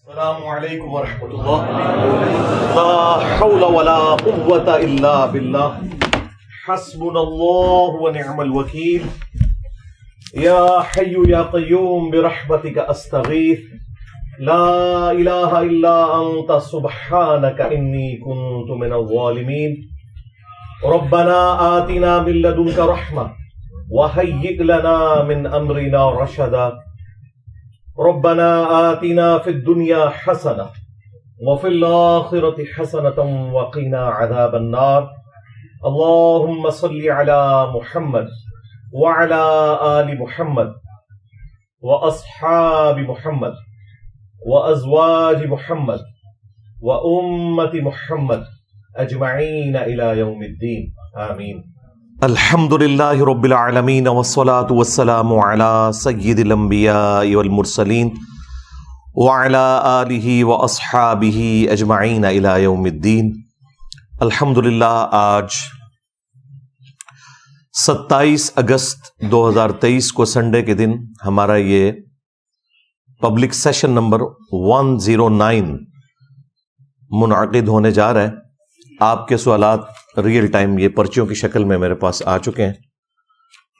السلام علیکم ورحمۃ اللہ، لا حول ولا قوة الا باللہ، حسبنا اللہ ونعم الوکیل، یا حی یا قیوم برحمتک استغیث، لا الہ الا انت سبحانک انی کنت من الظالمین، ربنا آتنا من لدنک رحمہ وہیئ لنا من امرنا رشدا، ربنا آتنا فی الدنیا حسنہ وفی الآخرة حسنة وقنا عذاب النار، اللہم صل علی محمد وعلی آل محمد واصحاب محمد وازواج محمد وامت محمد اجمعین الی یوم الدین، آمین۔ الحمد للہ رب العالمین والصلاة والسلام علی سید الانبیاء والمرسلین وعلی آلہ واصحابہ اجمعین الی یوم الدین۔ الحمد للہ آج 27 اگست 2023 کو سنڈے کے دن ہمارا یہ پبلک سیشن نمبر 109 منعقد ہونے جا رہا ہے۔ آپ کے سوالات ریئل ٹائم یہ پرچیوں کی شکل میں میرے پاس آ چکے ہیں،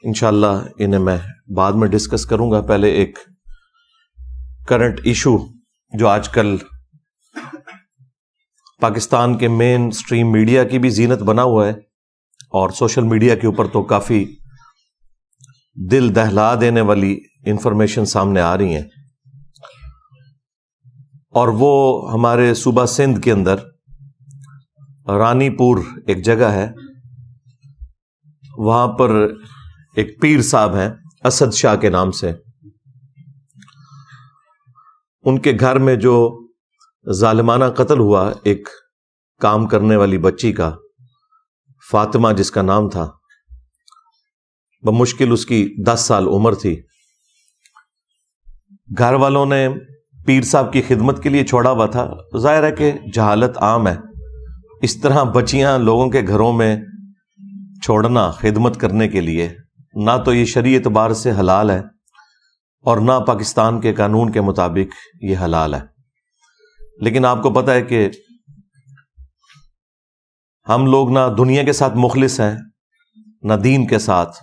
انشاءاللہ انہیں میں بعد میں ڈسکس کروں گا۔ پہلے ایک کرنٹ ایشو جو آج کل پاکستان کے مین سٹریم میڈیا کی بھی زینت بنا ہوا ہے اور سوشل میڈیا کے اوپر تو کافی دل دہلا دینے والی انفارمیشن سامنے آ رہی ہیں، اور وہ ہمارے صوبہ سندھ کے اندر رانی پور ایک جگہ ہے، وہاں پر ایک پیر صاحب ہیں اسد شاہ کے نام سے، ان کے گھر میں جو ظالمانہ قتل ہوا ایک کام کرنے والی بچی کا، فاطمہ جس کا نام تھا، بمشکل اس کی 10 سال عمر تھی۔ گھر والوں نے پیر صاحب کی خدمت کے لیے چھوڑا ہوا تھا، ظاہر ہے کہ جہالت عام ہے، اس طرح بچیاں لوگوں کے گھروں میں چھوڑنا خدمت کرنے کے لیے نہ تو یہ شرعی اعتبار سے حلال ہے اور نہ پاکستان کے قانون کے مطابق یہ حلال ہے۔ لیکن آپ کو پتہ ہے کہ ہم لوگ نہ دنیا کے ساتھ مخلص ہیں، نہ دین کے ساتھ،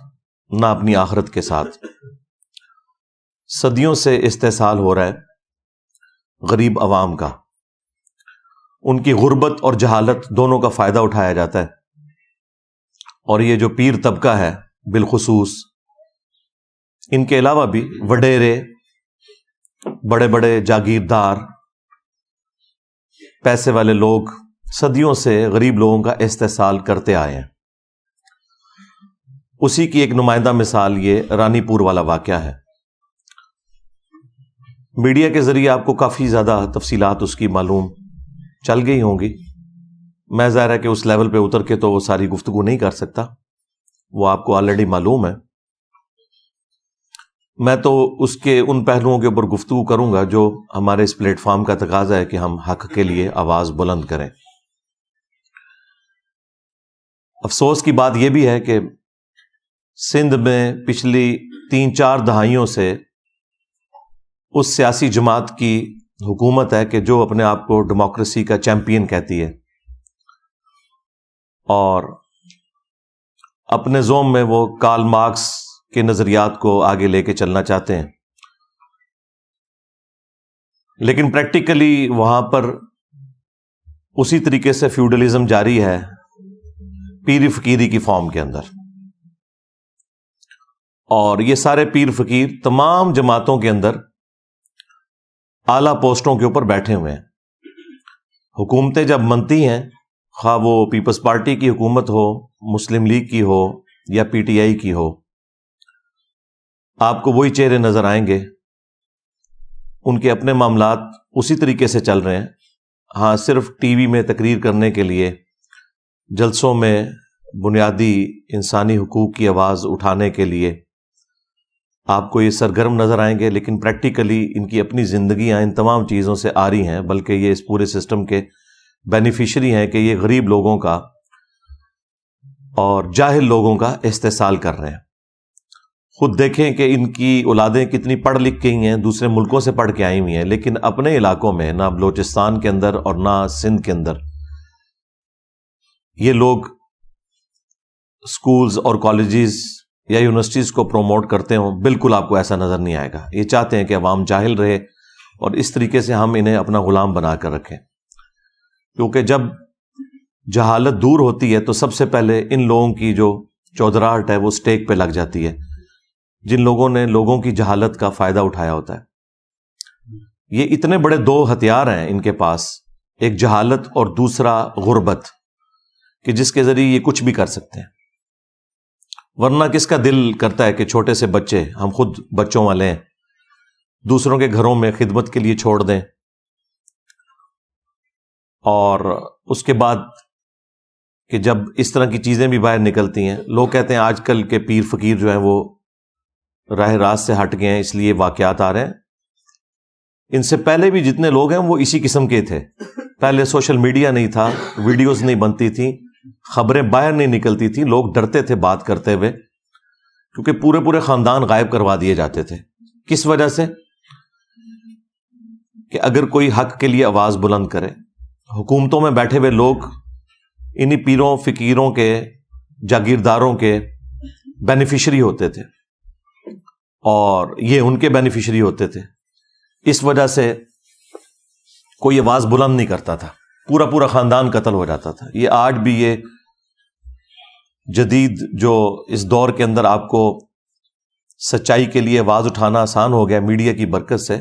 نہ اپنی آخرت کے ساتھ۔ صدیوں سے استحصال ہو رہا ہے غریب عوام کا، ان کی غربت اور جہالت دونوں کا فائدہ اٹھایا جاتا ہے، اور یہ جو پیر طبقہ ہے بالخصوص، ان کے علاوہ بھی وڈیرے، بڑے بڑے جاگیردار، پیسے والے لوگ صدیوں سے غریب لوگوں کا استحصال کرتے آئے ہیں۔ اسی کی ایک نمائندہ مثال یہ رانی پور والا واقعہ ہے۔ میڈیا کے ذریعے آپ کو کافی زیادہ تفصیلات اس کی معلوم چل گئی ہوں گی، میں ظاہر ہے کہ اس لیول پہ اتر کے تو وہ ساری گفتگو نہیں کر سکتا، وہ آپ کو آلریڈی معلوم ہے۔ میں تو اس کے ان پہلوؤں کے اوپر گفتگو کروں گا جو ہمارے اس پلیٹ فارم کا تقاضا ہے کہ ہم حق کے لیے آواز بلند کریں۔ افسوس کی بات یہ بھی ہے کہ سندھ میں پچھلی 3-4 دہائیوں سے اس سیاسی جماعت کی حکومت ہے کہ جو اپنے آپ کو ڈیموکریسی کا چیمپئن کہتی ہے اور اپنے زوم میں وہ کارل مارکس کے نظریات کو آگے لے کے چلنا چاہتے ہیں، لیکن پریکٹیکلی وہاں پر اسی طریقے سے فیوڈلزم جاری ہے، پیر فقیری کی فارم کے اندر، اور یہ سارے پیر فقیر تمام جماعتوں کے اندر اعلیٰ پوسٹوں کے اوپر بیٹھے ہوئے ہیں۔ حکومتیں جب بنتی ہیں، خواہ وہ پیپلز پارٹی کی حکومت ہو، مسلم لیگ کی ہو یا پی ٹی آئی کی ہو، آپ کو وہی چہرے نظر آئیں گے، ان کے اپنے معاملات اسی طریقے سے چل رہے ہیں۔ ہاں، صرف ٹی وی میں تقریر کرنے کے لیے، جلسوں میں بنیادی انسانی حقوق کی آواز اٹھانے کے لیے آپ کو یہ سرگرم نظر آئیں گے، لیکن پریکٹیکلی ان کی اپنی زندگیاں ان تمام چیزوں سے آ رہی ہیں، بلکہ یہ اس پورے سسٹم کے بینیفیشری ہیں کہ یہ غریب لوگوں کا اور جاہل لوگوں کا استحصال کر رہے ہیں۔ خود دیکھیں کہ ان کی اولادیں کتنی پڑھ لکھ گئی ہیں، دوسرے ملکوں سے پڑھ کے آئی ہوئی ہیں، لیکن اپنے علاقوں میں نہ بلوچستان کے اندر اور نہ سندھ کے اندر یہ لوگ سکولز اور کالجز یا یونیورسٹیز کو پروموٹ کرتے ہوں. بالکل آپ کو ایسا نظر نہیں آئے گا. یہ چاہتے ہیں کہ عوام جاہل رہے اور اس طریقے سے ہم انہیں اپنا غلام بنا کر رکھیں، کیونکہ جب جہالت دور ہوتی ہے تو سب سے پہلے ان لوگوں کی جو چودراہٹ ہے وہ سٹیک پہ لگ جاتی ہے، جن لوگوں نے لوگوں کی جہالت کا فائدہ اٹھایا ہوتا ہے. یہ اتنے بڑے دو ہتھیار ہیں ان کے پاس، ایک جہالت اور دوسرا غربت، کہ جس کے ذریعے یہ کچھ بھی کر سکتے ہیں. ورنہ کس کا دل کرتا ہے کہ چھوٹے سے بچے، ہم خود بچوں والے ہیں، دوسروں کے گھروں میں خدمت کے لیے چھوڑ دیں، اور اس کے بعد کہ جب اس طرح کی چیزیں بھی باہر نکلتی ہیں، لوگ کہتے ہیں آج کل کے پیر فقیر جو ہیں وہ راہ راست سے ہٹ گئے ہیں اس لیے واقعات آ رہے ہیں. ان سے پہلے بھی جتنے لوگ ہیں وہ اسی قسم کے تھے. پہلے سوشل میڈیا نہیں تھا، ویڈیوز نہیں بنتی تھیں، خبریں باہر نہیں نکلتی تھیں، لوگ ڈرتے تھے بات کرتے ہوئے، کیونکہ پورے خاندان غائب کروا دیے جاتے تھے. کس وجہ سے؟ کہ اگر کوئی حق کے لیے آواز بلند کرے، حکومتوں میں بیٹھے ہوئے لوگ انہی پیروں فقیروں کے جاگیرداروں کے بینیفیشری ہوتے تھے اور یہ ان کے بینیفیشری ہوتے تھے. اس وجہ سے کوئی آواز بلند نہیں کرتا تھا، پورا خاندان قتل ہو جاتا تھا. یہ آج بھی یہ جدید جو اس دور کے اندر آپ کو سچائی کے لیے آواز اٹھانا آسان ہو گیا میڈیا کی برکت سے،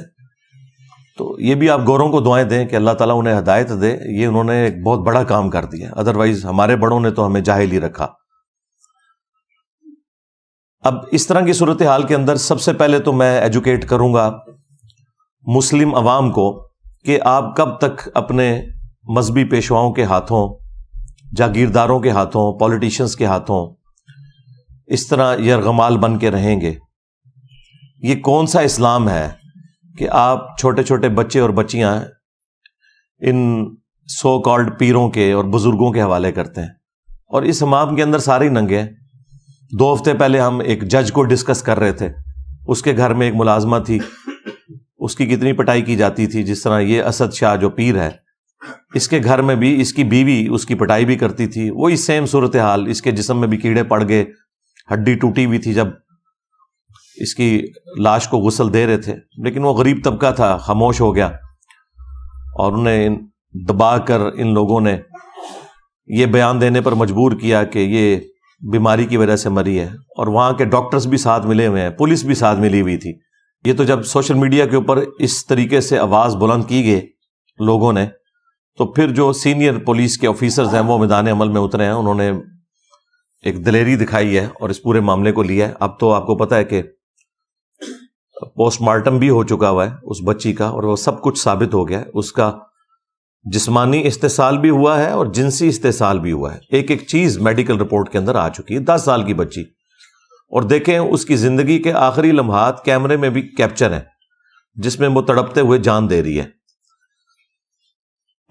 تو یہ بھی آپ گوروں کو دعائیں دیں کہ اللہ تعالیٰ انہیں ہدایت دے. یہ انہوں نے ایک بہت بڑا کام کر دیا، ادروائز ہمارے بڑوں نے تو ہمیں جاہل ہی رکھا. اب اس طرح کی صورتحال کے اندر سب سے پہلے تو میں ایجوکیٹ کروں گا مسلم عوام کو کہ آپ کب تک اپنے مذہبی پیشواؤں کے ہاتھوں، جاگیرداروں کے ہاتھوں، پولیٹیشنز کے ہاتھوں اس طرح یرغمال بن کے رہیں گے. یہ کون سا اسلام ہے کہ آپ چھوٹے چھوٹے بچے اور بچیاں ان سو کالڈ پیروں کے اور بزرگوں کے حوالے کرتے ہیں، اور اس حمام کے اندر سارے ہی ننگے ہیں. 2 ہفتے پہلے ہم ایک جج کو ڈسکس کر رہے تھے، اس کے گھر میں ایک ملازمہ تھی، اس کی کتنی پٹائی کی جاتی تھی. جس طرح یہ اسد شاہ جو پیر ہے، اس کے گھر میں بھی اس کی بیوی اس کی پٹائی بھی کرتی تھی. وہی سیم صورتحال، اس کے جسم میں بھی کیڑے پڑ گئے، ہڈی ٹوٹی ہوئی تھی جب اس کی لاش کو غسل دے رہے تھے. لیکن وہ غریب طبقہ تھا، خاموش ہو گیا، اور انہیں دبا کر ان لوگوں نے یہ بیان دینے پر مجبور کیا کہ یہ بیماری کی وجہ سے مری ہے. اور وہاں کے ڈاکٹرز بھی ساتھ ملے ہوئے ہیں، پولیس بھی ساتھ ملی ہوئی تھی. یہ تو جب سوشل میڈیا کے اوپر اس طریقے سے آواز بلند کی گئی لوگوں نے، تو پھر جو سینئر پولیس کے آفیسرز ہیں وہ میدان عمل میں اترے ہیں، انہوں نے ایک دلیری دکھائی ہے اور اس پورے معاملے کو لیا ہے. اب تو آپ کو پتہ ہے کہ پوسٹ مارٹم بھی ہو چکا ہوا ہے اس بچی کا، اور وہ سب کچھ ثابت ہو گیا ہے. اس کا جسمانی استحصال بھی ہوا ہے اور جنسی استحصال بھی ہوا ہے. ایک چیز میڈیکل رپورٹ کے اندر آ چکی ہے. 10 سال کی بچی، اور دیکھیں اس کی زندگی کے آخری لمحات کیمرے میں بھی کیپچر ہیں، جس میں وہ تڑپتے ہوئے جان دے رہی ہے.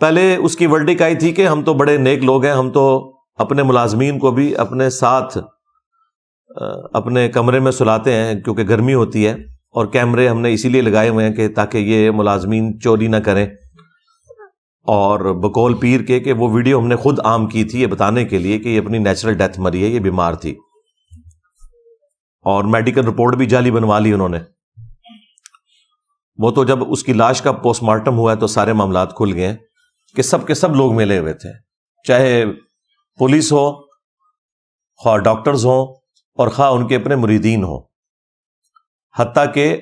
پہلے اس کی ورڈک آئی تھی کہ ہم تو بڑے نیک لوگ ہیں، ہم تو اپنے ملازمین کو بھی اپنے ساتھ اپنے کمرے میں سلاتے ہیں کیونکہ گرمی ہوتی ہے، اور کیمرے ہم نے اسی لیے لگائے ہوئے ہیں کہ تاکہ یہ ملازمین چوری نہ کریں. اور بقول پیر کے کہ وہ ویڈیو ہم نے خود عام کی تھی یہ بتانے کے لیے کہ یہ اپنی نیچرل ڈیتھ مری ہے، یہ بیمار تھی. اور میڈیکل رپورٹ بھی جعلی بنوا لی انہوں نے. وہ تو جب اس کی لاش کا پوسٹ مارٹم ہوا ہے تو سارے معاملات کھل گئے کہ سب کے سب لوگ ملے ہوئے تھے، چاہے پولیس ہو، خواہ ڈاکٹرز ہوں، اور خواہ ان کے اپنے مریدین ہوں. حتیٰ کہ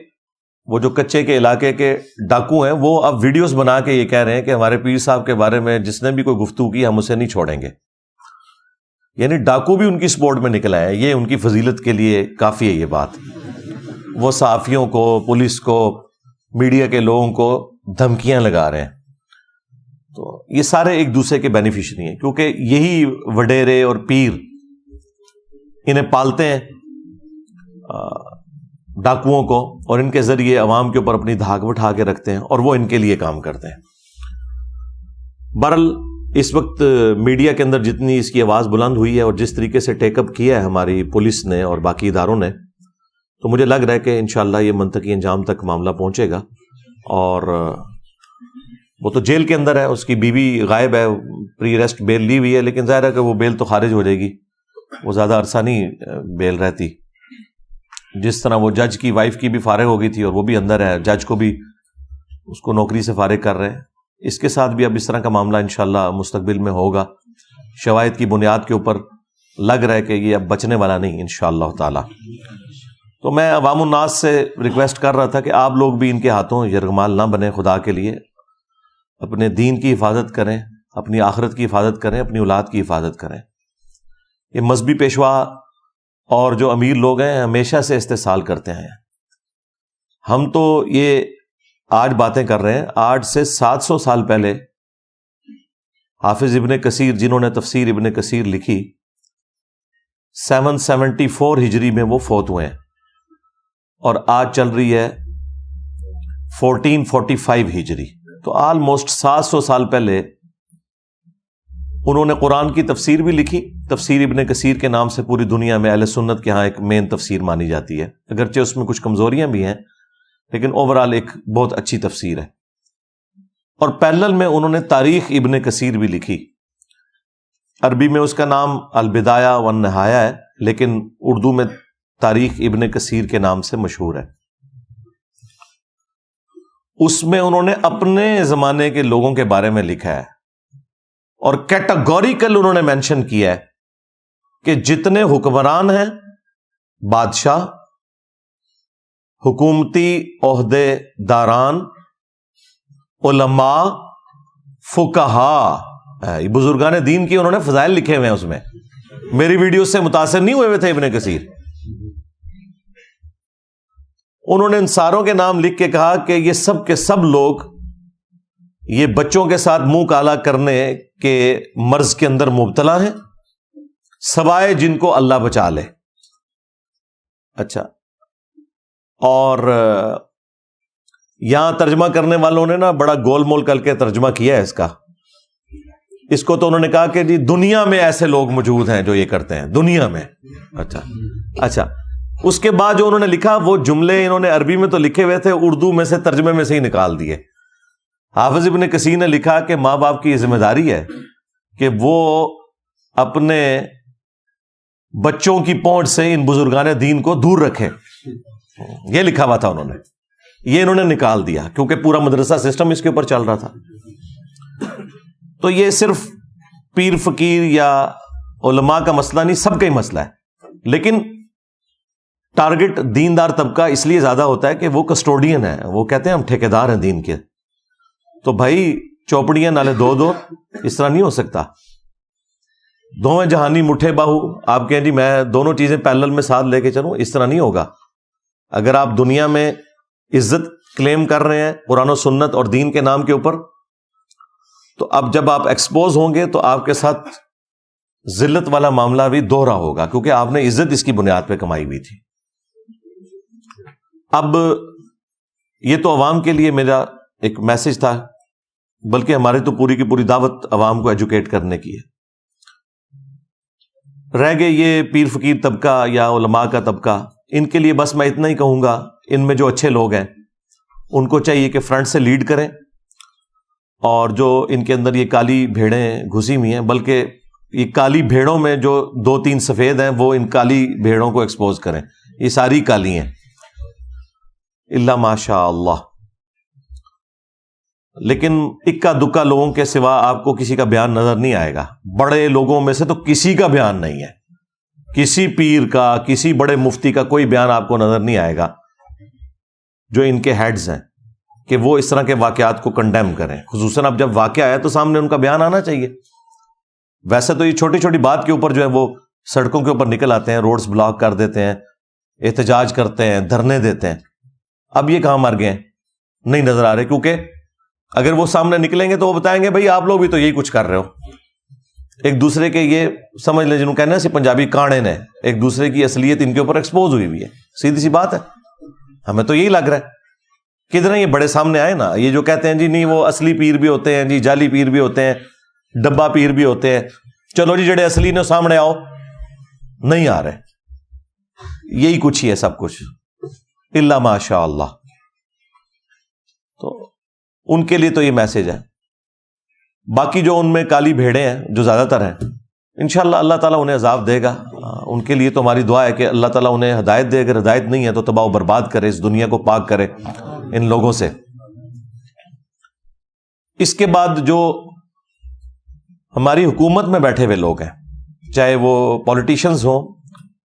وہ جو کچے کے علاقے کے ڈاکو ہیں وہ اب ویڈیوز بنا کے یہ کہہ رہے ہیں کہ ہمارے پیر صاحب کے بارے میں جس نے بھی کوئی گفتگو کی ہم اسے نہیں چھوڑیں گے. یعنی ڈاکو بھی ان کی سپورٹ میں نکل آئے. یہ ان کی فضیلت کے لیے کافی ہے یہ بات. وہ صحافیوں کو، پولیس کو، میڈیا کے لوگوں کو دھمکیاں لگا رہے ہیں. تو یہ سارے ایک دوسرے کے بینیفیشری ہیں، کیونکہ یہی وڈیرے اور پیر انہیں پالتے ہیں ڈاکوؤں کو، اور ان کے ذریعے عوام کے اوپر اپنی دھاک بٹھا کے رکھتے ہیں، اور وہ ان کے لیے کام کرتے ہیں. بہرحال اس وقت میڈیا کے اندر جتنی اس کی آواز بلند ہوئی ہے اور جس طریقے سے ٹیک اپ کیا ہے ہماری پولیس نے اور باقی اداروں نے، تو مجھے لگ رہا ہے کہ انشاءاللہ یہ منطقی انجام تک معاملہ پہنچے گا. اور وہ تو جیل کے اندر ہے, اس کی بیوی غائب ہے, پری ریسٹ بیل لی ہوئی ہے, لیکن ظاہر ہے کہ وہ بیل تو خارج ہو جائے گی, وہ زیادہ عرصہ نہیں بیل رہتی. جس طرح وہ جج کی وائف کی بھی فارغ ہو گئی تھی اور وہ بھی اندر ہے, جج کو بھی اس کو نوکری سے فارغ کر رہے ہیں. اس کے ساتھ بھی اب اس طرح کا معاملہ انشاءاللہ مستقبل میں ہوگا. شواہد کی بنیاد کے اوپر لگ رہا ہے کہ یہ اب بچنے والا نہیں انشاءاللہ تعالی. تو میں عوام الناس سے ریکویسٹ کر رہا تھا کہ آپ لوگ بھی ان کے ہاتھوں یرغمال نہ بنیں. خدا کے لیے اپنے دین کی حفاظت کریں, اپنی آخرت کی حفاظت کریں, اپنی اولاد کی حفاظت کریں. یہ مذہبی پیشوا اور جو امیر لوگ ہیں ہمیشہ سے استحصال کرتے ہیں. ہم تو یہ آج باتیں کر رہے ہیں, آج سے 700 سال پہلے حافظ ابن کثیر, جنہوں نے تفسیر ابن کثیر لکھی, 774 ہجری میں وہ فوت ہوئے ہیں, اور آج چل رہی ہے 1445 ہجری. تو آلموسٹ 700 سال پہلے انہوں نے قرآن کی تفسیر بھی لکھی. تفسیر ابن کثیر کے نام سے پوری دنیا میں اہل سنت کے ہاں ایک مین تفسیر مانی جاتی ہے, اگرچہ اس میں کچھ کمزوریاں بھی ہیں, لیکن اوورال ایک بہت اچھی تفسیر ہے. اور پیرلل میں انہوں نے تاریخ ابن کثیر بھی لکھی. عربی میں اس کا نام البدایہ والنہایہ ہے, لیکن اردو میں تاریخ ابن کثیر کے نام سے مشہور ہے. اس میں انہوں نے اپنے زمانے کے لوگوں کے بارے میں لکھا ہے, اور کیٹاگوریکل انہوں نے مینشن کیا ہے کہ جتنے حکمران ہیں, بادشاہ, حکومتی عہدے داران, علماء, فقہا, بزرگان دین کی انہوں نے فضائل لکھے ہوئے ہیں. اس میں میری ویڈیو سے متاثر نہیں ہوئے تھے ابن کثیر. انہوں نے ان ساروں کے نام لکھ کے کہا کہ یہ سب کے سب لوگ یہ بچوں کے ساتھ منہ کالا کرنے کے مرض کے اندر مبتلا ہیں, سوائے جن کو اللہ بچا لے. اچھا, اور یہاں ترجمہ کرنے والوں نے نا بڑا گول مول کر کے ترجمہ کیا ہے اس کا. اس کو تو انہوں نے کہا کہ جی دنیا میں ایسے لوگ موجود ہیں جو یہ کرتے ہیں, دنیا میں. اچھا, اس کے بعد جو انہوں نے لکھا وہ جملے انہوں نے عربی میں تو لکھے ہوئے تھے, اردو میں سے ترجمے میں سے ہی نکال دیے. حافظ ابن کثیر نے لکھا کہ ماں باپ کی یہ ذمہ داری ہے کہ وہ اپنے بچوں کی پہنچ سے ان بزرگان دین کو دور رکھیں. یہ لکھا ہوا تھا انہوں نے, یہ انہوں نے نکال دیا کیونکہ پورا مدرسہ سسٹم اس کے اوپر چل رہا تھا. تو یہ صرف پیر فقیر یا علماء کا مسئلہ نہیں, سب کا ہی مسئلہ ہے. لیکن ٹارگٹ دیندار طبقہ اس لیے زیادہ ہوتا ہے کہ وہ کسٹوڈین ہے, وہ کہتے ہیں ہم ٹھیکیدار ہیں دین کے. تو بھائی چوپڑیاں نالے دو, اس طرح نہیں ہو سکتا. دونوں جہانی مٹھے باہو, آپ کہیں جی میں دونوں چیزیں پیرلل میں ساتھ لے کے چلوں, اس طرح نہیں ہوگا. اگر آپ دنیا میں عزت کلیم کر رہے ہیں قرآن و سنت اور دین کے نام کے اوپر, تو اب جب آپ ایکسپوز ہوں گے تو آپ کے ساتھ ذلت والا معاملہ بھی دوہرا ہوگا, کیونکہ آپ نے عزت اس کی بنیاد پہ کمائی ہوئی تھی. اب یہ تو عوام کے لیے میرا ایک میسج تھا, بلکہ ہماری تو پوری کی پوری دعوت عوام کو ایجوکیٹ کرنے کی ہے. رہ گئے یہ پیر فقیر طبقہ یا علماء کا طبقہ, ان کے لیے بس میں اتنا ہی کہوں گا, ان میں جو اچھے لوگ ہیں ان کو چاہیے کہ فرنٹ سے لیڈ کریں, اور جو ان کے اندر یہ کالی بھیڑیں گھسی ہوئی ہیں, بلکہ یہ کالی بھیڑوں میں جو 2-3 سفید ہیں وہ ان کالی بھیڑوں کو ایکسپوز کریں. یہ ساری کالی ہیں الا ماشاء اللہ. لیکن اکا دکا لوگوں کے سوا آپ کو کسی کا بیان نظر نہیں آئے گا. بڑے لوگوں میں سے تو کسی کا بیان نہیں ہے, کسی پیر کا, کسی بڑے مفتی کا کوئی بیان آپ کو نظر نہیں آئے گا جو ان کے ہیڈز ہیں کہ وہ اس طرح کے واقعات کو کنڈیم کریں. خصوصاً اب جب واقعہ آیا تو سامنے ان کا بیان آنا چاہیے. ویسے تو یہ چھوٹی چھوٹی بات کے اوپر جو ہے وہ سڑکوں کے اوپر نکل آتے ہیں, روڈز بلاک کر دیتے ہیں, احتجاج کرتے ہیں, دھرنے دیتے ہیں. اب یہ کہاں مر گئے ہیں, نہیں نظر آ رہے, کیونکہ اگر وہ سامنے نکلیں گے تو وہ بتائیں گے بھائی آپ لوگ بھی تو یہی کچھ کر رہے ہو. ایک دوسرے کے یہ سمجھ لیں جنہوں کہنا ہے پنجابی کاڑے نے, ایک دوسرے کی اصلیت ان کے اوپر ایکسپوز ہوئی ہوئی ہے. سیدھی سی بات ہے, ہمیں تو یہی لگ رہا ہے. کدھر یہ بڑے سامنے آئے نا, یہ جو کہتے ہیں جی نہیں وہ اصلی پیر بھی ہوتے ہیں, جی جعلی پیر بھی ہوتے ہیں, ڈبا پیر بھی ہوتے ہیں. چلو جی جڑے اصلی نے سامنے آؤ, نہیں آ رہے. یہی کچھ ہی ہے سب کچھ. الا ماشاء اللہ. تو ان کے لیے تو یہ میسج ہے. باقی جو ان میں کالی بھیڑیں ہیں جو زیادہ تر ہیں، انشاءاللہ اللہ تعالیٰ انہیں عذاب دے گا. ان کے لیے تو ہماری دعا ہے کہ اللہ تعالیٰ انہیں ہدایت دے. اگر ہدایت نہیں ہے تو تباہ و برباد کرے، اس دنیا کو پاک کرے ان لوگوں سے. اس کے بعد جو ہماری حکومت میں بیٹھے ہوئے لوگ ہیں، چاہے وہ پولیٹیشنز ہوں،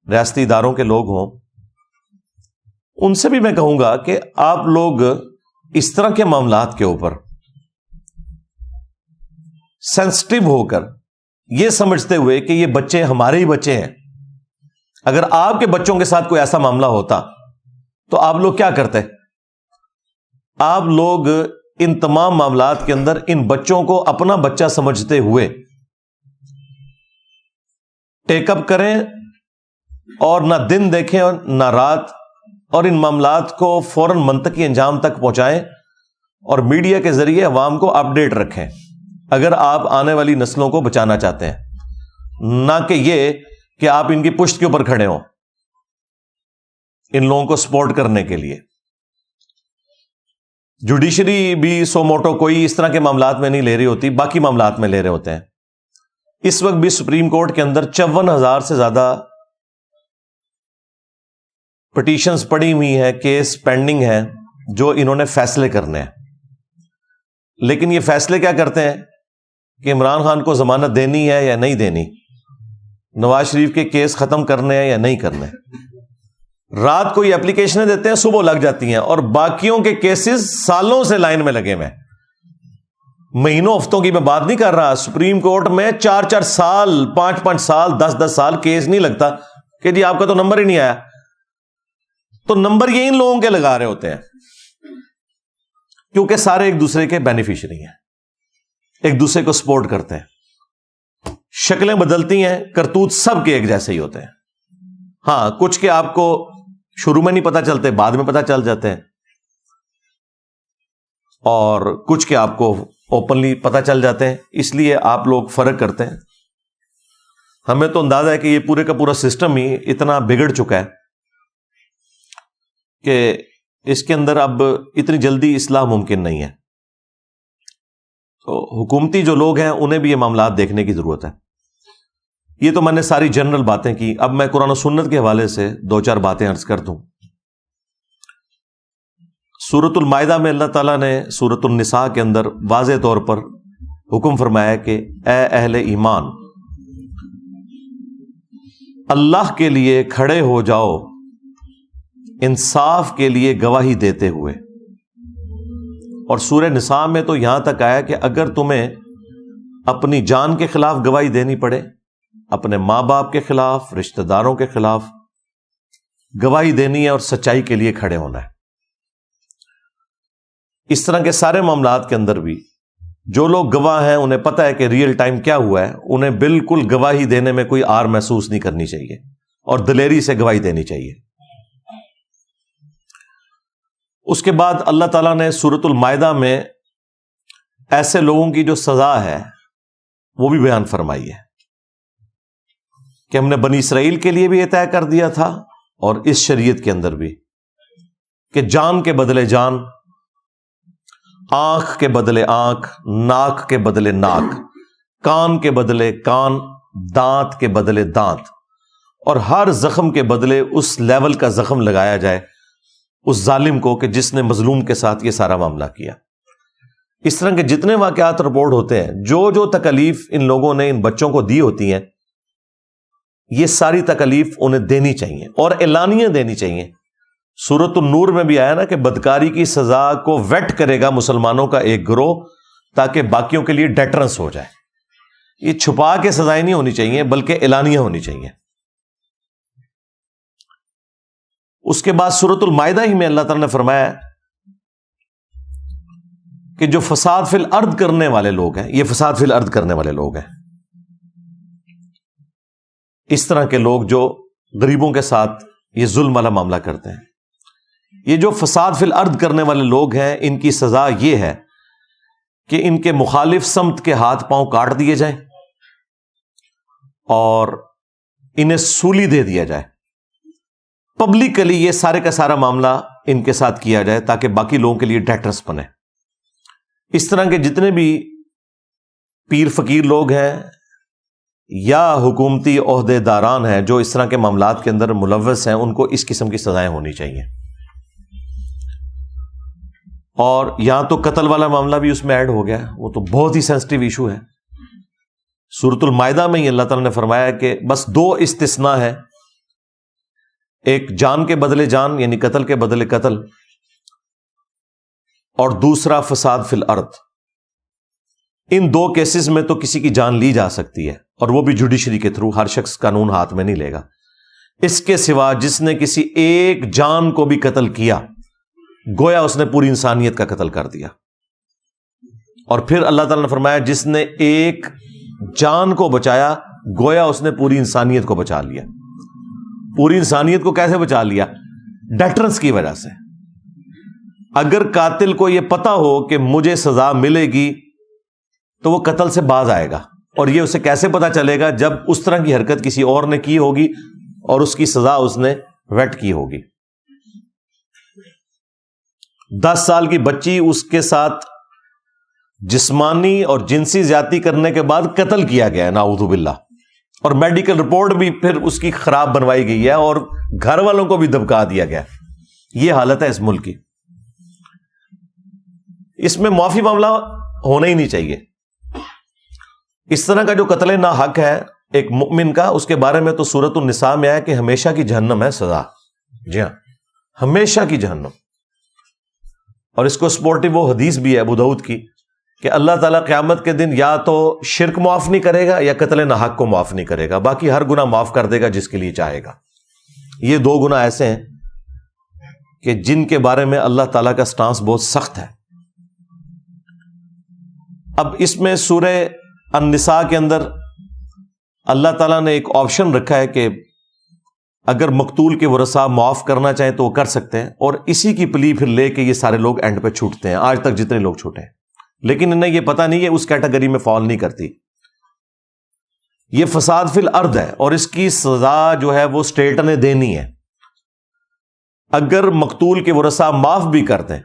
ریاستی اداروں کے لوگ ہوں، ان سے بھی میں کہوں گا کہ آپ لوگ اس طرح کے معاملات کے اوپر سینسٹیو ہو کر، یہ سمجھتے ہوئے کہ یہ بچے ہمارے ہی بچے ہیں، اگر آپ کے بچوں کے ساتھ کوئی ایسا معاملہ ہوتا تو آپ لوگ کیا کرتے؟ آپ لوگ ان تمام معاملات کے اندر ان بچوں کو اپنا بچہ سمجھتے ہوئے ٹیک اپ کریں، اور نہ دن دیکھیں اور نہ رات، اور ان معاملات کو فوراً منطقی انجام تک پہنچائیں اور میڈیا کے ذریعے عوام کو اپڈیٹ رکھیں، اگر آپ آنے والی نسلوں کو بچانا چاہتے ہیں. نہ کہ یہ کہ آپ ان کی پشت کے اوپر کھڑے ہوں ان لوگوں کو سپورٹ کرنے کے لیے. جوڈیشری بھی سو موٹو کوئی اس طرح کے معاملات میں نہیں لے رہی ہوتی، باقی معاملات میں لے رہے ہوتے ہیں. اس وقت بھی سپریم کورٹ کے اندر 54,000 سے زیادہ پٹیشنز پڑی ہوئی ہیں، کیس پینڈنگ ہیں جو انہوں نے فیصلے کرنے ہیں. لیکن یہ فیصلے کیا کرتے ہیں کہ عمران خان کو ضمانت دینی ہے یا نہیں دینی، نواز شریف کے کیس ختم کرنے ہیں یا نہیں کرنے. رات کو یہ اپلیکیشنیں دیتے ہیں، صبح لگ جاتی ہیں، اور باقیوں کے کیسز سالوں سے لائن میں لگے ہوئے ہیں. مہینوں ہفتوں کی میں بات نہیں کر رہا، سپریم کورٹ میں 4 سال 5 سال 10 سال کیس نہیں لگتا کہ جی آپ کا تو نمبر ہی نہیں آیا. تو نمبر یہ ان لوگوں کے لگا رہے ہوتے ہیں کیونکہ سارے ایک دوسرے کے بینیفیشری ہیں، ایک دوسرے کو سپورٹ کرتے ہیں. شکلیں بدلتی ہیں، کرتوت سب کے ایک جیسے ہی ہوتے ہیں. ہاں کچھ کے آپ کو شروع میں نہیں پتا چلتے، بعد میں پتا چل جاتے ہیں، اور کچھ کے آپ کو اوپنلی پتا چل جاتے ہیں. اس لیے آپ لوگ فرق کرتے ہیں. ہمیں تو اندازہ ہے کہ یہ پورے کا پورا سسٹم ہی اتنا بگڑ چکا ہے کہ اس کے اندر اب اتنی جلدی اصلاح ممکن نہیں ہے. تو حکومتی جو لوگ ہیں انہیں بھی یہ معاملات دیکھنے کی ضرورت ہے. یہ تو میں نے ساری جنرل باتیں کی. اب میں قرآن و سنت کے حوالے سے 2-4 باتیں عرض کر دوں. سورۃ المائدہ میں اللہ تعالیٰ نے سورۃ النساء کے اندر واضح طور پر حکم فرمایا کہ اے اہل ایمان، اللہ کے لیے کھڑے ہو جاؤ انصاف کے لیے گواہی دیتے ہوئے. اور سورہ نساء میں تو یہاں تک آیا کہ اگر تمہیں اپنی جان کے خلاف گواہی دینی پڑے، اپنے ماں باپ کے خلاف، رشتہ داروں کے خلاف گواہی دینی ہے اور سچائی کے لیے کھڑے ہونا ہے. اس طرح کے سارے معاملات کے اندر بھی جو لوگ گواہ ہیں انہیں پتہ ہے کہ ریئل ٹائم کیا ہوا ہے، انہیں بالکل گواہی دینے میں کوئی آر محسوس نہیں کرنی چاہیے اور دلیری سے گواہی دینی چاہیے. اس کے بعد اللہ تعالیٰ نے سورۃ المائدہ میں ایسے لوگوں کی جو سزا ہے وہ بھی بیان فرمائی ہے کہ ہم نے بنی اسرائیل کے لیے بھی یہ طے کر دیا تھا اور اس شریعت کے اندر بھی کہ جان کے بدلے جان، آنکھ کے بدلے آنکھ، ناک کے بدلے ناک، کان کے بدلے کان، دانت کے بدلے دانت، اور ہر زخم کے بدلے اس لیول کا زخم لگایا جائے اس ظالم کو کہ جس نے مظلوم کے ساتھ یہ سارا معاملہ کیا. اس طرح کے جتنے واقعات رپورٹ ہوتے ہیں، جو تکلیف ان لوگوں نے ان بچوں کو دی ہوتی ہیں، یہ ساری تکلیف انہیں دینی چاہیے اور اعلانیہ دینی چاہیے. سورۃ النور میں بھی آیا نا کہ بدکاری کی سزا کو ویٹ کرے گا مسلمانوں کا ایک گروہ تاکہ باقیوں کے لیے ڈیٹرنس ہو جائے. یہ چھپا کے سزائیں نہیں ہونی چاہیے بلکہ اعلانیہ ہونی چاہیے. اس کے بعد سورۃ المائدہ ہی میں اللہ تعالیٰ نے فرمایا کہ جو فساد فی الارض کرنے والے لوگ ہیں، یہ فساد فی الارض کرنے والے لوگ ہیں. اس طرح کے لوگ جو غریبوں کے ساتھ یہ ظلم والا معاملہ کرتے ہیں، یہ جو فساد فی الارض کرنے والے لوگ ہیں، ان کی سزا یہ ہے کہ ان کے مخالف سمت کے ہاتھ پاؤں کاٹ دیے جائیں اور انہیں سولی دے دیا جائے پبلکلی یہ سارے کا سارا معاملہ ان کے ساتھ کیا جائے تاکہ باقی لوگوں کے لیے ڈیٹرس بنے. اس طرح کے جتنے بھی پیر فقیر لوگ ہیں یا حکومتی عہدے داران ہیں جو اس طرح کے معاملات کے اندر ملوث ہیں، ان کو اس قسم کی سزائیں ہونی چاہیے. اور یہاں تو قتل والا معاملہ بھی اس میں ایڈ ہو گیا، وہ تو بہت ہی سینسٹیو ایشو ہے. سورۃ المائدہ میں ہی اللہ تعالیٰ نے فرمایا کہ بس 2 استثناء ہے، ایک جان کے بدلے جان یعنی قتل کے بدلے قتل، اور دوسرا فساد فی الارض. ان 2 کیسز میں تو کسی کی جان لی جا سکتی ہے، اور وہ بھی جوڈیشری کے تھرو، ہر شخص قانون ہاتھ میں نہیں لے گا. اس کے سوا جس نے کسی ایک جان کو بھی قتل کیا گویا اس نے پوری انسانیت کا قتل کر دیا. اور پھر اللہ تعالیٰ نے فرمایا جس نے ایک جان کو بچایا گویا اس نے پوری انسانیت کو بچا لیا. پوری انسانیت کو کیسے بچا لیا؟ ڈیٹرنس کی وجہ سے. اگر قاتل کو یہ پتا ہو کہ مجھے سزا ملے گی تو وہ قتل سے باز آئے گا. اور یہ اسے کیسے پتا چلے گا؟ جب اس طرح کی حرکت کسی اور نے کی ہوگی اور اس کی سزا اس نے ویٹ کی ہوگی. 10 سال کی بچی اس کے ساتھ جسمانی اور جنسی زیادتی کرنے کے بعد قتل کیا گیا ہے، نعوذ باللہ، اور میڈیکل رپورٹ بھی پھر اس کی خراب بنوائی گئی ہے اور گھر والوں کو بھی دبکا دیا گیا. یہ حالت ہے اس ملک کی. اس میں معافی معاملہ ہونا ہی نہیں چاہیے. اس طرح کا جو قتل ناحق ہے ایک مؤمن کا، اس کے بارے میں تو سورۃ النساء میں آیا کہ ہمیشہ کی جہنم ہے سزا. جی ہاں، ہمیشہ کی جہنم. اور اس کو سپورٹو وہ حدیث بھی ہے ابو داؤد کی کہ اللہ تعالیٰ قیامت کے دن یا تو شرک معاف نہیں کرے گا یا قتل ناحق کو معاف نہیں کرے گا، باقی ہر گناہ معاف کر دے گا جس کے لیے چاہے گا. یہ 2 گناہ ایسے ہیں کہ جن کے بارے میں اللہ تعالیٰ کا سٹانس بہت سخت ہے. اب اس میں سورہ النساء کے اندر اللہ تعالیٰ نے ایک آپشن رکھا ہے کہ اگر مقتول کے ورثاء معاف کرنا چاہیں تو وہ کر سکتے ہیں، اور اسی کی پلی پھر لے کے یہ سارے لوگ اینڈ پہ چھوٹتے ہیں. آج تک جتنے لوگ چھوٹے ہیں، لیکن انہیں یہ پتہ نہیں ہے اس کیٹیگری میں فال نہیں کرتی. یہ فساد فی الارض ہے اور اس کی سزا جو ہے وہ اسٹیٹ نے دینی ہے. اگر مقتول کے ورثاء معاف بھی کرتے ہیں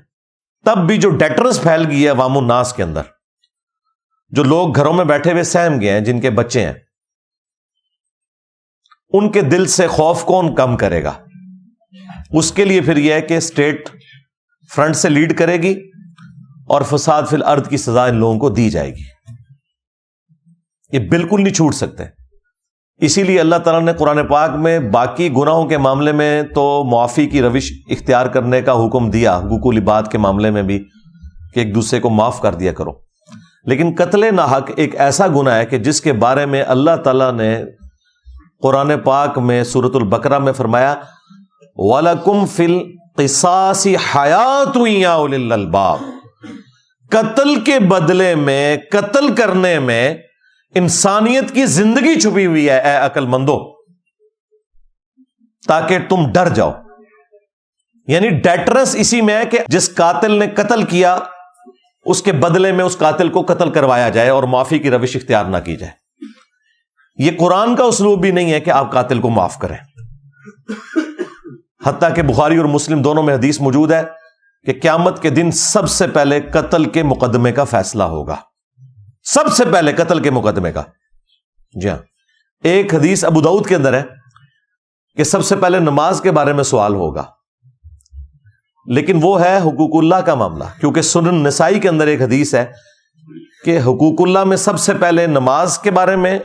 تب بھی جو ڈیٹرنس پھیل گئی ہے عوام الناس کے اندر، جو لوگ گھروں میں بیٹھے ہوئے سہم گئے ہیں، جن کے بچے ہیں، ان کے دل سے خوف کون کم کرے گا؟ اس کے لیے پھر یہ ہے کہ اسٹیٹ فرنٹ سے لیڈ کرے گی اور فساد فی الارض کی سزا ان لوگوں کو دی جائے گی. یہ بالکل نہیں چھوٹ سکتے. اسی لیے اللہ تعالیٰ نے قرآن پاک میں باقی گناہوں کے معاملے میں تو معافی کی روش اختیار کرنے کا حکم دیا، حقوق العباد کے معاملے میں بھی کہ ایک دوسرے کو معاف کر دیا کرو. لیکن قتل ناحق ایک ایسا گناہ ہے کہ جس کے بارے میں اللہ تعالیٰ نے قرآن پاک میں سورۃ البقرہ میں فرمایا وَلَكُمْ فِي الْقِصَاصِ حَيَاةٌ يَا أُولِي الْأَلْبَابِ. قتل کے بدلے میں، قتل کرنے میں انسانیت کی زندگی چھپی ہوئی ہے اے عقل مندو، تاکہ تم ڈر جاؤ. یعنی ڈیٹرنس اسی میں ہے کہ جس قاتل نے قتل کیا اس کے بدلے میں اس قاتل کو قتل کروایا جائے اور معافی کی روش اختیار نہ کی جائے. یہ قرآن کا اسلوب بھی نہیں ہے کہ آپ قاتل کو معاف کریں. حتیٰ کہ بخاری اور مسلم دونوں میں حدیث موجود ہے کہ قیامت کے دن سب سے پہلے قتل کے مقدمے کا فیصلہ ہوگا. سب سے پہلے قتل کے مقدمے کا. جی ہاں، ایک حدیث ابو داؤد کے اندر ہے کہ سب سے پہلے نماز کے بارے میں سوال ہوگا، لیکن وہ ہے حقوق اللہ کا معاملہ، کیونکہ سنن نسائی کے اندر ایک حدیث ہے کہ حقوق اللہ میں سب سے پہلے نماز کے بارے میں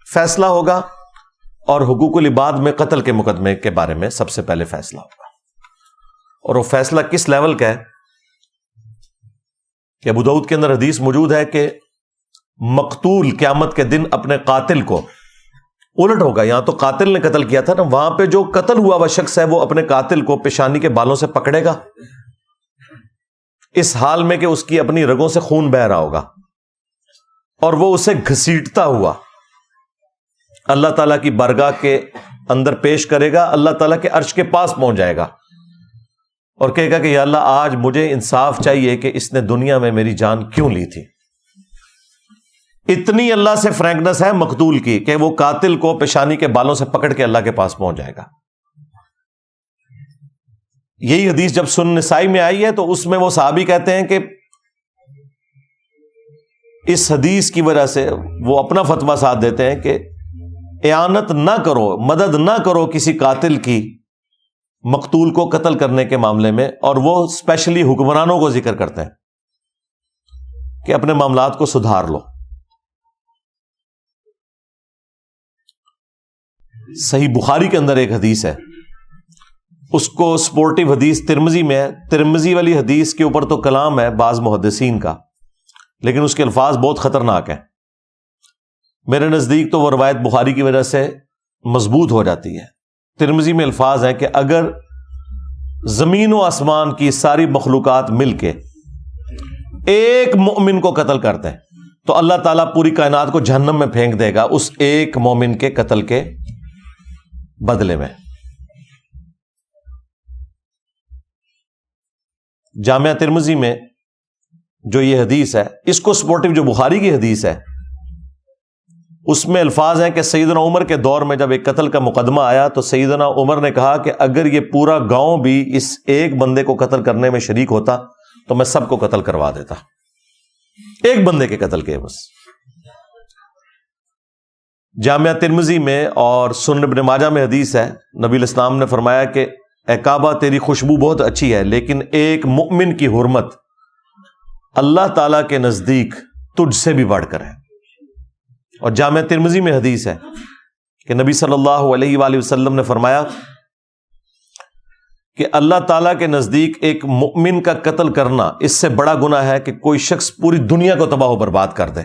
فیصلہ ہوگا اور حقوق العباد میں قتل کے مقدمے کے بارے میں سب سے پہلے فیصلہ ہوگا. اور وہ فیصلہ کس لیول کا ہے کہ ابو داؤد کے اندر حدیث موجود ہے کہ مقتول قیامت کے دن اپنے قاتل کو الٹ ہوگا. یہاں تو قاتل نے قتل کیا تھا نا، وہاں پہ جو قتل ہوا وہ شخص ہے وہ اپنے قاتل کو پیشانی کے بالوں سے پکڑے گا، اس حال میں کہ اس کی اپنی رگوں سے خون بہ رہا ہوگا، اور وہ اسے گھسیٹتا ہوا اللہ تعالیٰ کی بارگاہ کے اندر پیش کرے گا. اللہ تعالیٰ کے عرش کے پاس پہنچ جائے گا اور کہے گا کہ یا اللہ آج مجھے انصاف چاہیے کہ اس نے دنیا میں میری جان کیوں لی تھی. اتنی اللہ سے فرینکنس ہے مقتول کی کہ وہ قاتل کو پیشانی کے بالوں سے پکڑ کے اللہ کے پاس پہنچ جائے گا. یہی حدیث جب سنن نسائی میں آئی ہے تو اس میں وہ صحابی کہتے ہیں کہ اس حدیث کی وجہ سے وہ اپنا فتویٰ ساتھ دیتے ہیں کہ اعانت نہ کرو، مدد نہ کرو کسی قاتل کی مقتول کو قتل کرنے کے معاملے میں، اور وہ اسپیشلی حکمرانوں کو ذکر کرتے ہیں کہ اپنے معاملات کو سدھار لو۔ صحیح بخاری کے اندر ایک حدیث ہے، اس کو سپورٹیو حدیث ترمذی میں ہے، ترمذی والی حدیث کے اوپر تو کلام ہے بعض محدثین کا، لیکن اس کے الفاظ بہت خطرناک ہیں۔ میرے نزدیک تو وہ روایت بخاری کی وجہ سے مضبوط ہو جاتی ہے۔ ترمذی میں الفاظ ہیں کہ اگر زمین و آسمان کی ساری مخلوقات مل کے ایک مومن کو قتل کرتے ہیں تو اللہ تعالیٰ پوری کائنات کو جہنم میں پھینک دے گا اس ایک مومن کے قتل کے بدلے میں۔ جامعہ ترمذی میں جو یہ حدیث ہے، اس کو سپورٹیو جو بخاری کی حدیث ہے، اس میں الفاظ ہیں کہ سیدنا عمر کے دور میں جب ایک قتل کا مقدمہ آیا تو سیدنا عمر نے کہا کہ اگر یہ پورا گاؤں بھی اس ایک بندے کو قتل کرنے میں شریک ہوتا تو میں سب کو قتل کروا دیتا، ایک بندے کے قتل کے بس۔ جامعہ ترمذی میں اور سنن ابن ماجہ میں حدیث ہے، نبی الاسلام نے فرمایا کہ اے کعبہ تیری خوشبو بہت اچھی ہے، لیکن ایک مؤمن کی حرمت اللہ تعالی کے نزدیک تجھ سے بھی بڑھ کر ہے۔ اور جامعہ ترمذی میں حدیث ہے کہ نبی صلی اللہ علیہ وآلہ وسلم نے فرمایا کہ اللہ تعالیٰ کے نزدیک ایک مؤمن کا قتل کرنا اس سے بڑا گناہ ہے کہ کوئی شخص پوری دنیا کو تباہ و برباد کر دے۔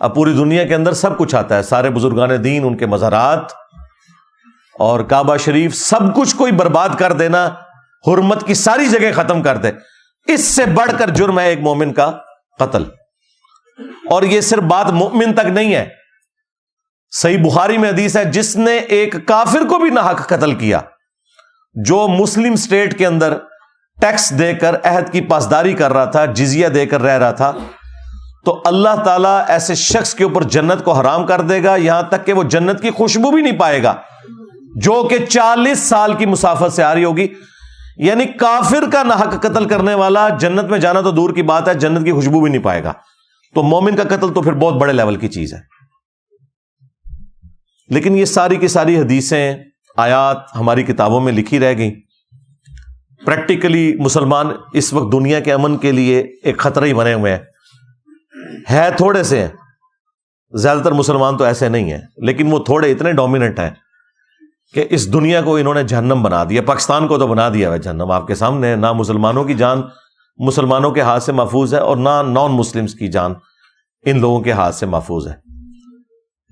اب پوری دنیا کے اندر سب کچھ آتا ہے، سارے بزرگان دین، ان کے مزارات اور کعبہ شریف، سب کچھ کوئی برباد کر دینا، حرمت کی ساری جگہ ختم کر دے، اس سے بڑھ کر جرم ہے ایک مومن کا قتل۔ اور یہ صرف بات مومن تک نہیں ہے، صحیح بخاری میں حدیث ہے جس نے ایک کافر کو بھی ناحق قتل کیا، جو مسلم اسٹیٹ کے اندر ٹیکس دے کر عہد کی پاسداری کر رہا تھا، جزیہ دے کر رہ رہا تھا، تو اللہ تعالیٰ ایسے شخص کے اوپر جنت کو حرام کر دے گا، یہاں تک کہ وہ جنت کی خوشبو بھی نہیں پائے گا، جو کہ 40 سال کی مسافت سے آ رہی ہوگی۔ یعنی کافر کا ناحق قتل کرنے والا جنت میں جانا تو دور کی بات ہے، جنت کی خوشبو بھی نہیں پائے گا۔ تو مومن کا قتل تو پھر بہت بڑے لیول کی چیز ہے۔ لیکن یہ ساری کی ساری حدیثیں، آیات ہماری کتابوں میں لکھی رہ گئیں۔ پریکٹیکلی مسلمان اس وقت دنیا کے امن کے لیے ایک خطرہ ہی بنے ہوئے ہیں، تھوڑے سے ہیں، زیادہ تر مسلمان تو ایسے نہیں ہیں، لیکن وہ تھوڑے اتنے ڈومیننٹ ہیں کہ اس دنیا کو انہوں نے جہنم بنا دیا۔ پاکستان کو تو بنا دیا ہے جہنم، آپ کے سامنے ہے۔ نہ مسلمانوں کی جان مسلمانوں کے ہاتھ سے محفوظ ہے، اور نہ نان مسلمز کی جان ان لوگوں کے ہاتھ سے محفوظ ہے۔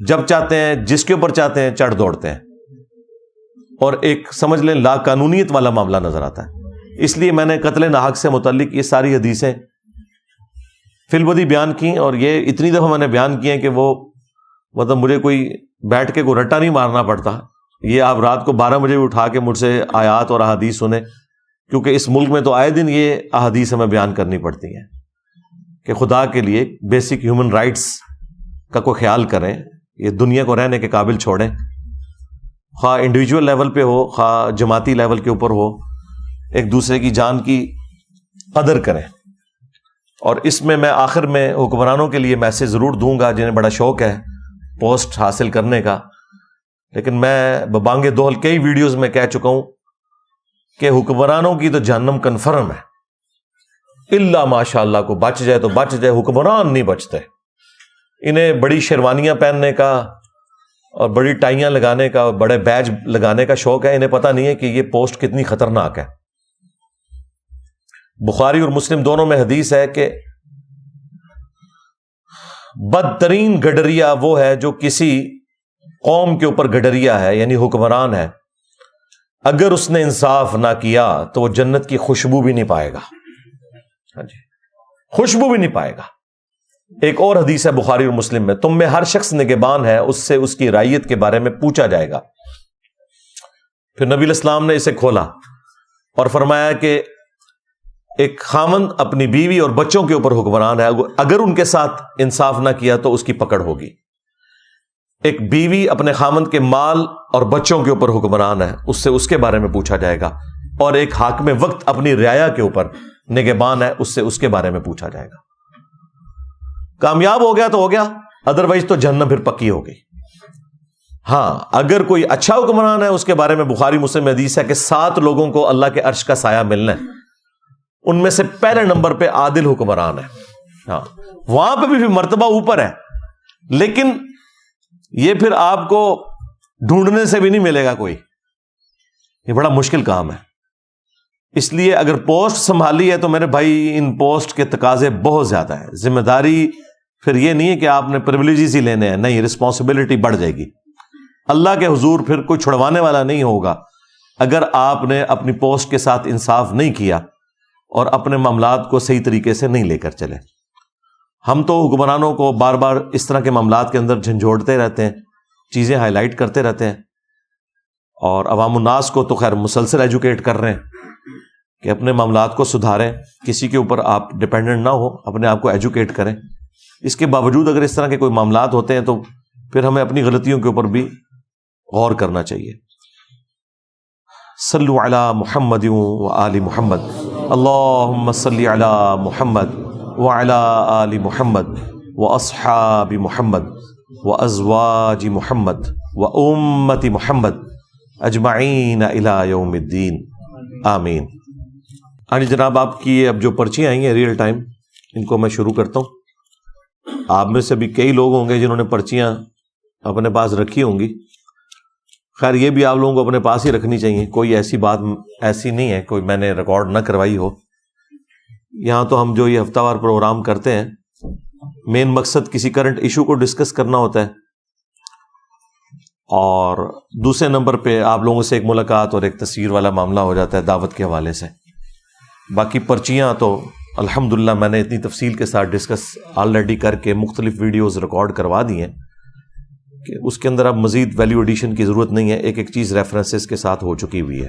جب چاہتے ہیں، جس کے اوپر چاہتے ہیں چڑھ دوڑتے ہیں، اور ایک سمجھ لیں لا قانونیت والا معاملہ نظر آتا ہے۔ اس لیے میں نے قتل ناحق سے متعلق یہ ساری حدیثیں فی البدی بیان کی، اور یہ اتنی دفعہ میں نے بیان کی ہیں کہ وہ مطلب مجھے کوئی بیٹھ کے کوئی رٹا نہیں مارنا پڑتا۔ یہ آپ رات کو 12 بجے بھی اٹھا کے مجھ سے آیات اور احادیث سنیں، کیونکہ اس ملک میں تو آئے دن یہ احادیث ہمیں بیان کرنی پڑتی ہیں کہ خدا کے لیے بیسک ہیومن رائٹس کا کوئی خیال کریں، یہ دنیا کو رہنے کے قابل چھوڑیں، خواہ انڈیویجول لیول پہ ہو خواہ جماعتی لیول کے اوپر ہو، ایک دوسرے کی جان کی قدر کریں۔ اور اس میں آخر میں حکمرانوں کے لیے میسج ضرور دوں گا جنہیں بڑا شوق ہے پوسٹ حاصل کرنے کا، لیکن میں ببانگ دہل کئی ویڈیوز میں کہہ چکا ہوں کہ حکمرانوں کی تو جہنم کنفرم ہے، الا ماشاء اللہ کو بچ جائے تو بچ جائے، حکمران نہیں بچتے۔ انہیں بڑی شیروانیاں پہننے کا اور بڑی ٹائیاں لگانے کا، بڑے بیج لگانے کا شوق ہے، انہیں پتہ نہیں ہے کہ یہ پوسٹ کتنی خطرناک ہے۔ بخاری اور مسلم دونوں میں حدیث ہے کہ بدترین گڈریا وہ ہے جو کسی قوم کے اوپر گڈریا ہے، یعنی حکمران ہے، اگر اس نے انصاف نہ کیا تو وہ جنت کی خوشبو بھی نہیں پائے گا۔ ہاں جی، خوشبو بھی نہیں پائے گا۔ ایک اور حدیث ہے بخاری اور مسلم میں، تم میں ہر شخص نگہبان ہے، اس سے اس کی رعیت کے بارے میں پوچھا جائے گا۔ پھر نبی الاسلام نے اسے کھولا اور فرمایا کہ ایک خاوند اپنی بیوی اور بچوں کے اوپر حکمران ہے، اگر ان کے ساتھ انصاف نہ کیا تو اس کی پکڑ ہوگی۔ ایک بیوی اپنے خاوند کے مال اور بچوں کے اوپر حکمران ہے، اس سے اس کے بارے میں پوچھا جائے گا۔ اور ایک حاکم وقت اپنی رعایا کے اوپر نگہبان ہے، اس سے اس کے بارے میں پوچھا جائے گا. کامیاب ہو گیا تو ہو گیا، ادروائز تو جہنم پھر پکی ہو گئی. ہاں اگر کوئی اچھا حکمران ہے، اس کے بارے میں بخاری مسلم حدیث ہے کہ 7 لوگوں کو اللہ کے عرش کا سایہ ملنا ہے، ان میں سے پہلے نمبر پہ عادل حکمران ہے. ہاں وہاں پہ بھی مرتبہ اوپر ہے، لیکن یہ پھر آپ کو ڈھونڈنے سے بھی نہیں ملے گا کوئی، یہ بڑا مشکل کام ہے. اس لیے اگر پوسٹ سنبھالی ہے تو میرے بھائی ان پوسٹ کے تقاضے بہت زیادہ ہیں. ذمہ داری پھر یہ نہیں ہے کہ آپ نے پریویلیجز ہی لینے ہیں، نہیں، رسپانسبلٹی بڑھ جائے گی. اللہ کے حضور پھر کوئی چھڑوانے والا نہیں ہوگا اگر آپ نے اپنی پوسٹ کے ساتھ انصاف نہیں کیا اور اپنے معاملات کو صحیح طریقے سے نہیں لے کر چلے. ہم تو حکمرانوں کو بار بار اس طرح کے معاملات کے اندر جھنجھوڑتے رہتے ہیں، چیزیں ہائی لائٹ کرتے رہتے ہیں، اور عوام الناس کو تو خیر مسلسل ایجوکیٹ کر رہے ہیں کہ اپنے معاملات کو سدھاریں، کسی کے اوپر آپ ڈپینڈنٹ نہ ہو، اپنے آپ کو ایجوکیٹ کریں. اس کے باوجود اگر اس طرح کے کوئی معاملات ہوتے ہیں تو پھر ہمیں اپنی غلطیوں کے اوپر بھی غور کرنا چاہیے. صلو علی محمد و آل محمد، اللہم صلی علی محمد وعلی آل محمد واصحاب محمد وازواج محمد وامت محمد اجمعین الی یوم الدین، آمین. ہاں جی جناب، آپ کی اب جو پرچیاں آئی ہیں ریئل ٹائم، ان کو میں شروع کرتا ہوں. آپ میں سے بھی کئی لوگ ہوں گے جنہوں نے پرچیاں اپنے پاس رکھی ہوں گی. خیر یہ بھی آپ لوگوں کو اپنے پاس ہی رکھنی چاہیے، کوئی ایسی بات ایسی نہیں ہے کوئی میں نے ریکارڈ نہ کروائی ہو. یہاں تو ہم جو یہ ہفتہ وار پروگرام کرتے ہیں، مین مقصد کسی کرنٹ ایشو کو ڈسکس کرنا ہوتا ہے، اور دوسرے نمبر پہ آپ لوگوں سے ایک ملاقات اور ایک تصویر والا معاملہ ہو جاتا ہے دعوت کے حوالے سے. باقی پرچیاں تو الحمدللہ میں نے اتنی تفصیل کے ساتھ ڈسکس آلریڈی کر کے مختلف ویڈیوز ریکارڈ کروا دی ہیں کہ اس کے اندر اب مزید ویلیو ایڈیشن کی ضرورت نہیں ہے، ایک ایک چیز ریفرنسز کے ساتھ ہو چکی ہوئی ہے.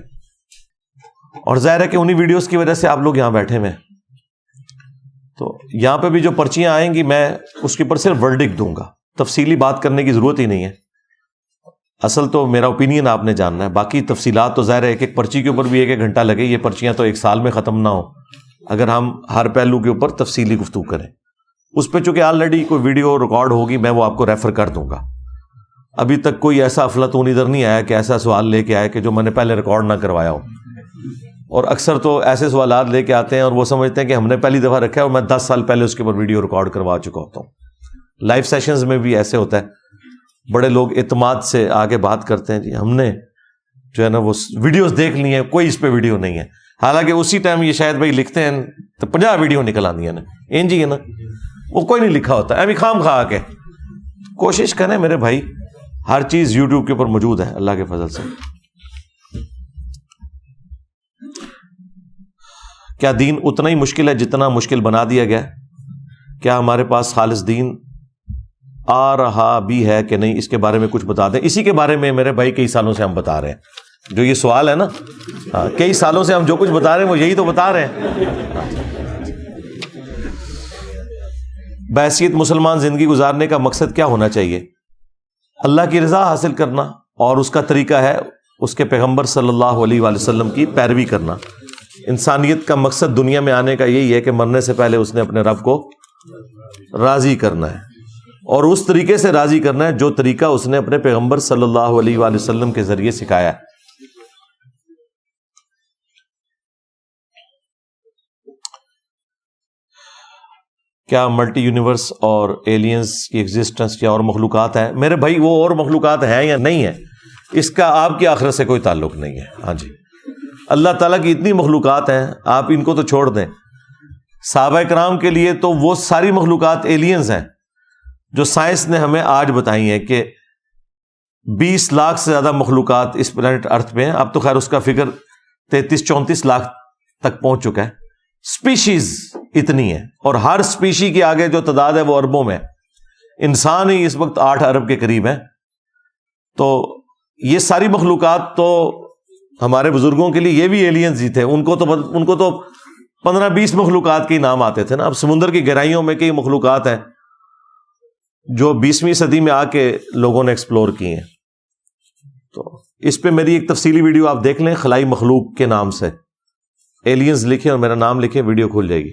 اور ظاہر ہے کہ انہی ویڈیوز کی وجہ سے آپ لوگ یہاں بیٹھے ہوئے ہیں. تو یہاں پہ بھی جو پرچیاں آئیں گی میں اس کے اوپر صرف ورڈکٹ دوں گا، تفصیلی بات کرنے کی ضرورت ہی نہیں ہے. اصل تو میرا اوپینین آپ نے جاننا ہے، باقی تفصیلات تو ظاہر ہے ایک ایک پرچی کے اوپر بھی ایک ایک گھنٹہ لگے. یہ پرچیاں تو 1 سال میں ختم نہ ہو اگر ہم ہر پہلو کے اوپر تفصیلی گفتگو کریں. اس پہ چونکہ آلریڈی کوئی ویڈیو ریکارڈ ہوگی، میں وہ آپ کو ریفر کر دوں گا. ابھی تک کوئی ایسا افلاطون ادھر نہیں آیا کہ ایسا سوال لے کے آئے کہ جو میں نے پہلے ریکارڈ نہ کروایا ہو. اور اکثر تو ایسے سوالات لے کے آتے ہیں اور وہ سمجھتے ہیں کہ ہم نے پہلی دفعہ رکھا ہے اور میں 10 سال پہلے اس کے اوپر ویڈیو ریکارڈ کروا چکا ہوتا ہوں. لائیو سیشنز میں بھی ایسے ہوتا ہے، بڑے لوگ اعتماد سے آگے بات کرتے ہیں، جی ہم نے جو ہے نا وہ ویڈیوز دیکھ لی ہیں، کوئی اس پہ ویڈیو نہیں ہے. حالانکہ اسی ٹائم یہ شاید بھائی لکھتے ہیں تو 50 ویڈیو نکل آتی ہیں نا، جی ہے نا، وہ کوئی نہیں لکھا ہوتا. ابھی خام خواہ کے کوشش کریں میرے بھائی، ہر چیز یوٹیوب کے اوپر موجود ہے اللہ کے فضل سے. کیا دین اتنا ہی مشکل ہے جتنا مشکل بنا دیا گیا؟ کیا ہمارے پاس خالص دین آ رہا بھی ہے کہ نہیں؟ اس کے بارے میں کچھ بتا دیں. اسی کے بارے میں میرے بھائی کئی سالوں سے ہم بتا رہے ہیں، جو یہ سوال ہے نا، کئی سالوں سے ہم جو کچھ بتا رہے ہیں وہ یہی تو بتا رہے ہیں. بحیثیت مسلمان زندگی گزارنے کا مقصد کیا ہونا چاہیے؟ اللہ کی رضا حاصل کرنا، اور اس کا طریقہ ہے اس کے پیغمبر صلی اللہ علیہ وآلہ وسلم کی پیروی کرنا. انسانیت کا مقصد دنیا میں آنے کا یہی ہے کہ مرنے سے پہلے اس نے اپنے رب کو راضی کرنا ہے، اور اس طریقے سے راضی کرنا ہے جو طریقہ اس نے اپنے پیغمبر صلی اللہ علیہ وآلہ وسلم کے ذریعے سکھایا ہے. کیا ملٹی یونیورس اور ایلینز کی ایگزسٹنس یا اور مخلوقات ہیں؟ میرے بھائی وہ اور مخلوقات ہیں یا نہیں ہیں، اس کا آپ کی آخرت سے کوئی تعلق نہیں ہے. ہاں جی، اللہ تعالیٰ کی اتنی مخلوقات ہیں، آپ ان کو تو چھوڑ دیں. صحابہ کرام کے لیے تو وہ ساری مخلوقات ایلینز ہیں جو سائنس نے ہمیں آج بتائی ہیں کہ 20 لاکھ سے زیادہ مخلوقات اس پلانٹ ارتھ پہ ہیں. اب تو خیر اس کا فگر 33-34 لاکھ تک پہنچ چکا ہے. سپیشیز اتنی ہے، اور ہر سپیشی کے آگے جو تعداد ہے وہ اربوں میں. انسان ہی اس وقت 8 ارب کے قریب ہے. تو یہ ساری مخلوقات تو ہمارے بزرگوں کے لیے یہ بھی ایلینز ہی تھے. ان کو تو 15-20 مخلوقات کے نام آتے تھے نا. اب سمندر کی گہرائیوں میں کئی مخلوقات ہیں جو 20ویں صدی میں آ کے لوگوں نے ایکسپلور کی ہیں. تو اس پہ میری ایک تفصیلی ویڈیو آپ دیکھ لیں، خلائی مخلوق کے نام سے، ایلینز لکھیں اور میرا نام لکھیں، ویڈیو کھل جائے گی۔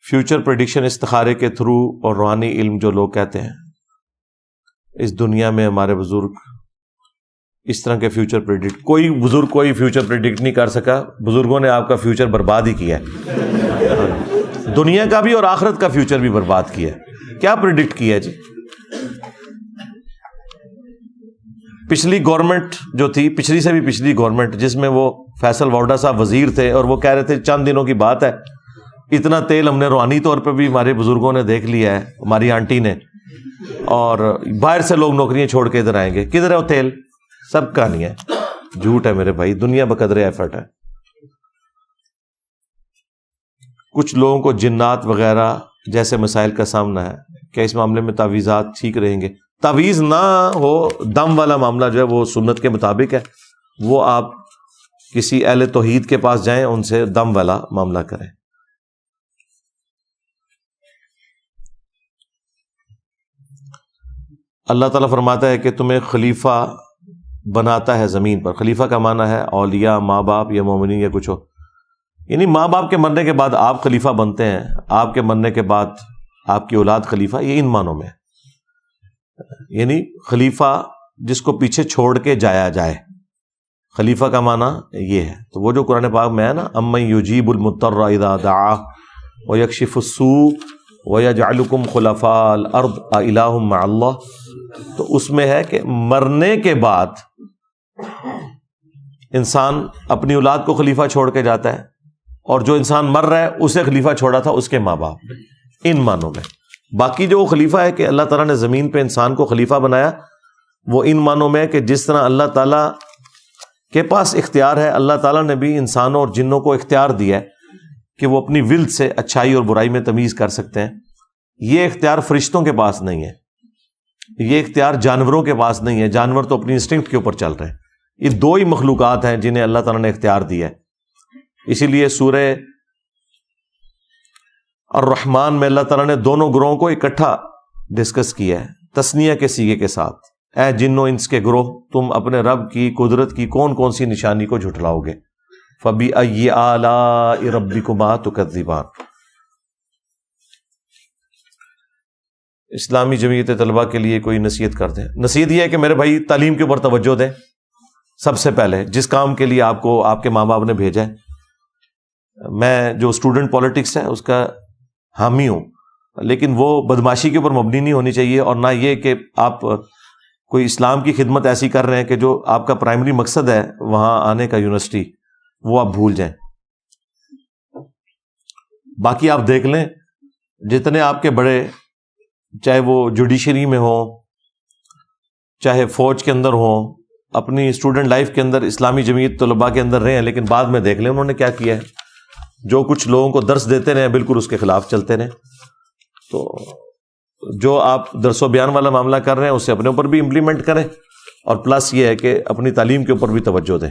فیوچر پریڈکشن استخارے کے تھرو اور روحانی علم جو لوگ کہتے ہیں، اس دنیا میں ہمارے بزرگ اس طرح کے فیوچر پریڈکٹ، کوئی بزرگ کوئی فیوچر پریڈکٹ نہیں کر سکا، بزرگوں نے آپ کا فیوچر برباد ہی کیا ہے، دنیا کا بھی اور آخرت کا فیوچر بھی برباد کیا ہے۔ کیا پریڈکٹ کیا ہے جی؟ پچھلی گورنمنٹ جو تھی، پچھلی سے بھی پچھلی گورنمنٹ، جس میں وہ فیصل واؤڈا صاحب وزیر تھے، اور وہ کہہ رہے تھے چند دنوں کی بات ہے، اتنا تیل ہم نے روحانی طور پہ بھی ہمارے بزرگوں نے دیکھ لیا ہے، ہماری آنٹی نے، اور باہر سے لوگ نوکریاں چھوڑ کے ادھر آئیں گے، کدھر ہے وہ تیل؟ سب کہانی ہے، جھوٹ ہے میرے بھائی، دنیا بقدر ایفرٹ ہے۔ کچھ لوگوں کو جنات وغیرہ جیسے مسائل کا سامنا ہے، کیا اس معاملے میں تعویذات ٹھیک رہیں گے؟ تعویذ نہ ہو، دم والا معاملہ جو ہے وہ سنت کے مطابق ہے، وہ آپ کسی اہل توحید کے پاس جائیں، ان سے دم والا معاملہ کریں۔ اللہ تعالیٰ فرماتا ہے کہ تمہیں خلیفہ بناتا ہے زمین پر۔ خلیفہ کا معنی ہے اولیاء، ماں باپ یا مومنین یا کچھ ہو، یعنی ماں باپ کے مرنے کے بعد آپ خلیفہ بنتے ہیں، آپ کے مرنے کے بعد آپ کی اولاد خلیفہ، یہ ان معنوں میں ہے، یعنی خلیفہ جس کو پیچھے چھوڑ کے جایا جائے، خلیفہ کا معنی یہ ہے۔ تو وہ جو قرآن پاک میں ہے نا، امن یجیب المضطر اذا دعاہ ویکشف السوء ویجعلکم خلفاء الارض االہ مع اللہ، تو اس میں ہے کہ مرنے کے بعد انسان اپنی اولاد کو خلیفہ چھوڑ کے جاتا ہے، اور جو انسان مر رہا ہے اسے خلیفہ چھوڑا تھا اس کے ماں باپ، ان معنوں میں۔ باقی جو وہ خلیفہ ہے کہ اللہ تعالیٰ نے زمین پہ انسان کو خلیفہ بنایا، وہ ان معنوں میں ہے کہ جس طرح اللہ تعالیٰ کے پاس اختیار ہے، اللہ تعالیٰ نے بھی انسانوں اور جنوں کو اختیار دیا ہے کہ وہ اپنی ول سے اچھائی اور برائی میں تمیز کر سکتے ہیں۔ یہ اختیار فرشتوں کے پاس نہیں ہے، یہ اختیار جانوروں کے پاس نہیں ہے، جانور تو اپنی انسٹنکٹ کے اوپر چل رہے ہیں۔ یہ دو ہی مخلوقات ہیں جنہیں اللہ تعالیٰ نے اختیار دیا ہے۔ اسی لیے سورہ الرحمن میں اللہ تعالیٰ نے دونوں گروہوں کو اکٹھا ڈسکس کیا ہے، تثنیہ کے صیغے کے ساتھ۔ اے جنوں انس کے گروہ، تم اپنے رب کی قدرت کی کون کون سی نشانی کو جھٹلاؤ گے؟ فَبِأَيِّ آلَاءِ رَبِّكُمَا تُكَذِّبَانِ۔ اسلامی جمعیت طلباء کے لیے کوئی نصیحت کر دیں۔ نصیحت یہ ہے کہ میرے بھائی تعلیم کے اوپر توجہ دیں، سب سے پہلے جس کام کے لیے آپ کو آپ کے ماں باپ نے بھیجا ہے۔ میں جو اسٹوڈنٹ پالیٹکس ہے اس کا حامی ہوں، لیکن وہ بدماشی کے اوپر مبنی نہیں ہونی چاہیے، اور نہ یہ کہ آپ کوئی اسلام کی خدمت ایسی کر رہے ہیں کہ جو آپ کا پرائمری مقصد ہے وہاں آنے کا یونیورسٹی، وہ آپ بھول جائیں۔ باقی آپ دیکھ لیں، جتنے آپ کے بڑے، چاہے وہ جوڈیشری میں ہوں، چاہے فوج کے اندر ہوں، اپنی اسٹوڈنٹ لائف کے اندر اسلامی جمعیت طلباء کے اندر رہے ہیں، لیکن بعد میں دیکھ لیں انہوں نے کیا کیا ہے۔ جو کچھ لوگوں کو درس دیتے رہے بالکل اس کے خلاف چلتے رہے۔ تو جو آپ درس و بیان والا معاملہ کر رہے ہیں اسے اپنے اوپر بھی امپلیمنٹ کریں، اور پلس یہ ہے کہ اپنی تعلیم کے اوپر بھی توجہ دیں۔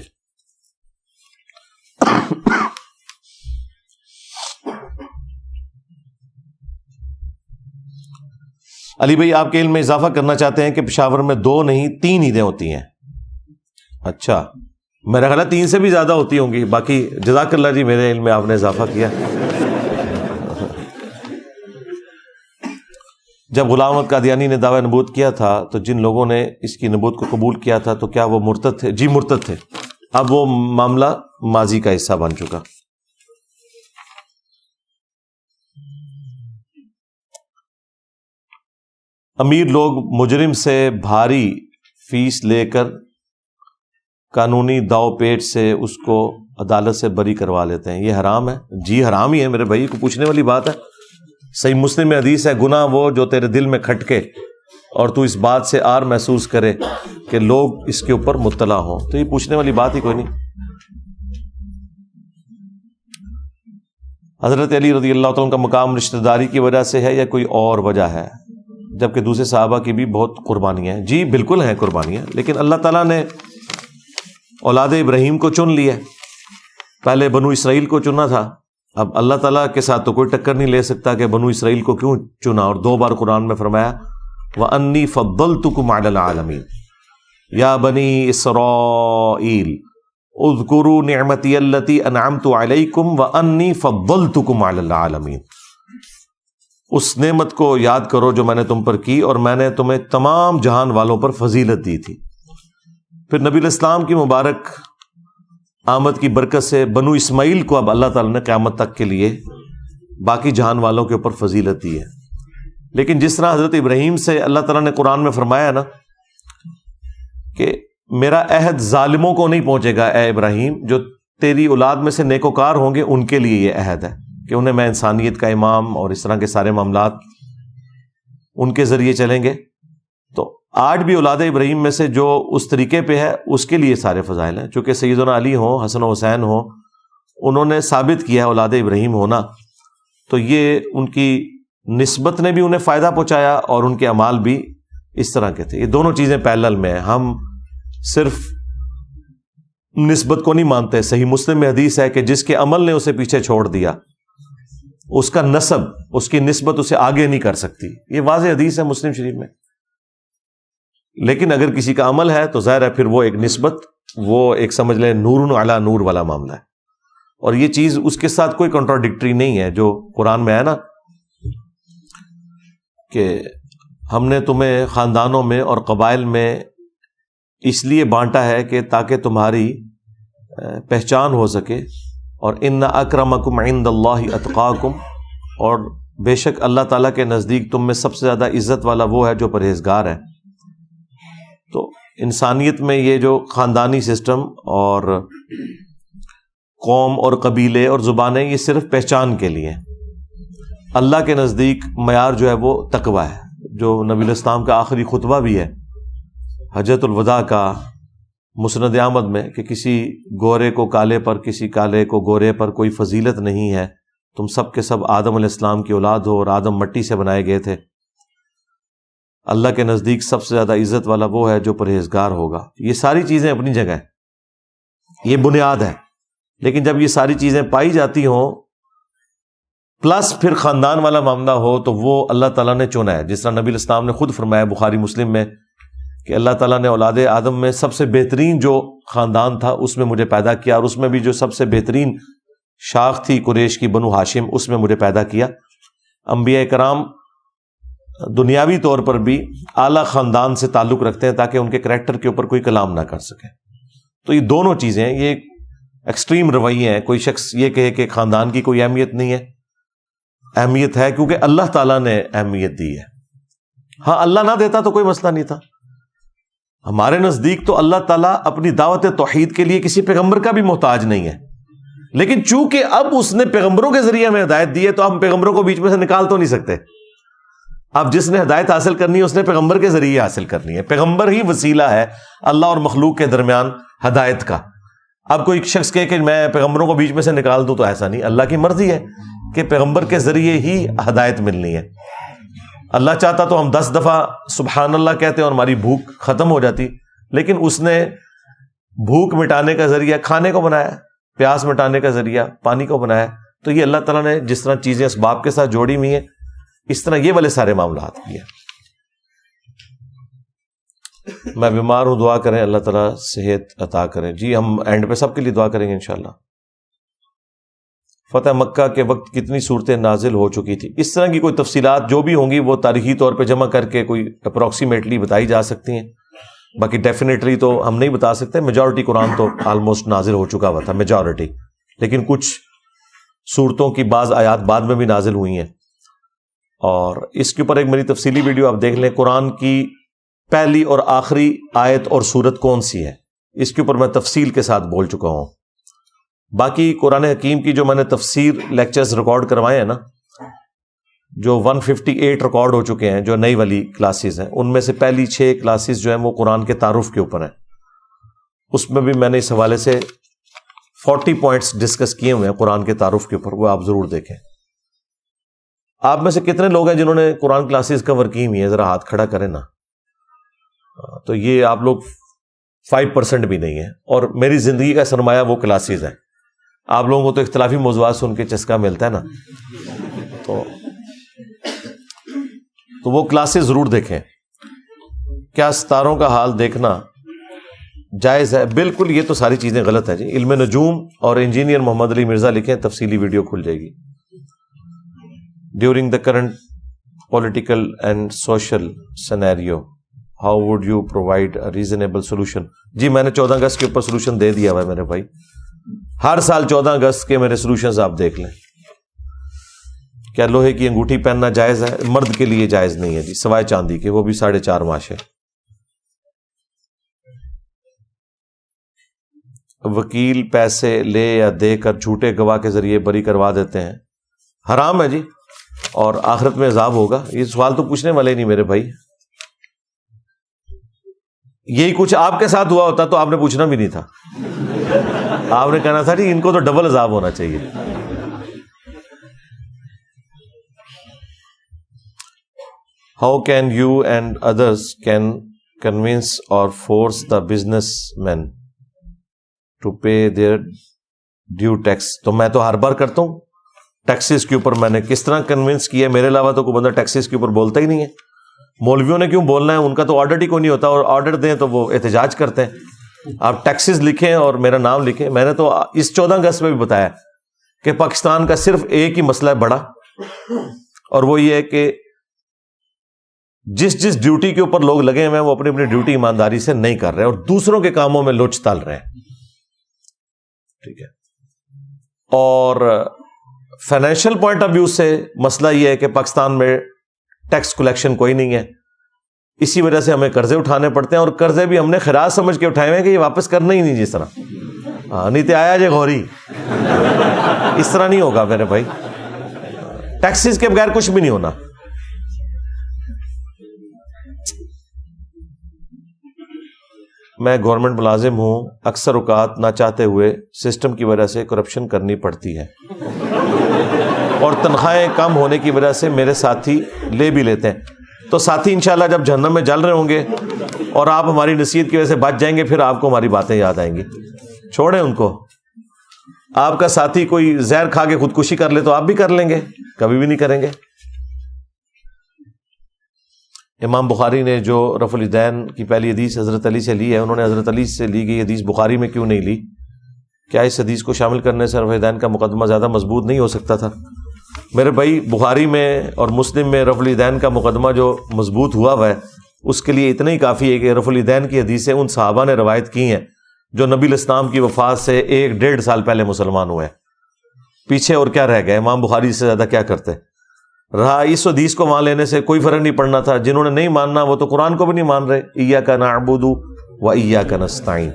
علی بھائی آپ کے علم میں اضافہ کرنا چاہتے ہیں کہ پشاور میں 2 نہیں 3 عیدیں ہوتی ہیں۔ اچھا، میرا خیال ہے 3 سے بھی زیادہ ہوتی ہوں گی، باقی جزاک اللہ جی، میرے علم میں آپ نے اضافہ کیا۔ جب غلام احمد قادیانی نے دعوی نبوت کیا تھا تو جن لوگوں نے اس کی نبوت کو قبول کیا تھا تو کیا وہ مرتد تھے؟ جی مرتد تھے، اب وہ معاملہ ماضی کا حصہ بن چکا۔ امیر لوگ مجرم سے بھاری فیس لے کر قانونی داؤ پیٹ سے اس کو عدالت سے بری کروا لیتے ہیں، یہ حرام ہے؟ جی حرام ہی ہے میرے بھائی، کو پوچھنے والی بات ہے۔ صحیح مسلم میں حدیث ہے، گناہ وہ جو تیرے دل میں کھٹکے اور تو اس بات سے آر محسوس کرے کہ لوگ اس کے اوپر مطلع ہوں، تو یہ پوچھنے والی بات ہی کوئی نہیں۔ حضرت علی رضی اللہ تعالیٰ کا مقام رشتہ داری کی وجہ سے ہے یا کوئی اور وجہ ہے؟ جبکہ دوسرے صحابہ کی بھی بہت قربانیاں ہیں۔ جی بالکل ہیں قربانیاں، لیکن اللہ تعالیٰ نے اولاد ابراہیم کو چن لیا، پہلے بنو اسرائیل کو چنا تھا، اب اللہ تعالیٰ کے ساتھ تو کوئی ٹکر نہیں لے سکتا کہ بنو اسرائیل کو کیوں چنا، اور 2 بار قرآن میں فرمایا وَأَنِّي فَضَّلْتُكُمْ عَلَى الْعَالَمِينَ یا بنی اسرائیل اذکروا نعمتی التی انعمت علیکم وانی فضلتکم علی العالمین. اس نعمت کو یاد کرو جو میں نے تم پر کی اور میں نے تمہیں تمام جہان والوں پر فضیلت دی تھی. پھر نبی الاسلام کی مبارک آمد کی برکت سے بنو اسماعیل کو اب اللہ تعالیٰ نے قیامت تک کے لیے باقی جہان والوں کے اوپر فضیلت دی ہے. لیکن جس طرح حضرت ابراہیم سے اللہ تعالیٰ نے قرآن میں فرمایا نا کہ میرا عہد ظالموں کو نہیں پہنچے گا اے ابراہیم، جو تیری اولاد میں سے نیکوکار ہوں گے ان کے لیے یہ عہد ہے کہ انہیں میں انسانیت کا امام اور اس طرح کے سارے معاملات ان کے ذریعے چلیں گے. تو آج بھی اولاد ابراہیم میں سے جو اس طریقے پہ ہے اس کے لیے سارے فضائل ہیں. چونکہ سیدنا علی ہوں، حسن و حسین ہوں، انہوں نے ثابت کیا ہے اولاد ابراہیم ہونا، تو یہ ان کی نسبت نے بھی انہیں فائدہ پہنچایا اور ان کے اعمال بھی اس طرح کے تھے. یہ دونوں چیزیں پیرلل میں ہیں. ہم صرف نسبت کو نہیں مانتے. صحیح مسلم میں حدیث ہے کہ جس کے عمل نے اسے پیچھے چھوڑ دیا اس کا نسب، اس کی نسبت اسے آگے نہیں کر سکتی. یہ واضح حدیث ہے مسلم شریف میں. لیکن اگر کسی کا عمل ہے تو ظاہر ہے پھر وہ ایک نسبت، وہ ایک سمجھ لیں نور علی نور والا معاملہ ہے. اور یہ چیز اس کے ساتھ کوئی کنٹراڈکٹری نہیں ہے جو قرآن میں ہے نا کہ ہم نے تمہیں خاندانوں میں اور قبائل میں اس لیے بانٹا ہے کہ تاکہ تمہاری پہچان ہو سکے. اور ان اکرمکم عند اللہ اتقاکم، اور بے شک اللہ تعالیٰ کے نزدیک تم میں سب سے زیادہ عزت والا وہ ہے جو پرہیزگار ہے. تو انسانیت میں یہ جو خاندانی سسٹم اور قوم اور قبیلے اور زبانیں یہ صرف پہچان کے لیے. اللہ کے نزدیک معیار جو ہے وہ تقویٰ ہے، جو نبی الاسلام کا آخری خطبہ بھی ہے حجۃ الوداع کا مسند احمد میں کہ کسی گورے کو کالے پر، کسی کالے کو گورے پر کوئی فضیلت نہیں ہے. تم سب کے سب آدم علیہ السلام کی اولاد ہو اور آدم مٹی سے بنائے گئے تھے. اللہ کے نزدیک سب سے زیادہ عزت والا وہ ہے جو پرہیزگار ہوگا. یہ ساری چیزیں اپنی جگہ ہیں، یہ بنیاد ہے. لیکن جب یہ ساری چیزیں پائی جاتی ہوں پلس پھر خاندان والا معاملہ ہو تو وہ اللہ تعالیٰ نے چنا ہے. جس طرح نبی الاسلام نے خود فرمایا بخاری مسلم میں کہ اللہ تعالیٰ نے اولاد آدم میں سب سے بہترین جو خاندان تھا اس میں مجھے پیدا کیا، اور اس میں بھی جو سب سے بہترین شاخ تھی قریش کی بنو ہاشم، اس میں مجھے پیدا کیا. انبیاء کرام دنیاوی طور پر بھی اعلیٰ خاندان سے تعلق رکھتے ہیں تاکہ ان کے کریکٹر کے اوپر کوئی کلام نہ کر سکے. تو یہ دونوں چیزیں ہیں، یہ ایکسٹریم رویے ہیں. کوئی شخص یہ کہے کہ خاندان کی کوئی اہمیت نہیں ہے، اہمیت ہے کیونکہ اللہ تعالیٰ نے اہمیت دی ہے. ہاں اللہ نہ دیتا تو کوئی مسئلہ نہیں تھا. ہمارے نزدیک تو اللہ تعالیٰ اپنی دعوت توحید کے لیے کسی پیغمبر کا بھی محتاج نہیں ہے، لیکن چونکہ اب اس نے پیغمبروں کے ذریعے ہمیں ہدایت دی ہے تو ہم پیغمبروں کو بیچ میں سے نکال تو نہیں سکتے. اب جس نے ہدایت حاصل کرنی ہے اس نے پیغمبر کے ذریعے حاصل کرنی ہے. پیغمبر ہی وسیلہ ہے اللہ اور مخلوق کے درمیان ہدایت کا. اب کوئی شخص کہے کہ میں پیغمبروں کو بیچ میں سے نکال دوں تو ایسا نہیں. اللہ کی مرضی ہے کہ پیغمبر کے ذریعے ہی ہدایت ملنی ہے. اللہ چاہتا تو ہم 10 دفعہ سبحان اللہ کہتے اور ہماری بھوک ختم ہو جاتی، لیکن اس نے بھوک مٹانے کا ذریعہ کھانے کو بنایا، پیاس مٹانے کا ذریعہ پانی کو بنایا. تو یہ اللہ تعالیٰ نے جس طرح چیزیں اسباب کے ساتھ جوڑی ہوئی ہیں اس طرح یہ والے سارے معاملات کیے. میں بیمار ہوں، دعا کریں اللہ تعالیٰ صحت عطا کریں. جی ہم اینڈ پہ سب کے لیے دعا کریں گے انشاءاللہ. فتح مکہ کے وقت کتنی صورتیں نازل ہو چکی تھی، اس طرح کی کوئی تفصیلات جو بھی ہوں گی وہ تاریخی طور پہ جمع کر کے کوئی اپروکسیمیٹلی بتائی جا سکتی ہیں. باقی ڈیفینیٹلی تو ہم نہیں بتا سکتے. میجورٹی قرآن تو آلموسٹ نازل ہو چکا ہوا تھا، میجورٹی. لیکن کچھ صورتوں کی بعض آیات بعد میں بھی نازل ہوئی ہیں، اور اس کے اوپر ایک میری تفصیلی ویڈیو آپ دیکھ لیں. قرآن کی پہلی اور آخری آیت اور سورت کون سی ہے، اس کے اوپر میں تفصیل کے ساتھ بول چکا ہوں. باقی قرآن حکیم کی جو میں نے تفسیر لیکچرز ریکارڈ کروائے ہیں نا، جو 158 ریکارڈ ہو چکے ہیں جو نئی والی کلاسز ہیں، ان میں سے پہلی 6 کلاسز جو ہیں وہ قرآن کے تعارف کے اوپر ہیں. اس میں بھی میں نے اس حوالے سے 40 پوائنٹس ڈسکس کیے ہوئے ہیں قرآن کے تعارف کے اوپر، وہ آپ ضرور دیکھیں. آپ میں سے کتنے لوگ ہیں جنہوں نے قرآن کلاسز کور کی ہوئی ہیں؟ ذرا ہاتھ کھڑا کریں نا. تو یہ آپ لوگ 5% بھی نہیں ہے، اور میری زندگی کا سرمایہ وہ کلاسز ہیں. آپ لوگوں کو تو اختلافی موضوعات سن کے چسکا ملتا ہے نا، تو وہ کلاسز ضرور دیکھیں. کیا ستاروں کا حال دیکھنا جائز ہے؟ بالکل، یہ تو ساری چیزیں غلط ہیں جی. علم نجوم اور انجینئر محمد علی مرزا لکھیں، تفصیلی ویڈیو کھل جائے گی. During the current political and social scenario how would you provide a reasonable solution? جی میں نے 14 اگست کے اوپر سولوشن دے دیا ہوا ہے میرے بھائی. ہر سال 14 اگست کے میرے سولوشنز آپ دیکھ لیں. کیا لوہے کی انگوٹھی پہننا جائز ہے؟ مرد کے لیے جائز نہیں ہے جی، سوائے چاندی کے، وہ بھی 4.5 ماش ہے. وکیل پیسے لے یا دے کر جھوٹے گواہ کے ذریعے بری کروا دیتے ہیں، حرام ہے جی، اور آخرت میں عذاب ہوگا. یہ سوال تو پوچھنے والے نہیں میرے بھائی. یہی کچھ آپ کے ساتھ ہوا ہوتا تو آپ نے پوچھنا بھی نہیں تھا. آپ نے کہنا تھا جی ان کو تو ڈبل عذاب ہونا چاہیے. How can you and others can convince اور force the businessman to pay their due tax? تو میں تو ہر بار کرتا ہوں ٹیکسز کے اوپر. میں نے کس طرح کنونس کیا؟ میرے علاوہ تو کوئی بندہ ٹیکسز کے اوپر بولتا ہی نہیں ہے. مولویوں نے کیوں بولنا ہے؟ ان کا تو آڈٹ ہی کوئی نہیں ہوتا، اور آڈر دیں تو وہ احتجاج کرتے ہیں. آپ ٹیکسز لکھیں اور میرا نام لکھیں. میں نے تو اس 14 اگست میں بھی بتایا کہ پاکستان کا صرف ایک ہی مسئلہ ہے بڑا، اور وہ یہ ہے کہ جس ڈیوٹی کے اوپر لوگ لگے ہوئے ہیں وہ اپنی اپنی ڈیوٹی ایمانداری سے نہیں کر رہے اور دوسروں کے کاموں میں لوچ تال رہے ہیں. ٹھیک ہے. اور فائنینشیل پوائنٹ آف ویو سے مسئلہ یہ ہے کہ پاکستان میں ٹیکس کلیکشن کوئی نہیں ہے. اسی وجہ سے ہمیں قرضے اٹھانے پڑتے ہیں، اور قرضے بھی ہم نے خراج سمجھ کے اٹھائے ہوئے ہیں کہ یہ واپس کرنا ہی نہیں. جس طرح نیتے آیا جے گوری، اس طرح نہیں ہوگا میرے بھائی. ٹیکسز کے بغیر کچھ بھی نہیں ہونا. میں گورنمنٹ ملازم ہوں، اکثر اوقات نہ چاہتے ہوئے سسٹم کی وجہ سے کرپشن کرنی پڑتی ہے، اور تنخواہیں کم ہونے کی وجہ سے میرے ساتھی لے بھی لیتے ہیں. تو ساتھی انشاءاللہ جب جہنم میں جل رہے ہوں گے اور آپ ہماری نصیحت کی وجہ سے بچ جائیں گے، پھر آپ کو ہماری باتیں یاد آئیں گی. چھوڑیں ان کو. آپ کا ساتھی کوئی زہر کھا کے خودکشی کر لے تو آپ بھی کر لیں گے؟ کبھی بھی نہیں کریں گے. امام بخاری نے جو رفع الیدین کی پہلی حدیث حضرت علی سے لی ہے، انہوں نے حضرت علی سے لی گئی حدیث بخاری میں کیوں نہیں لی؟ کیا اس حدیث کو شامل کرنے سے رفع الیدین کا مقدمہ زیادہ مضبوط نہیں ہو سکتا تھا؟ میرے بھائی، بخاری میں اور مسلم میں رفع الیدین کا مقدمہ جو مضبوط ہوا ہے اس کے لیے اتنا ہی کافی ہے کہ رفع الیدین کی حدیثیں ان صحابہ نے روایت کی ہیں جو نبی علیہ السلام کی وفات سے 1-1.5 سال پہلے مسلمان ہوئے. پیچھے اور کیا رہ گئے؟ امام بخاری سے زیادہ کیا کرتے رہا. اس حدیث کو وہاں لینے سے کوئی فرق نہیں پڑنا تھا. جنہوں نے نہیں ماننا وہ تو قرآن کو بھی نہیں مان رہے. ایاک نعبد و ایاک نستعین.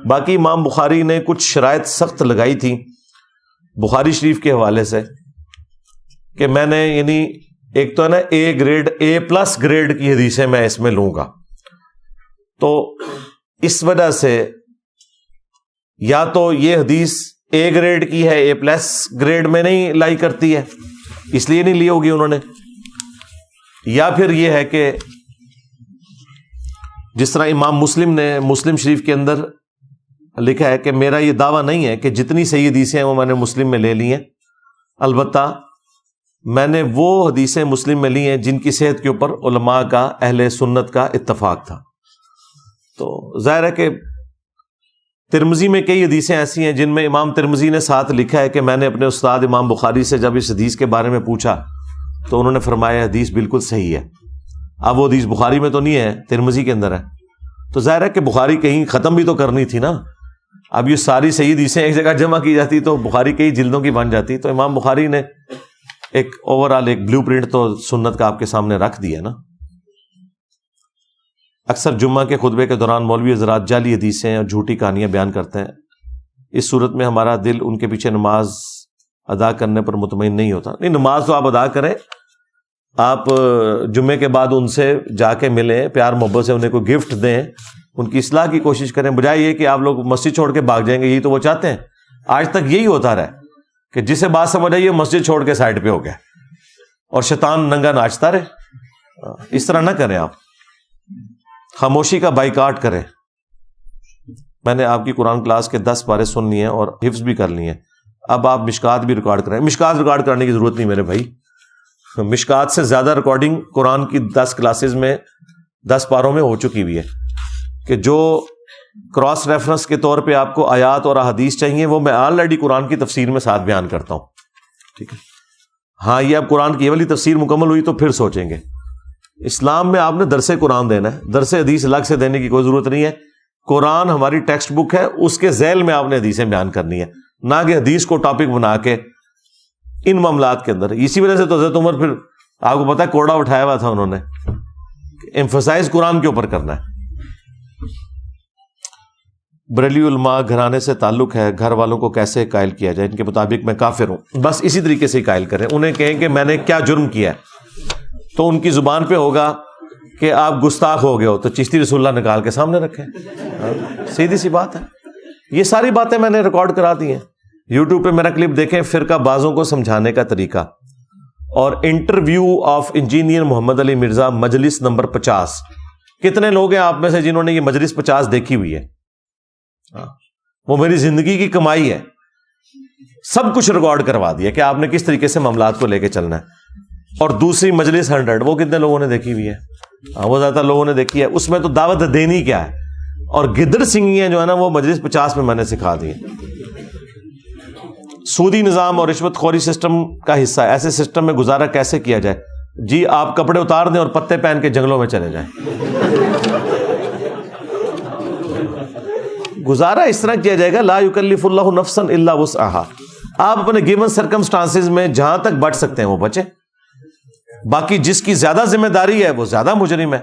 باقی امام بخاری نے کچھ شرائط سخت لگائی تھی بخاری شریف کے حوالے سے کہ میں نے، یعنی ایک تو ہے نا اے گریڈ، A+ گریڈ کی حدیثیں میں اس میں لوں گا. تو اس وجہ سے یا تو یہ حدیث A گریڈ کی ہے، A+ گریڈ میں نہیں لائی کرتی ہے، اس لیے نہیں لی ہوگی انہوں نے، یا پھر یہ ہے کہ جس طرح امام مسلم نے مسلم شریف کے اندر لکھا ہے کہ میرا یہ دعویٰ نہیں ہے کہ جتنی صحیح حدیثیں ہیں وہ میں نے مسلم میں لے لی ہیں، البتہ میں نے وہ حدیثیں مسلم میں لی ہیں جن کی صحت کے اوپر علماء کا، اہل سنت کا اتفاق تھا. تو ظاہر ہے کہ ترمذی میں کئی حدیثیں ایسی ہیں جن میں امام ترمذی نے ساتھ لکھا ہے کہ میں نے اپنے استاد امام بخاری سے جب اس حدیث کے بارے میں پوچھا تو انہوں نے فرمایا حدیث بالکل صحیح ہے. اب وہ حدیث بخاری میں تو نہیں ہے، ترمذی کے اندر ہے. تو ظاہر ہے کہ بخاری کہیں ختم بھی تو کرنی تھی نا. اب یہ ساری صحیح حدیثیں ایک جگہ جمع کی جاتی تو بخاری کئی جلدوں کی بن جاتی. تو امام بخاری نے ایک اوورآل ایک بلیو پرنٹ تو سنت کا آپ کے سامنے رکھ دیا نا. اکثر جمعہ کے خطبے کے دوران مولوی حضرات جعلی حدیثیں اور جھوٹی کہانیاں بیان کرتے ہیں. اس صورت میں ہمارا دل ان کے پیچھے نماز ادا کرنے پر مطمئن نہیں ہوتا. نہیں، نماز تو آپ ادا کریں، آپ جمعے کے بعد ان سے جا کے ملیں، پیار محبت سے انہیں کوئی گفٹ دیں، ان کی اصلاح کی کوشش کریں، بجائے یہ کہ آپ لوگ مسجد چھوڑ کے بھاگ جائیں گے. یہی تو وہ چاہتے ہیں. آج تک یہی ہوتا رہا کہ جسے بات سمجھ آئی یہ مسجد چھوڑ کے سائڈ پہ ہو گیا اور شیطان ننگا ناچتا رہے. اس طرح نہ کریں. آپ خاموشی کا بائیکاٹ کریں. میں نے آپ کی قرآن کلاس کے 10 پارے سن لیے ہیں اور حفظ بھی کر لیے ہیں. اب آپ مشکات بھی ریکارڈ کریں. مشکات ریکارڈ کرنے کی ضرورت نہیں میرے بھائی. مشکات سے زیادہ ریکارڈنگ قرآن کی 10 کلاسز میں 10 پاروں میں ہو چکی ہوئی ہے کہ جو کراس ریفرنس کے طور پہ آپ کو آیات اور احادیث چاہیے وہ میں آلریڈی قرآن کی تفسیر میں ساتھ بیان کرتا ہوں. ٹھیک ہے, ہاں یہ اب قرآن کی یہ والی تفسیر مکمل ہوئی تو پھر سوچیں گے. اسلام میں آپ نے درس قرآن دینا ہے, درس حدیث الگ سے دینے کی کوئی ضرورت نہیں ہے. قرآن ہماری ٹیکسٹ بک ہے, اس کے ذیل میں آپ نے حدیثیں بیان کرنی ہے, نہ کہ حدیث کو ٹاپک بنا کے ان معاملات کے اندر. اسی وجہ سے تو حضرت عمر پھر آپ کو پتا ہے کوڑا اٹھایا ہوا تھا انہوں نے, ایمفسائز قرآن کے اوپر کرنا ہے. بریلوی علماء گھرانے سے تعلق ہے, گھر والوں کو کیسے قائل کیا جائے؟ ان کے مطابق میں کافر ہوں. بس اسی طریقے سے ہی قائل کریں. انہیں کہیں کہ میں نے کیا جرم کیا ہے, تو ان کی زبان پہ ہوگا کہ آپ گستاخ ہو گئے ہو, تو چشتی رسول اللہ نکال کے سامنے رکھیں. سیدھی سی بات ہے. یہ ساری باتیں میں نے ریکارڈ کرا دی ہیں. یوٹیوب پہ میرا کلپ دیکھیں, فرقہ بازوں کو سمجھانے کا طریقہ, اور انٹرویو آف انجینئر محمد علی مرزا مجلس نمبر 50. کتنے لوگ ہیں آپ میں سے جنہوں نے یہ مجلس 50 دیکھی ہوئی ہے؟ وہ میری زندگی کی کمائی ہے. سب کچھ ریکارڈ کروا دیا کہ آپ نے کس طریقے سے معاملات کو لے کے چلنا ہے. اور دوسری مجلس 100, وہ کتنے لوگوں نے دیکھی ہوئی ہے؟ وہ زیادہ لوگوں نے دیکھی ہے. اس میں تو دعوت دینی کیا ہے, اور گدڑ سنگیاں جو ہے نا وہ مجلس 50 میں نے سکھا دی. سودی نظام اور رشوت خوری سسٹم کا حصہ ہے. ایسے سسٹم میں گزارا کیسے کیا جائے؟ جی آپ کپڑے اتار دیں اور پتے پہن کے جنگلوں میں چلے جائیں. گزارا اس طرح کیا جائے گا, لا یکلف اللہ نفسا الا وسعہا. آپ اپنے گیون سرکمسٹانسز میں جہاں تک بچ سکتے ہیں وہ بچیں. باقی جس کی زیادہ ذمہ داری ہے وہ زیادہ مجرم ہے.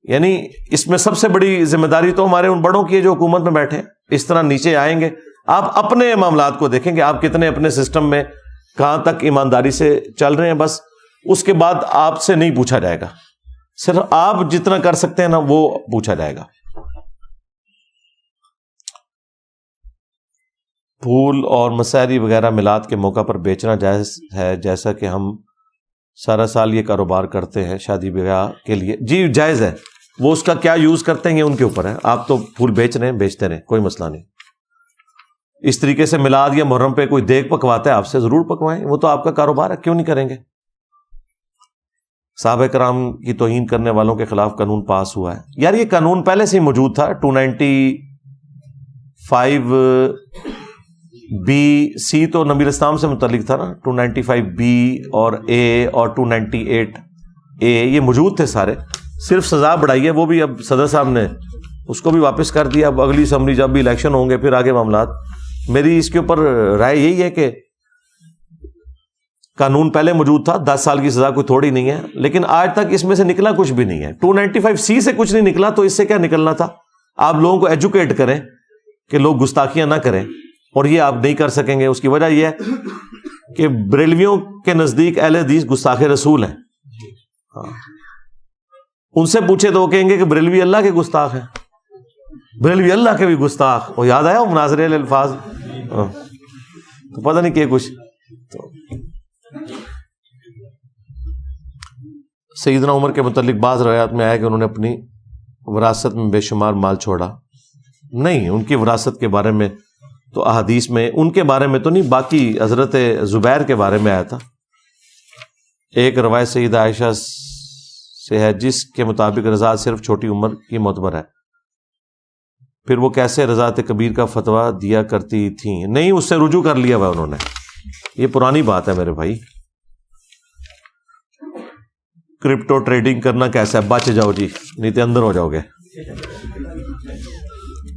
یعنی اس میں سب سے بڑی ذمہ داری تو ہمارے ان بڑوں کی ہے جو حکومت میں بیٹھے ہیں. اس طرح نیچے آئیں گے, آپ اپنے معاملات کو دیکھیں گے آپ کتنے اپنے سسٹم میں کہاں تک ایمانداری سے چل رہے ہیں. بس اس کے بعد آپ سے نہیں پوچھا جائے گا, صرف آپ جتنا کر سکتے ہیں نا وہ پوچھا جائے گا. پھول اور مسحری وغیرہ میلاد کے موقع پر بیچنا جائز ہے؟ جیسا کہ ہم سارا سال یہ کاروبار کرتے ہیں شادی بیاہ کے لیے. جی جائز ہے. وہ اس کا کیا یوز کرتے ہیں یہ ان کے اوپر ہے. آپ تو پھول بیچ رہے ہیں, بیچتے رہیں, کوئی مسئلہ نہیں. اس طریقے سے میلاد یا محرم پہ کوئی دیگ پکواتا ہے آپ سے, ضرور پکوائیں, وہ تو آپ کا کاروبار ہے, کیوں نہیں کریں گے. صحابہ کرام کی توہین کرنے والوں کے خلاف قانون پاس ہوا ہے. یار یہ قانون پہلے سے ہی موجود تھا. 295B-C تو نبی الاسلام سے متعلق تھا نا. 295B اور A اور 298A یہ موجود تھے سارے, صرف سزا بڑھائی ہے. وہ بھی اب صدر صاحب نے اس کو بھی واپس کر دیا. اب اگلی اسمبلی جب بھی الیکشن ہوں گے پھر آگے معاملات. میری اس کے اوپر رائے یہی ہے کہ قانون پہلے موجود تھا, 10 سال کی سزا کوئی تھوڑی نہیں ہے, لیکن آج تک اس میں سے نکلا کچھ بھی نہیں ہے. 295C سے کچھ نہیں نکلا, تو اس سے کیا نکلنا تھا؟ آپ لوگوں کو ایجوکیٹ کریں کہ لوگ گستاخیاں نہ کریں, اور یہ آپ نہیں کر سکیں گے. اس کی وجہ یہ ہے کہ بریلویوں کے نزدیک اہل حدیث گستاخ رسول ہیں. ان سے پوچھے تو وہ کہیں گے کہ بریلوی اللہ کے گستاخ ہیں, بریلوی اللہ کے بھی گستاخ. وہ یاد آیا وہ مناظرے الفاظ, تو پتہ نہیں کہ کچھ. سیدنا عمر کے متعلق بعض روایات میں آیا کہ انہوں نے اپنی وراثت میں بے شمار مال چھوڑا. نہیں, ان کی وراثت کے بارے میں تو احادیث میں ان کے بارے میں تو نہیں, باقی حضرت زبیر کے بارے میں آیا تھا. ایک روایت سیدہ عائشہ سے ہے جس کے مطابق رضاعت صرف چھوٹی عمر کی معتبر ہے. پھر وہ کیسے رضاعت کبیر کا فتویٰ دیا کرتی تھیں؟ نہیں, اس سے رجوع کر لیا ہوا انہوں نے. یہ پرانی بات ہے میرے بھائی. کرپٹو ٹریڈنگ کرنا کیسا ہے؟ بچ جاؤ جی, نہیں تو اندر ہو جاؤ گے.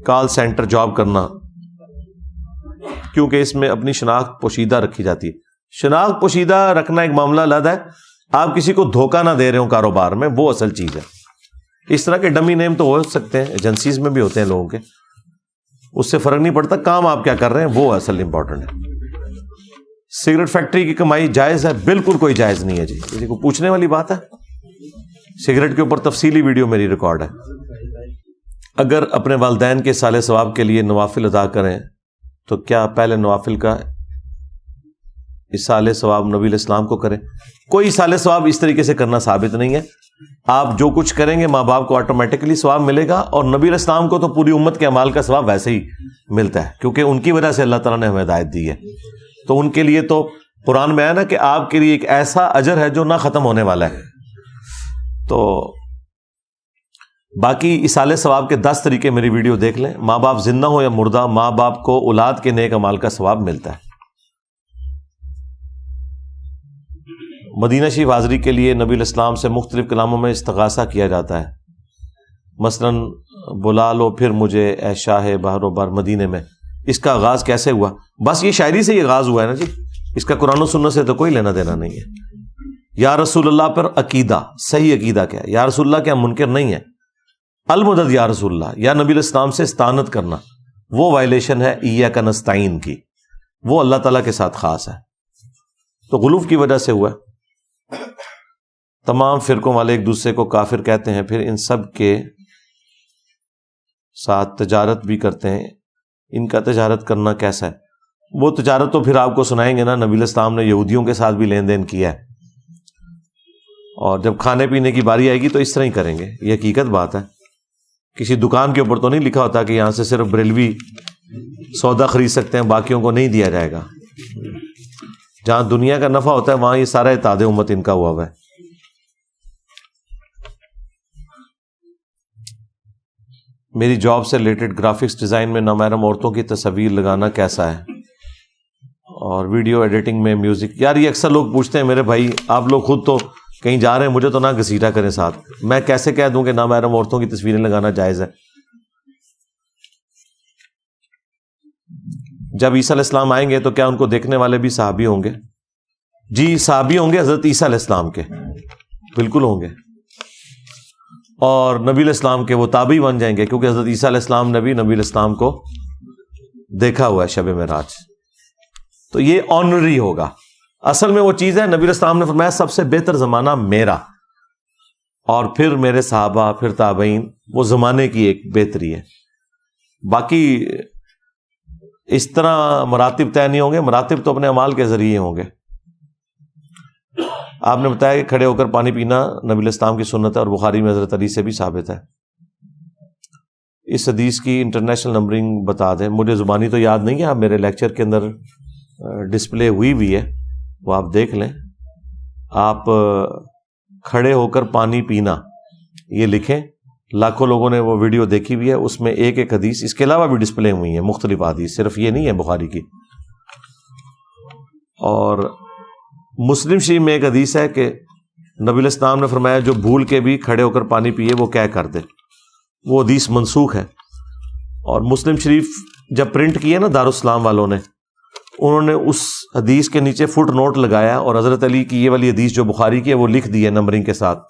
کال سینٹر جاب کرنا, کیونکہ اس میں اپنی شناخت پوشیدہ رکھی جاتی ہے. شناخت پوشیدہ رکھنا ایک معاملہ علیحدہ ہے, آپ کسی کو دھوکہ نہ دے رہے ہوں کاروبار میں, وہ اصل چیز ہے. اس طرح کے ڈمی نیم تو ہو سکتے ہیں, ایجنسیز میں بھی ہوتے ہیں لوگوں کے, اس سے فرق نہیں پڑتا, کام آپ کیا کر رہے ہیں وہ اصل امپورٹنٹ ہے. سگریٹ فیکٹری کی کمائی جائز ہے؟ بالکل کوئی جائز نہیں ہے جی, کسی کو پوچھنے والی بات ہے. سگریٹ کے اوپر تفصیلی ویڈیو میری ریکارڈ ہے. اگر اپنے والدین کے سال ثواب کے لیے نوافل ادا کریں تو کیا پہلے نوافل کا اصال ثواب نبی الاسلام کو کریں؟ کوئی اصال ثواب اس طریقے سے کرنا ثابت نہیں ہے. آپ جو کچھ کریں گے ماں باپ کو آٹومیٹکلی ثواب ملے گا, اور نبی الاسلام کو تو پوری امت کے اعمال کا ثواب ویسے ہی ملتا ہے, کیونکہ ان کی وجہ سے اللہ تعالیٰ نے ہمیں ہدایت دی ہے. تو ان کے لیے تو قرآن میں ہے نا کہ آپ کے لیے ایک ایسا اجر ہے جو نہ ختم ہونے والا ہے. تو باقی ایصال ثواب کے 10 طریقے میری ویڈیو دیکھ لیں. ماں باپ زندہ ہو یا مردہ، ماں باپ کو اولاد کے نیک اعمال کا ثواب ملتا ہے. مدینہ شریف حاضری کے لیے نبی الاسلام سے مختلف کلاموں میں استغاثہ کیا جاتا ہے. مثلا بلا لو پھر مجھے اے شاہ بحر و بر مدینے میں. اس کا آغاز کیسے ہوا؟ بس یہ شاعری سے ہی آغاز ہوا ہے نا جی. اس کا قرآن و سنت سے تو کوئی لینا دینا نہیں ہے. یا رسول اللہ پر عقیدہ، صحیح عقیدہ کیا ہے؟ یا رسول اللہ کیا منکر نہیں ہے؟ المدد یا رسول اللہ، یا نبی الاسلام سے استعانت کرنا، وہ وائلیشن ہے ایاک نستعین کی، وہ اللہ تعالیٰ کے ساتھ خاص ہے. تو غلوف کی وجہ سے ہوا. تمام فرقوں والے ایک دوسرے کو کافر کہتے ہیں، پھر ان سب کے ساتھ تجارت بھی کرتے ہیں. ان کا تجارت کرنا کیسا ہے؟ وہ تجارت تو پھر آپ کو سنائیں گے نا. نبی الاسلام نے یہودیوں کے ساتھ بھی لین دین کیا ہے، اور جب کھانے پینے کی باری آئے گی تو اس طرح ہی کریں گے. یہ حقیقت بات ہے. کسی دکان کے اوپر تو نہیں لکھا ہوتا کہ یہاں سے صرف بریلوی سودا خرید سکتے ہیں، باقیوں کو نہیں دیا جائے گا. جہاں دنیا کا نفع ہوتا ہے وہاں یہ سارا اتحاد امت ان کا ہوا ہے. میری جاب سے ریلیٹڈ گرافکس ڈیزائن میں نامحرم عورتوں کی تصاویر لگانا کیسا ہے؟ اور ویڈیو ایڈیٹنگ میں میوزک. یار یہ اکثر لوگ پوچھتے ہیں میرے بھائی، آپ لوگ خود تو کہیں جا رہے ہیں، مجھے تو نہ گھسیٹا کریں ساتھ. میں کیسے کہہ دوں کہ نامحرم عورتوں کی تصویریں لگانا جائز ہے؟ جب عیسیٰ علیہ السلام آئیں گے تو کیا ان کو دیکھنے والے بھی صحابی ہوں گے؟ جی صحابی ہوں گے حضرت عیسیٰ علیہ السلام کے، بالکل ہوں گے. اور نبی علیہ السلام کے وہ تابعی بن جائیں گے، کیونکہ حضرت عیسیٰ علیہ السلام نے بھی نبی علیہ السلام کو دیکھا ہوا ہے شب معراج. تو یہ آنری ہوگا. اصل میں وہ چیز ہے، نبی علیہ السلام نے فرمایا سب سے بہتر زمانہ میرا، اور پھر میرے صحابہ، پھر تابعین. وہ زمانے کی ایک بہتری ہے. باقی اس طرح مراتب طے نہیں ہوں گے. مراتب تو اپنے اعمال کے ذریعے ہوں گے. آپ نے بتایا کہ کھڑے ہو کر پانی پینا نبی علیہ السلام کی سنت ہے، اور بخاری میں حضرت علی سے بھی ثابت ہے. اس حدیث کی انٹرنیشنل نمبرنگ بتا دیں. مجھے زبانی تو یاد نہیں ہے، آپ میرے لیکچر کے اندر ڈسپلے ہوئی بھی ہے، وہ آپ دیکھ لیں. آپ کھڑے ہو کر پانی پینا یہ لکھیں. لاکھوں لوگوں نے وہ ویڈیو دیکھی ہوئی ہے. اس میں ایک ایک حدیث، اس کے علاوہ بھی ڈسپلے ہوئی ہیں مختلف حدیث، صرف یہ نہیں ہے بخاری کی. اور مسلم شریف میں ایک حدیث ہے کہ نبی علیہ السلام نے فرمایا جو بھول کے بھی کھڑے ہو کر پانی پیے وہ کیا کر دے. وہ حدیث منسوخ ہے. اور مسلم شریف جب پرنٹ کیے نا دارالاسلام والوں نے، انہوں نے اس حدیث کے نیچے فٹ نوٹ لگایا، اور حضرت علی کی یہ والی حدیث جو بخاری کی ہے وہ لکھ دی ہے نمبرنگ کے ساتھ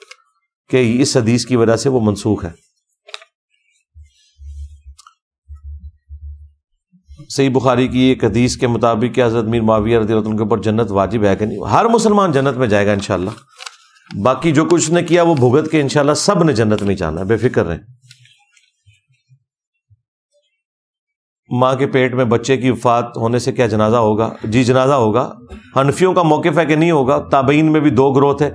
کہ اس حدیث کی وجہ سے وہ منسوخ ہے. صحیح بخاری کی ایک حدیث کے مطابق کہ حضرت میر معاویہ رضی اللہ عنہ کے اوپر جنت واجب ہے کہ نہیں. ہر مسلمان جنت میں جائے گا انشاءاللہ. باقی جو کچھ نے کیا وہ بھگت کے انشاءاللہ سب نے جنت میں جانا ہے، بے فکر رہیں. ماں کے پیٹ میں بچے کی وفات ہونے سے کیا جنازہ ہوگا؟ جی جنازہ ہوگا. حنفیوں کا موقف ہے کہ نہیں ہوگا. تابعین میں بھی 2 گروہ تھے.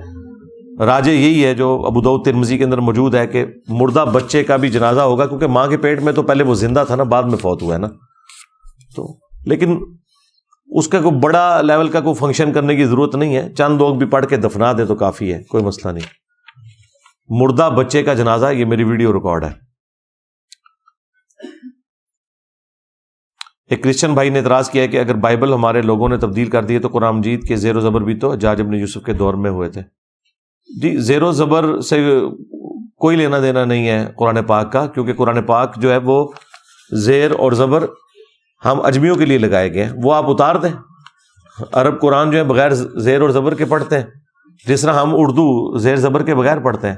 راجے یہی ہے جو ابو داؤد ترمذی کے اندر موجود ہے کہ مردہ بچے کا بھی جنازہ ہوگا، کیونکہ ماں کے پیٹ میں تو پہلے وہ زندہ تھا نا، بعد میں فوت ہوا ہے نا. تو لیکن اس کا کوئی بڑا لیول کا کوئی فنکشن کرنے کی ضرورت نہیں ہے. چند لوگ بھی پڑھ کے دفنا دے تو کافی ہے، کوئی مسئلہ نہیں. مردہ بچے کا جنازہ، یہ میری ویڈیو ریکارڈ ہے. ایک کرسچن بھائی نے اعتراض کیا ہے کہ اگر بائبل ہمارے لوگوں نے تبدیل کر دی ہے تو قرآن مجید کے زیر و زبر بھی تو حجاج ابن یوسف کے دور میں ہوئے تھے. جی زیر و زبر سے کوئی لینا دینا نہیں ہے قرآن پاک کا، کیونکہ قرآن پاک جو ہے وہ زیر اور زبر ہم اجمیوں کے لیے لگائے گئے ہیں. وہ آپ اتار دیں. عرب قرآن جو ہے بغیر زیر اور زبر کے پڑھتے ہیں، جس طرح ہم اردو زیر زبر کے بغیر پڑھتے ہیں.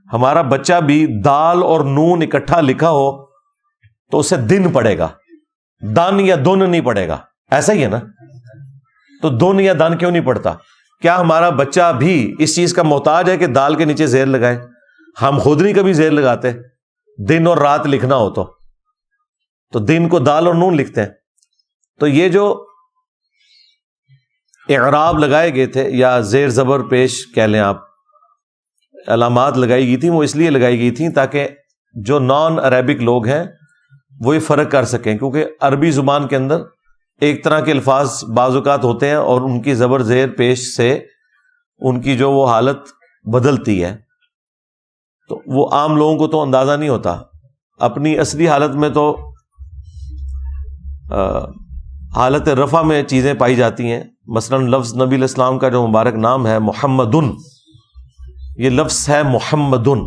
ہمارا بچہ بھی دال اور نون اکٹھا لکھا ہو تو اسے دن پڑھے گا، دن یا دن نہیں پڑھے گا. ایسا ہی ہے نا. تو دن یا دن کیوں نہیں پڑھتا؟ کیا ہمارا بچہ بھی اس چیز کا محتاج ہے کہ دال کے نیچے زیر لگائے؟ ہم خود نہیں کبھی زیر لگاتے. دن اور رات لکھنا ہو تو دن کو دال اور نون لکھتے ہیں. تو یہ جو اعراب لگائے گئے تھے یا زیر زبر پیش کہہ لیں آپ، علامات لگائی گئی تھیں، وہ اس لیے لگائی گئی تھیں تاکہ جو نان عربک لوگ ہیں وہ یہ فرق کر سکیں. کیونکہ عربی زبان کے اندر ایک طرح کے الفاظ بعض اوقات ہوتے ہیں اور ان کی زبر زیر پیش سے ان کی جو وہ حالت بدلتی ہے. تو وہ عام لوگوں کو تو اندازہ نہیں ہوتا. اپنی اصلی حالت میں تو حالت رفع میں چیزیں پائی جاتی ہیں. مثلا لفظ نبی علیہ السلام کا جو مبارک نام ہے محمدن، یہ لفظ ہے محمدن.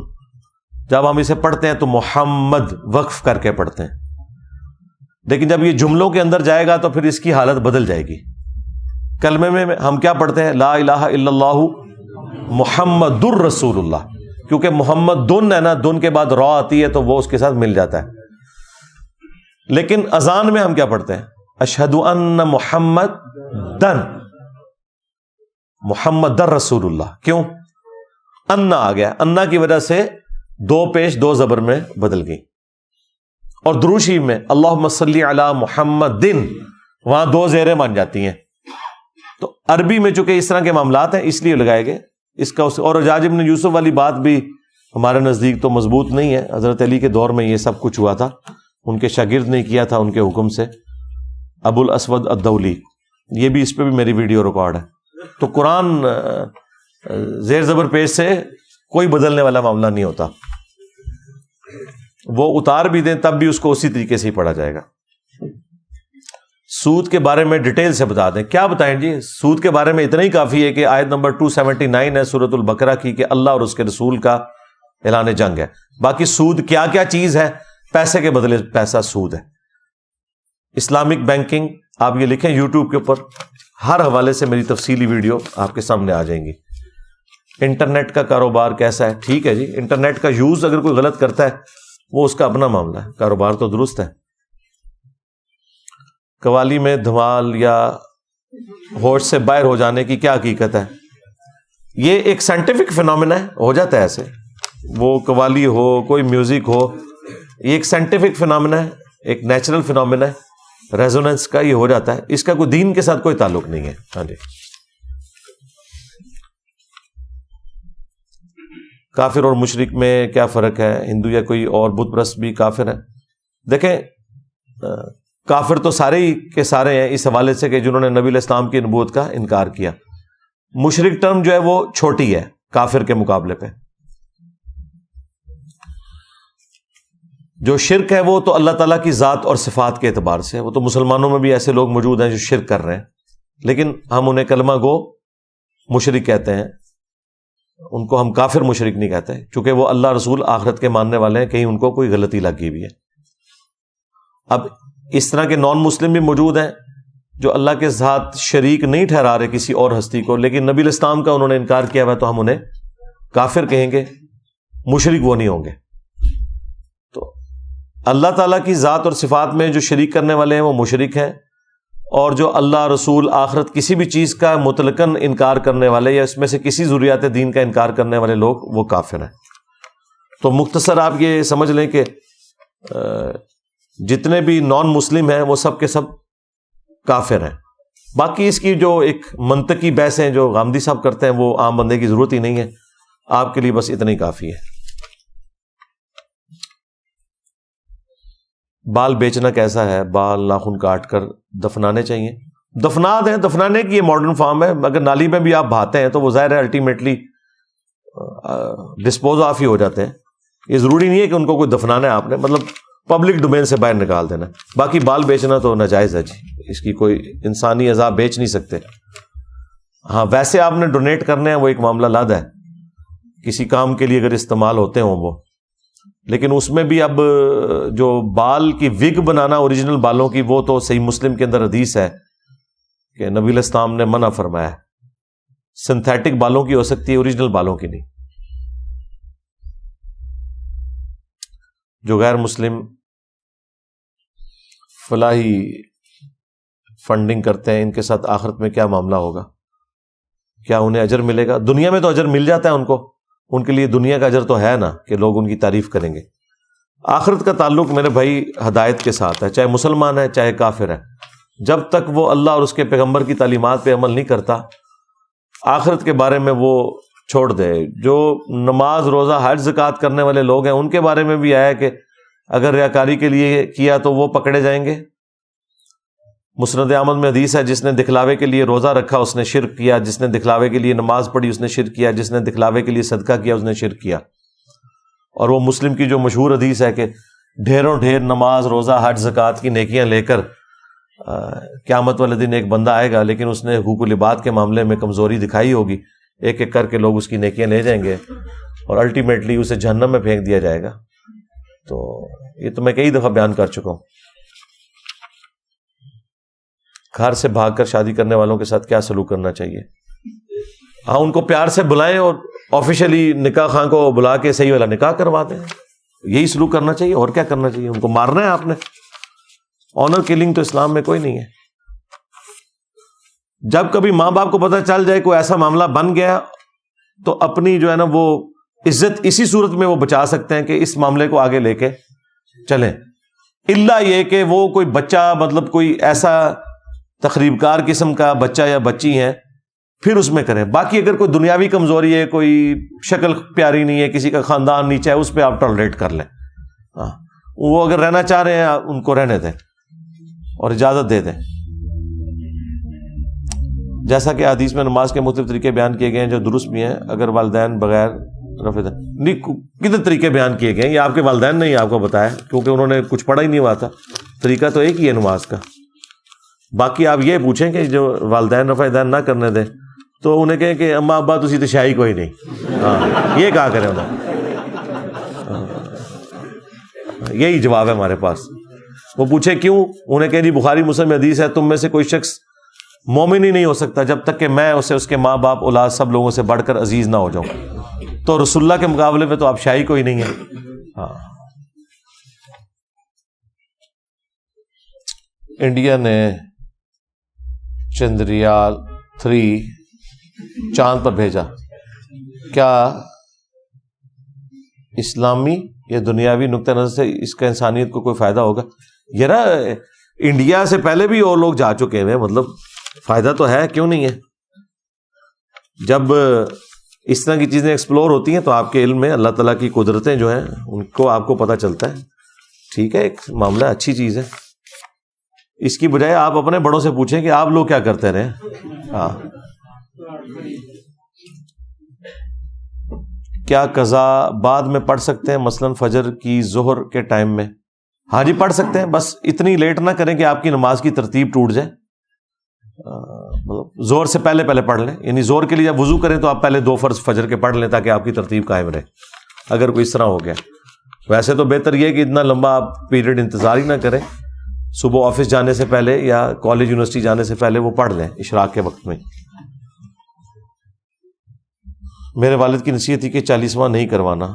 جب ہم اسے پڑھتے ہیں تو محمد وقف کر کے پڑھتے ہیں، لیکن جب یہ جملوں کے اندر جائے گا تو پھر اس کی حالت بدل جائے گی. کلمے میں ہم کیا پڑھتے ہیں؟ لا الہ الا اللہ محمد الرسول اللہ، کیونکہ محمد دن ہے نا، دن کے بعد را آتی ہے تو وہ اس کے ساتھ مل جاتا ہے. لیکن اذان میں ہم کیا پڑھتے ہیں؟ اشہد ان محمد دن محمد در رسول اللہ. کیوں؟ انا آ گیا، انا کی وجہ سے دو پیش دو زبر میں بدل گئی. اور درود شریف میں اللہم صلی علی محمد، وہاں دو زیریں بن جاتی ہیں. تو عربی میں چونکہ اس طرح کے معاملات ہیں اس لیے لگائے گئے. اس کا اور حجاج بن یوسف والی بات بھی ہمارے نزدیک تو مضبوط نہیں ہے. حضرت علی کے دور میں یہ سب کچھ ہوا تھا، ان کے شاگرد نے کیا تھا ان کے حکم سے. ابو الاسود الدولی، یہ بھی اس پہ بھی میری ویڈیو ریکارڈ ہے. تو قرآن زیر زبر پیش سے کوئی بدلنے والا معاملہ نہیں ہوتا. وہ اتار بھی دیں تب بھی اس کو اسی طریقے سے ہی پڑھا جائے گا. سود کے بارے میں ڈیٹیل سے بتا دیں. کیا بتائیں جی؟ سود کے بارے میں اتنا ہی کافی ہے کہ آیت نمبر 279 ہے سورۃ البقرہ کی کہ اللہ اور اس کے رسول کا اعلان جنگ ہے. باقی سود کیا کیا چیز ہے؟ پیسے کے بدلے پیسہ سود ہے. اسلامک بینکنگ آپ یہ لکھیں یوٹیوب کے اوپر، ہر حوالے سے میری تفصیلی ویڈیو آپ کے سامنے آ جائیں گی. انٹرنیٹ کا کاروبار کیسا ہے؟ ٹھیک ہے جی، انٹرنیٹ کا یوز اگر کوئی غلط کرتا ہے وہ اس کا اپنا معاملہ ہے، کاروبار تو درست ہے. قوالی میں دھمال یا ہوش سے باہر ہو جانے کی کیا حقیقت ہے؟ یہ ایک سائنٹیفک فینومینا ہے، ہو جاتا ہے ایسے. وہ قوالی ہو، کوئی میوزک ہو، یہ ایک سائنٹیفک فینومینا ہے، ایک نیچرل فینومینا ہے، ریزوننس کا یہ ہو جاتا ہے. اس کا کوئی دین کے ساتھ کوئی تعلق نہیں ہے. ہاں جی. کافر اور مشرک میں کیا فرق ہے؟ ہندو یا کوئی اور بت پرست بھی کافر ہے؟ دیکھیں، کافر تو سارے ہی کے سارے ہیں اس حوالے سے کہ جنہوں نے نبی علیہ السلام کی نبوت کا انکار کیا. مشرک ٹرم جو ہے وہ چھوٹی ہے کافر کے مقابلے پہ. جو شرک ہے وہ تو اللہ تعالیٰ کی ذات اور صفات کے اعتبار سے، وہ تو مسلمانوں میں بھی ایسے لوگ موجود ہیں جو شرک کر رہے ہیں، لیکن ہم انہیں کلمہ گو مشرک کہتے ہیں. ان کو ہم کافر مشرک نہیں کہتے، چونکہ وہ اللہ رسول آخرت کے ماننے والے ہیں. کہیں ان کو کوئی غلطی لگی ہوئی ہے. اب اس طرح کے نان مسلم بھی موجود ہیں جو اللہ کے ساتھ شریک نہیں ٹھہرا رہے کسی اور ہستی کو، لیکن نبی علیہ السلام کا انہوں نے انکار کیا ہوا، تو ہم انہیں کافر کہیں گے، مشرک وہ نہیں ہوں گے. تو اللہ تعالیٰ کی ذات اور صفات میں جو شریک کرنے والے ہیں وہ مشرک ہیں، اور جو اللہ رسول آخرت کسی بھی چیز کا مطلقاً انکار کرنے والے یا اس میں سے کسی ضروریات دین کا انکار کرنے والے لوگ وہ کافر ہیں. تو مختصر آپ یہ سمجھ لیں کہ جتنے بھی نان مسلم ہیں وہ سب کے سب کافر ہیں. باقی اس کی جو ایک منطقی بحثیں جو غامدی صاحب کرتے ہیں وہ عام بندے کی ضرورت ہی نہیں ہے. آپ کے لیے بس اتنا ہی کافی ہے. بال بیچنا کیسا ہے؟ بال ناخن کاٹ کر دفنانے چاہیے؟ دفنا دیں، دفنانے کی یہ ماڈرن فارم ہے. اگر نالی میں بھی آپ بہاتے ہیں تو وہ ظاہر ہے الٹیمیٹلی ڈسپوز آف ہی ہو جاتے ہیں. یہ ضروری نہیں ہے کہ ان کو کوئی دفنانا ہے آپ نے، مطلب پبلک ڈومین سے باہر نکال دینا. باقی بال بیچنا تو ناجائز ہے جی، اس کی کوئی انسانی اعضاء بیچ نہیں سکتے. ہاں ویسے آپ نے ڈونیٹ کرنے ہیں وہ ایک معاملہ علیحدہ ہے، کسی کام کے لیے اگر استعمال ہوتے ہوں وہ. لیکن اس میں بھی اب جو بال کی وگ بنانا اوریجنل بالوں کی، وہ تو صحیح مسلم کے اندر حدیث ہے کہ نبی علیہ السلام نے منع فرمایا ہے. سنتھیٹک بالوں کی ہو سکتی ہے، اوریجنل بالوں کی نہیں. جو غیر مسلم فلاحی فنڈنگ کرتے ہیں ان کے ساتھ آخرت میں کیا معاملہ ہوگا؟ کیا انہیں اجر ملے گا؟ دنیا میں تو اجر مل جاتا ہے ان کو، ان کے لیے دنیا کا اجر تو ہے نا کہ لوگ ان کی تعریف کریں گے. آخرت کا تعلق میرے بھائی ہدایت کے ساتھ ہے، چاہے مسلمان ہے چاہے کافر ہے. جب تک وہ اللہ اور اس کے پیغمبر کی تعلیمات پہ عمل نہیں کرتا، آخرت کے بارے میں وہ چھوڑ دے. جو نماز روزہ حج زکوٰۃ کرنے والے لوگ ہیں ان کے بارے میں بھی آیا کہ اگر ریاکاری کے لیے کیا تو وہ پکڑے جائیں گے. مسند احمد میں حدیث ہے، جس نے دکھلاوے کے لیے روزہ رکھا اس نے شرک کیا، جس نے دکھلاوے کے لیے نماز پڑھی اس نے شرک کیا، جس نے دکھلاوے کے لیے صدقہ کیا اس نے شرک کیا. اور وہ مسلم کی جو مشہور حدیث ہے کہ ڈھیروں ڈھیر نماز روزہ حج زکوٰۃ کی نیکیاں لے کر قیامت والے دن ایک بندہ آئے گا لیکن اس نے حقوق العباد کے معاملے میں کمزوری دکھائی ہوگی، ایک ایک کر کے لوگ اس کی نیکیاں لے جائیں گے اور الٹیمیٹلی اسے جہنم میں پھینک دیا جائے گا. تو یہ تو میں کئی دفعہ بیان کر چکا ہوں. گھر سے بھاگ کر شادی کرنے والوں کے ساتھ کیا سلوک کرنا چاہیے؟ ہاں ان کو پیار سے بلائیں اور آفیشلی نکاح خاں کو بلا کے صحیح والا نکاح کروا دیں. یہی سلوک کرنا چاہیے، اور کیا کرنا چاہیے؟ ان کو مارنا ہے آپ نے؟ آنر کلنگ تو اسلام میں کوئی نہیں ہے. جب کبھی ماں باپ کو پتہ چل جائے کوئی ایسا معاملہ بن گیا تو اپنی جو ہے نا وہ عزت اسی صورت میں وہ بچا سکتے ہیں کہ اس معاملے کو آگے لے کے چلیں. الا یہ کہ وہ کوئی بچہ مطلب کوئی ایسا تخریب کار قسم کا بچہ یا بچی ہیں پھر اس میں کریں. باقی اگر کوئی دنیاوی کمزوری ہے، کوئی شکل پیاری نہیں ہے، کسی کا خاندان نیچا ہے، اس پہ آپ ٹالریٹ کر لیں. ہاں وہ اگر رہنا چاہ رہے ہیں ان کو رہنے دیں اور اجازت دے دیں. جیسا کہ حدیث میں نماز کے مختلف طریقے بیان کیے گئے ہیں جو درست بھی ہیں، اگر والدین بغیر رفع نہیں کتنے طریقے بیان کیے گئے ہیں، یہ آپ کے والدین نے ہی آپ کو بتایا کیونکہ انہوں نے کچھ پڑھا ہی نہیں ہوا تھا. طریقہ تو ایک ہی ہے نماز کا. باقی آپ یہ پوچھیں کہ جو والدین رفع دین نہ کرنے دیں تو انہیں کہیں کہ اماں ابا تسی تو شاہی کوئی نہیں. ہاں یہ کہا کریں انہیں. یہی جواب ہے ہمارے پاس. وہ پوچھے کیوں، انہیں کہیں جی بخاری مسلم میں حدیث ہے تم میں سے کوئی شخص مومن ہی نہیں ہو سکتا جب تک کہ میں اسے اس کے ماں باپ اولاد سب لوگوں سے بڑھ کر عزیز نہ ہو جاؤں. تو رسول اللہ کے مقابلے میں تو آپ شاہی کوئی نہیں ہے. ہاں انڈیا نے چندریال 3 چاند پر بھیجا، کیا اسلامی یا دنیاوی نقطہ نظر سے اس کا انسانیت کو کوئی فائدہ ہوگا؟ یہ نا انڈیا سے پہلے بھی اور لوگ جا چکے ہیں، مطلب فائدہ تو ہے، کیوں نہیں ہے؟ جب اس طرح کی چیزیں ایکسپلور ہوتی ہیں تو آپ کے علم میں اللہ تعالیٰ کی قدرتیں جو ہیں ان کو آپ کو پتہ چلتا ہے. ٹھیک ہے، ایک معاملہ اچھی چیز ہے. اس کی بجائے آپ اپنے بڑوں سے پوچھیں کہ آپ لوگ کیا کرتے رہے. ہاں کیا قضا بعد میں پڑھ سکتے ہیں، مثلا فجر کی ظہر کے ٹائم میں؟ ہاں جی پڑھ سکتے ہیں، بس اتنی لیٹ نہ کریں کہ آپ کی نماز کی ترتیب ٹوٹ جائے. زور سے پہلے پڑھ لیں، یعنی زور کے لیے جب وضو کریں تو آپ پہلے 2 فرض فجر کے پڑھ لیں تاکہ آپ کی ترتیب قائم رہے. اگر کوئی اس طرح ہو گیا ویسے تو بہتر یہ کہ اتنا لمبا آپ پیریڈ انتظار ہی نہ کریں، صبح آفس جانے سے پہلے یا کالج یونیورسٹی جانے سے پہلے وہ پڑھ لیں اشراق کے وقت میں. میرے والد کی نصیحت تھی کہ 40واں نہیں کروانا.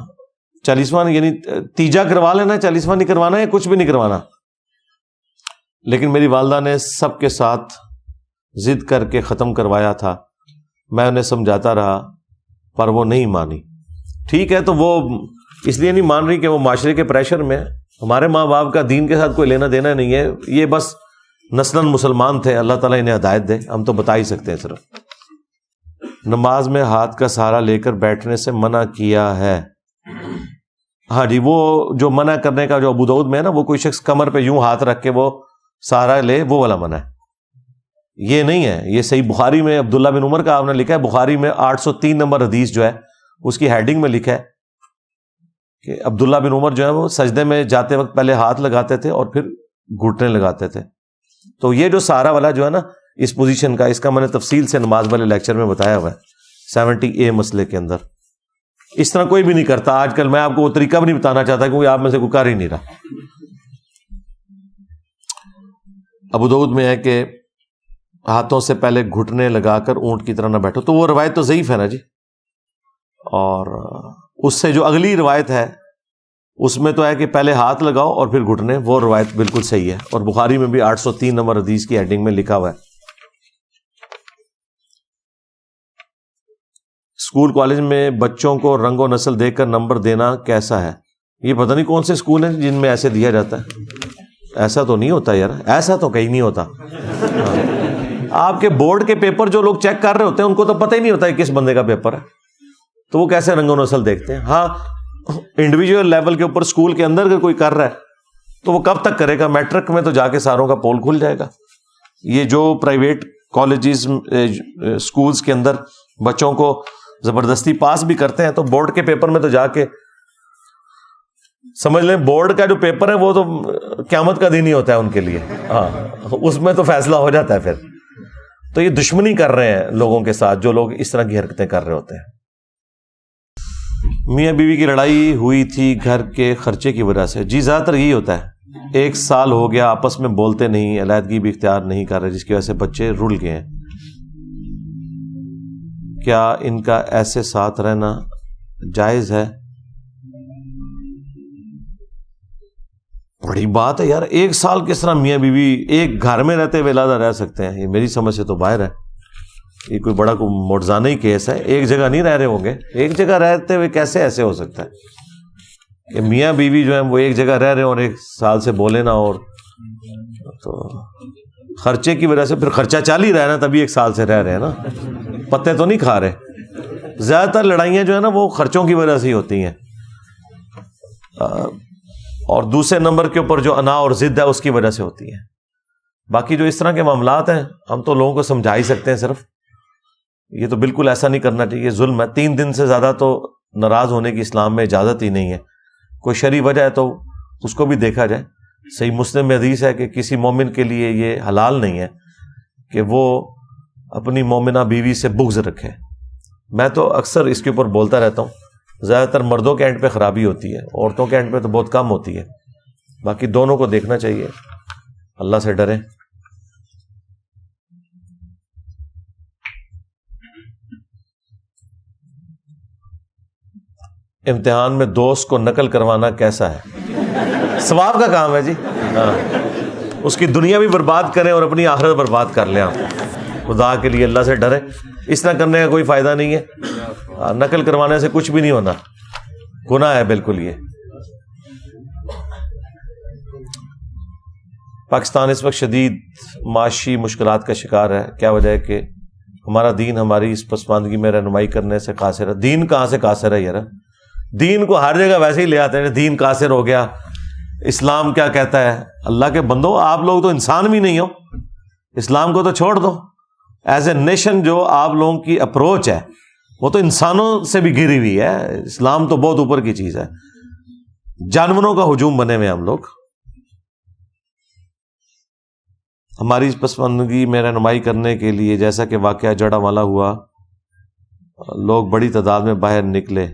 40واں یعنی تیجا کروا لینا، 40واں نہیں کروانا یا کچھ بھی نہیں کروانا. لیکن میری والدہ نے سب کے ساتھ ضد کر کے ختم کروایا تھا. میں انہیں سمجھاتا رہا پر وہ نہیں مانی. ٹھیک ہے، تو وہ اس لیے نہیں مان رہی کہ وہ معاشرے کے پریشر میں. ہمارے ماں باپ کا دین کے ساتھ کوئی لینا دینا نہیں ہے، یہ بس نسلاً مسلمان تھے، اللہ تعالیٰ انہیں ہدایت دے، ہم تو بتا ہی سکتے ہیں. صرف نماز میں ہاتھ کا سہارا لے کر بیٹھنے سے منع کیا ہے. ہاں جی، وہ جو منع کرنے کا جو ابو داؤد میں ہے نا، وہ کوئی شخص کمر پہ یوں ہاتھ رکھ کے وہ سہارا لے، وہ والا منع ہے. یہ نہیں ہے. یہ صحیح بخاری میں عبداللہ بن عمر کا آپ نے لکھا ہے، بخاری میں 803 نمبر حدیث جو ہے اس کی ہیڈنگ میں لکھا ہے کہ عبداللہ بن عمر جو ہے وہ سجدے میں جاتے وقت پہلے ہاتھ لگاتے تھے اور پھر گھٹنے لگاتے تھے. تو یہ جو سہارا والا جو ہے نا اس پوزیشن کا، اس کا میں نے تفصیل سے نماز والے لیکچر میں بتایا ہوا ہے 70A مسئلے کے اندر. اس طرح کوئی بھی نہیں کرتا آج کل. میں آپ کو وہ طریقہ بھی نہیں بتانا چاہتا کیونکہ آپ میں سے کوئی کر ہی نہیں رہا. ابو داؤد میں ہے کہ ہاتھوں سے پہلے گھٹنے لگا کر اونٹ کی طرح نہ بیٹھو. تو وہ روایت تو ضعیف ہے نا جی. اور اس سے جو اگلی روایت ہے اس میں تو ہے کہ پہلے ہاتھ لگاؤ اور پھر گھٹنے. وہ روایت بالکل صحیح ہے اور بخاری میں بھی 803 نمبر حدیث کی ہیڈنگ میں لکھا ہوا ہے. اسکول کالج میں بچوں کو رنگ و نسل دیکھ کر نمبر دینا کیسا ہے؟ یہ پتہ نہیں کون سے اسکول ہیں جن میں ایسے دیا جاتا ہے. ایسا تو نہیں ہوتا یار، ایسا تو کہیں نہیں ہوتا. آپ کے بورڈ کے پیپر جو لوگ چیک کر رہے ہوتے ہیں ان کو تو پتہ ہی نہیں ہوتا ہے کس بندے کا پیپر ہے، تو وہ کیسے رنگ و نسل دیکھتے ہیں؟ ہاں انڈیویجول لیول کے اوپر اسکول کے اندر اگر کوئی کر رہا ہے تو وہ کب تک کرے گا؟ میٹرک میں تو جا کے ساروں کا پول کھل جائے گا. یہ جو پرائیویٹ کالجز اسکولز کے اندر بچوں کو زبردستی پاس بھی کرتے ہیں تو بورڈ کے پیپر میں تو جا کے سمجھ لیں بورڈ کا جو پیپر ہے وہ تو قیامت کا دن ہی ہوتا ہے ان کے لیے. ہاں اس میں تو فیصلہ ہو جاتا ہے پھر. تو یہ دشمنی کر رہے ہیں لوگوں کے ساتھ جو لوگ اس طرح کی حرکتیں کر رہے ہوتے ہیں. میاں بیوی کی لڑائی ہوئی تھی گھر کے خرچے کی وجہ سے. جی زیادہ تر یہی ہوتا ہے. 1 سال ہو گیا آپس میں بولتے نہیں, علیحدگی بھی اختیار نہیں کر رہے, جس کی وجہ سے بچے رل گئے ہیں. کیا ان کا ایسے ساتھ رہنا جائز ہے؟ بڑی بات ہے یار, 1 سال کس طرح میاں بیوی ایک گھر میں رہتے ہوئے علیحدہ رہ سکتے ہیں؟ یہ میری سمجھ سے تو باہر ہے. یہ کوئی بڑا موڑزانہ ہی کیس ہے. ایک جگہ نہیں رہ رہے ہوں گے, ایک جگہ رہتے ہوئے کیسے ایسے ہو سکتا ہے کہ میاں بیوی جو ہیں وہ ایک جگہ رہ رہے ہیں اور 1 سال سے بولے نہ. اور تو خرچے کی وجہ سے پھر خرچہ چل ہی رہا ہے نا, تبھی 1 سال سے رہ رہے ہیں نا, پتے تو نہیں کھا رہے. زیادہ تر لڑائیاں جو ہے نا وہ خرچوں کی وجہ سے ہی ہوتی ہیں, اور دوسرے نمبر کے اوپر جو انا اور ضد ہے اس کی وجہ سے ہوتی ہے. باقی جو اس طرح کے معاملات ہیں ہم تو لوگوں کو سمجھا ہی سکتے ہیں صرف. یہ تو بالکل ایسا نہیں کرنا چاہیے, ظلم ہے. 3 دن سے زیادہ تو ناراض ہونے کی اسلام میں اجازت ہی نہیں ہے. کوئی شرعی وجہ ہے تو اس کو بھی دیکھا جائے. صحیح مسلم میں حدیث ہے کہ کسی مومن کے لیے یہ حلال نہیں ہے کہ وہ اپنی مومنہ بیوی سے بغض رکھے. میں تو اکثر اس کے اوپر بولتا رہتا ہوں, زیادہ تر مردوں کے اینڈ پہ خرابی ہوتی ہے, عورتوں کے اینڈ پہ تو بہت کم ہوتی ہے. باقی دونوں کو دیکھنا چاہیے, اللہ سے ڈریں. امتحان میں دوست کو نقل کروانا کیسا ہے؟ ثواب کا کام ہے جی. ہاں اس کی دنیا بھی برباد کریں اور اپنی آخرت برباد کر لیں. آپ خدا کے لیے اللہ سے ڈریں, اس طرح کرنے کا کوئی فائدہ نہیں ہے. نقل کروانے سے کچھ بھی نہیں ہونا, گناہ ہے بالکل. یہ پاکستان اس وقت شدید معاشی مشکلات کا شکار ہے. کیا وجہ ہے کہ ہمارا دین ہماری اس پسماندگی میں رہنمائی کرنے سے قاصر ہے؟ دین کہاں سے قاصر ہے یار؟ دین کو ہر جگہ ویسے ہی لے آتے ہیں, دین قاصر ہو گیا, اسلام کیا کہتا ہے. اللہ کے بندو, آپ لوگ تو انسان بھی نہیں ہو, اسلام کو تو چھوڑ دو. ایز اے نیشن جو آپ لوگوں کی اپروچ ہے وہ تو انسانوں سے بھی گری ہوئی ہے. اسلام تو بہت اوپر کی چیز ہے. جانوروں کا ہجوم بنے ہوئے ہم لوگ. ہماری اس پسماندگی میں رہنمائی کرنے کے لیے جیسا کہ واقعہ جڑا والا ہوا, لوگ بڑی تعداد میں باہر نکلے.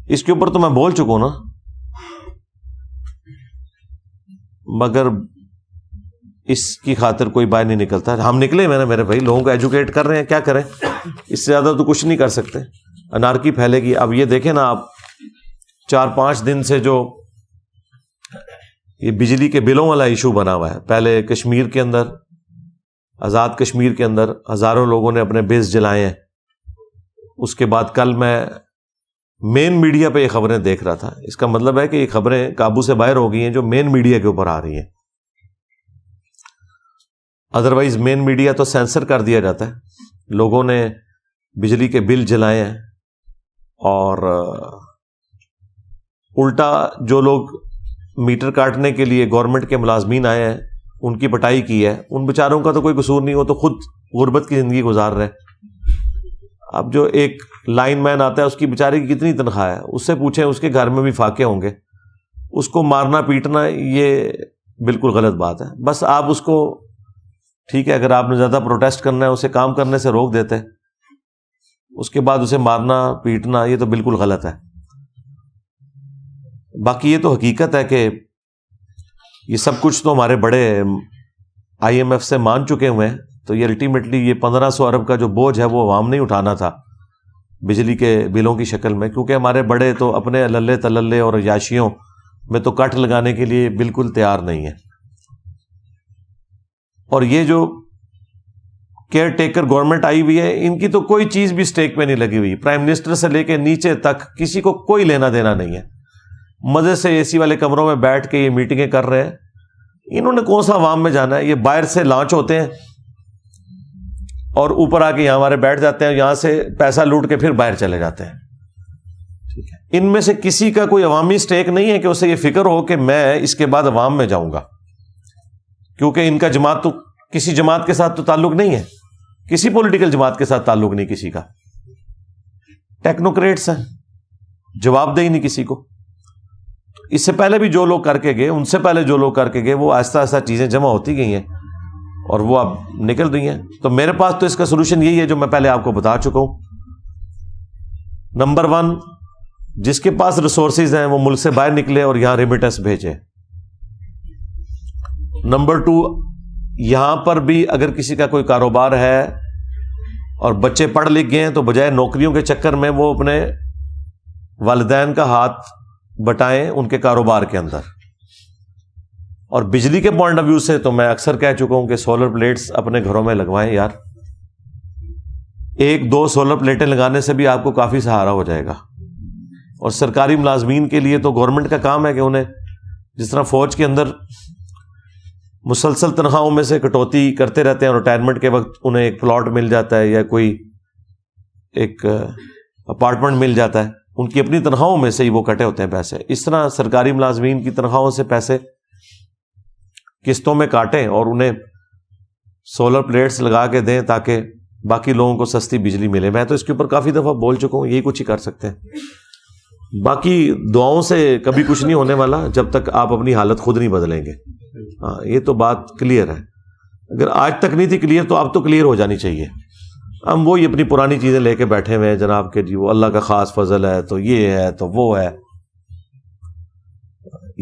اس کے اوپر تو میں بول چکا ہوں نا, مگر اس کی خاطر کوئی باہر نہیں نکلتا. ہم نکلے, میں نے میرے بھائی لوگوں کو ایجوکیٹ کر رہے ہیں, کیا کریں, اس سے زیادہ تو کچھ نہیں کر سکتے. انارکی پھیلے گی. اب یہ دیکھیں نا آپ, 4-5 دن سے جو یہ بجلی کے بلوں والا ایشو بنا ہوا ہے. پہلے کشمیر کے اندر, آزاد کشمیر کے اندر ہزاروں لوگوں نے اپنے بیس جلائے ہیں. اس کے بعد کل میں مین میڈیا پہ یہ خبریں دیکھ رہا تھا. اس کا مطلب ہے کہ یہ خبریں قابو سے باہر ہو گئی ہیں جو مین میڈیا کے اوپر آ رہی ہیں. ادروائز مین میڈیا تو سینسر کر دیا جاتا ہے. لوگوں نے بجلی کے بل جلائے ہیں, اور الٹا جو لوگ میٹر کاٹنے کے لیے گورنمنٹ کے ملازمین آئے ہیں ان کی پٹائی کی ہے. ان بیچاروں کا تو کوئی قصور نہیں, وہ تو خود غربت کی زندگی گزار رہے. اب جو ایک لائن مین آتا ہے اس کی بیچارے کی کتنی تنخواہ ہے, اس سے پوچھیں, اس کے گھر میں بھی فاقے ہوں گے. اس کو مارنا پیٹنا یہ بالکل غلط بات ہے. بس آپ اس کو, ٹھیک ہے, اگر آپ نے زیادہ پروٹیسٹ کرنا ہے اسے کام کرنے سے روک دیتے, اس کے بعد اسے مارنا پیٹنا یہ تو بالکل غلط ہے. باقی یہ تو حقیقت ہے کہ یہ سب کچھ تو ہمارے بڑے IMF سے مان چکے ہوئے ہیں. تو یہ الٹیمیٹلی یہ 1500 ارب کا جو بوجھ ہے وہ عوام نہیں اٹھانا تھا بجلی کے بلوں کی شکل میں, کیونکہ ہمارے بڑے تو اپنے للے تللے اور عیاشیوں میں تو کٹ لگانے کے لیے بالکل تیار نہیں ہے. اور یہ جو کیئر ٹیکر گورنمنٹ آئی ہوئی ہے, ان کی تو کوئی چیز بھی سٹیک پہ نہیں لگی ہوئی. پرائم منسٹر سے لے کے نیچے تک کسی کو کوئی لینا دینا نہیں ہے. مزے سے AC والے کمروں میں بیٹھ کے یہ میٹنگیں کر رہے ہیں. انہوں نے کون سا عوام میں جانا ہے؟ یہ باہر سے لانچ ہوتے ہیں اور اوپر آ کے یہاں ہمارے بیٹھ جاتے ہیں, یہاں سے پیسہ لوٹ کے پھر باہر چلے جاتے ہیں. ٹھیک ہے, ان میں سے کسی کا کوئی عوامی سٹیک نہیں ہے کہ اسے یہ فکر ہو کہ میں اس کے بعد عوام میں جاؤں گا, کیونکہ ان کا جماعت تو کسی جماعت کے ساتھ تو تعلق نہیں ہے, کسی پولیٹیکل جماعت کے ساتھ تعلق نہیں کسی کا. ٹیکنوکریٹس ہیں, جواب دہ ہی نہیں کسی کو. اس سے پہلے بھی جو لوگ کر کے گئے، ان سے پہلے جو لوگ کر کے گئے، وہ آہستہ آہستہ چیزیں جمع ہوتی گئی ہیں اور وہ اب نکل رہی ہیں. تو میرے پاس تو اس کا سولوشن یہی ہے جو میں پہلے آپ کو بتا چکا ہوں. نمبر 1، جس کے پاس ریسورسز ہیں وہ ملک سے باہر نکلے اور یہاں ریمیٹنس بھیجے. نمبر 2، یہاں پر بھی اگر کسی کا کوئی کاروبار ہے اور بچے پڑھ لکھ گئے ہیں تو بجائے نوکریوں کے چکر میں وہ اپنے والدین کا ہاتھ بٹائیں ان کے کاروبار کے اندر. اور بجلی کے پوائنٹ آف ویو سے تو میں اکثر کہہ چکا ہوں کہ سولر پلیٹس اپنے گھروں میں لگوائیں یار. 1-2 سولر پلیٹیں لگانے سے بھی آپ کو کافی سہارا ہو جائے گا. اور سرکاری ملازمین کے لیے تو گورنمنٹ کا کام ہے کہ انہیں جس طرح فوج کے اندر مسلسل تنخواہوں میں سے کٹوتی کرتے رہتے ہیں اور ریٹائرمنٹ کے وقت انہیں ایک پلاٹ مل جاتا ہے یا کوئی ایک اپارٹمنٹ مل جاتا ہے، ان کی اپنی تنخواہوں میں سے ہی وہ کٹے ہوتے ہیں پیسے. اس طرح سرکاری ملازمین کی تنخواہوں سے پیسے قسطوں میں کاٹیں اور انہیں سولر پلیٹس لگا کے دیں تاکہ باقی لوگوں کو سستی بجلی ملے. میں تو اس کے اوپر کافی دفعہ بول چکا ہوں، یہی کچھ ہی کر سکتے ہیں. باقی دعاؤں سے کبھی کچھ نہیں ہونے والا جب تک آپ اپنی حالت خود نہیں بدلیں گے. ہاں، یہ تو بات کلیئر ہے. اگر آج تک نہیں تھی کلیئر تو اب تو کلیئر ہو جانی چاہیے. ہم وہی اپنی پرانی چیزیں لے کے بیٹھے ہوئے ہیں جناب کہ جی وہ اللہ کا خاص فضل ہے تو یہ ہے تو وہ ہے.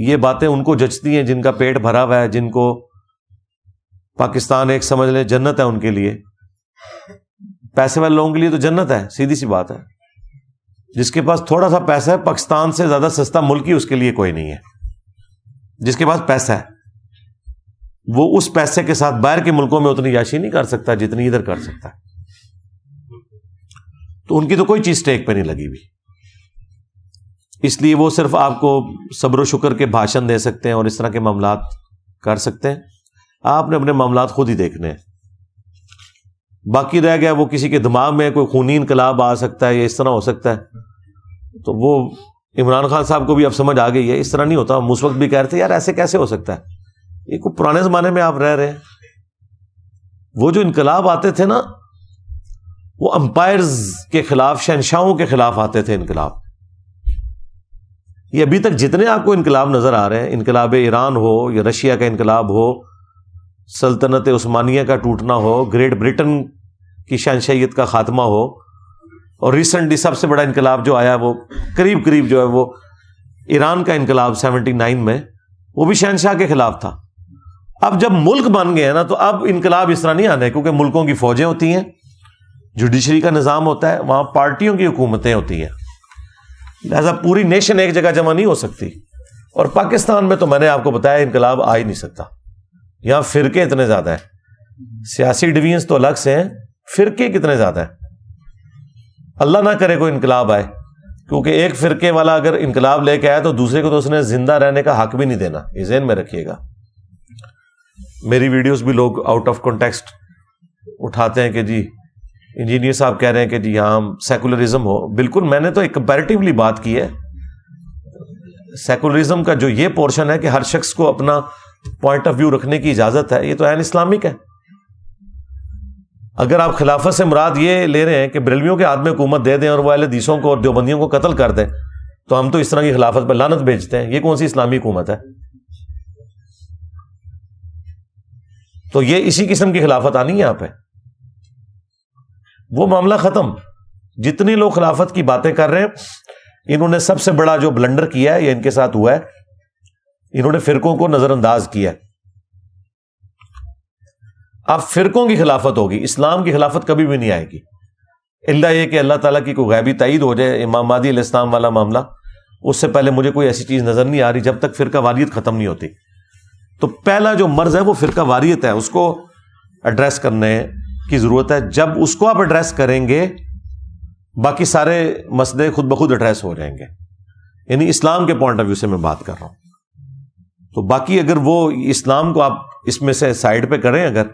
یہ باتیں ان کو جچتی ہیں جن کا پیٹ بھرا ہوا ہے، جن کو پاکستان ایک سمجھ لیں جنت ہے ان کے لیے. پیسے والے لوگوں کے لیے تو جنت ہے، سیدھی سی بات ہے. جس کے پاس تھوڑا سا پیسہ ہے، پاکستان سے زیادہ سستا ملک ہی اس کے لیے کوئی نہیں ہے. جس کے پاس پیسہ ہے وہ اس پیسے کے ساتھ باہر کے ملکوں میں اتنی عیاشی نہیں کر سکتا جتنی ادھر کر سکتا ہے. تو ان کی تو کوئی چیز اسٹیک پہ نہیں لگی ہوئی، اس لیے وہ صرف آپ کو صبر و شکر کے بھاشن دے سکتے ہیں اور اس طرح کے معاملات کر سکتے ہیں. آپ نے اپنے معاملات خود ہی دیکھنے ہیں. باقی رہ گیا وہ کسی کے دماغ میں کوئی خونی انقلاب آ سکتا ہے یا اس طرح ہو سکتا ہے، تو وہ عمران خان صاحب کو بھی اب سمجھ آ گئی ہے. اس طرح نہیں ہوتا. ہم اس وقت بھی کہہ رہے تھے یار ایسے کیسے ہو سکتا ہے، یہ کوئی پرانے زمانے میں آپ رہ رہے ہیں. وہ جو انقلاب آتے تھے نا وہ امپائرز کے خلاف، شہنشاہوں کے خلاف آتے تھے انقلاب. یہ ابھی تک جتنے آپ کو انقلاب نظر آ رہے ہیں، انقلاب ایران ہو یا رشیا کا انقلاب ہو، سلطنت عثمانیہ کا ٹوٹنا ہو، گریٹ برٹن کی شہنشاہیت کا خاتمہ ہو، اور ریسنٹلی سب سے بڑا انقلاب جو آیا وہ قریب جو ہے وہ ایران کا انقلاب 79 میں، وہ بھی شہنشاہ کے خلاف تھا. اب جب ملک بن گئے ہیں نا تو اب انقلاب اس طرح نہیں آنے، کیونکہ ملکوں کی فوجیں ہوتی ہیں، جوڈیشری کا نظام ہوتا ہے، وہاں پارٹیوں کی حکومتیں ہوتی ہیں، لہذا پوری نیشن ایک جگہ جمع نہیں ہو سکتی. اور پاکستان میں تو میں نے آپ کو بتایا انقلاب آ ہی نہیں سکتا. یہاں فرقے اتنے زیادہ ہیں، سیاسی ڈویژنز تو الگ سے ہیں، فرقے کتنے زیادہ ہیں. اللہ نہ کرے کوئی انقلاب آئے، کیونکہ ایک فرقے والا اگر انقلاب لے کے آیا تو دوسرے کو تو اس نے زندہ رہنے کا حق بھی نہیں دینا. یہ ذہن میں رکھیے گا. میری ویڈیوز بھی لوگ آؤٹ آف کانٹیکسٹ اٹھاتے ہیں کہ جی انجینئر صاحب کہہ رہے ہیں کہ جی یہاں سیکولرزم ہو. بالکل، میں نے تو ایک کمپیریٹیولی بات کی ہے. سیکولرزم کا جو یہ پورشن ہے کہ ہر شخص کو اپنا پوائنٹ آف ویو رکھنے کی اجازت ہے، یہ تو عین اسلامک ہے. اگر آپ خلافت سے مراد یہ لے رہے ہیں کہ بریلویوں کے ہاتھ میں حکومت دے دیں اور وہ اہل حدیثوں کو اور دیوبندیوں کو قتل کر دیں تو ہم تو اس طرح کی خلافت پہ لعنت بھیجتے ہیں. یہ کون سی اسلامی حکومت ہے؟ تو یہ اسی قسم کی خلافت آنی ہے یہاں پہ. وہ معاملہ ختم. جتنے لوگ خلافت کی باتیں کر رہے ہیں انہوں نے سب سے بڑا جو بلنڈر کیا ہے یہ ان کے ساتھ ہوا ہے، انہوں نے فرقوں کو نظر انداز کیا. اب فرقوں کی خلافت ہوگی، اسلام کی خلافت کبھی بھی نہیں آئے گی، الا یہ کہ اللہ تعالیٰ کی کوئی غیبی تائید ہو جائے. امام مہدی علیہ السلام والا معاملہ، اس سے پہلے مجھے کوئی ایسی چیز نظر نہیں آ رہی جب تک فرقہ واریت ختم نہیں ہوتی. تو پہلا جو مرض ہے وہ فرقہ واریت ہے، اس کو ایڈریس کرنے کی ضرورت ہے. جب اس کو آپ ایڈریس کریں گے باقی سارے مسئلے خود بخود ایڈریس ہو جائیں گے. یعنی اسلام کے پوائنٹ آف ویو سے میں بات کر رہا ہوں. تو باقی اگر وہ اسلام کو آپ اس میں سے سائڈ پہ کریں اگر،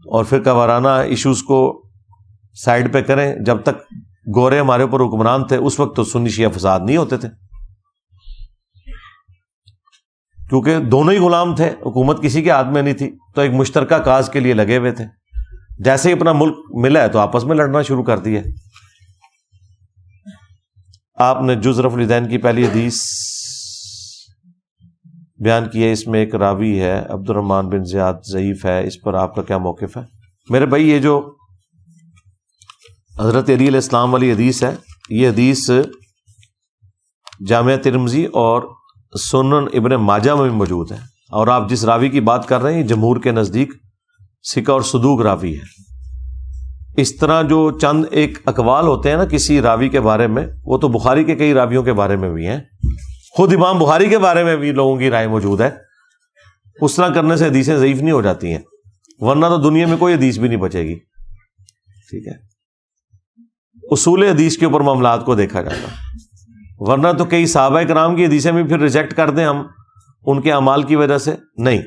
اور فرقہ وارانہ ایشوز کو سائڈ پہ کریں، جب تک گورے ہمارے اوپر حکمران تھے اس وقت تو سنی شیعہ فساد نہیں ہوتے تھے، کیونکہ دونوں ہی غلام تھے، حکومت کسی کے ہاتھ میں نہیں تھی، تو ایک مشترکہ کاز کے لیے لگے ہوئے تھے. جیسے ہی اپنا ملک ملا ہے تو آپس میں لڑنا شروع کر دیا. آپ نے جز رفع الیدین کی پہلی حدیث بیان کی ہے، اس میں ایک راوی ہے عبد الرحمن بن زیاد ضعیف ہے، اس پر آپ کا کیا موقف ہے؟ میرے بھائی یہ جو حضرت علی علیہ السلام والی حدیث ہے، یہ حدیث جامعہ ترمذی اور سنن ابن ماجہ میں بھی موجود ہے، اور آپ جس راوی کی بات کر رہے ہیں جمہور کے نزدیک ثقہ اور صدوق راوی ہے۔ اس طرح جو چند ایک اقوال ہوتے ہیں نا کسی راوی کے بارے میں، وہ تو بخاری کے کئی راویوں کے بارے میں بھی ہیں، خود امام بخاری کے بارے میں بھی لوگوں کی رائے موجود ہے۔ اس طرح کرنے سے حدیثیں ضعیف نہیں ہو جاتی ہیں، ورنہ تو دنیا میں کوئی حدیث بھی نہیں بچے گی۔ ٹھیک ہے، اصول حدیث کے اوپر معاملات کو دیکھا جاتا، ورنہ تو کئی صحابہ کرام کی حدیثیں بھی پھر ریجیکٹ کر دیں ہم ان کے اعمال کی وجہ سے، نہیں،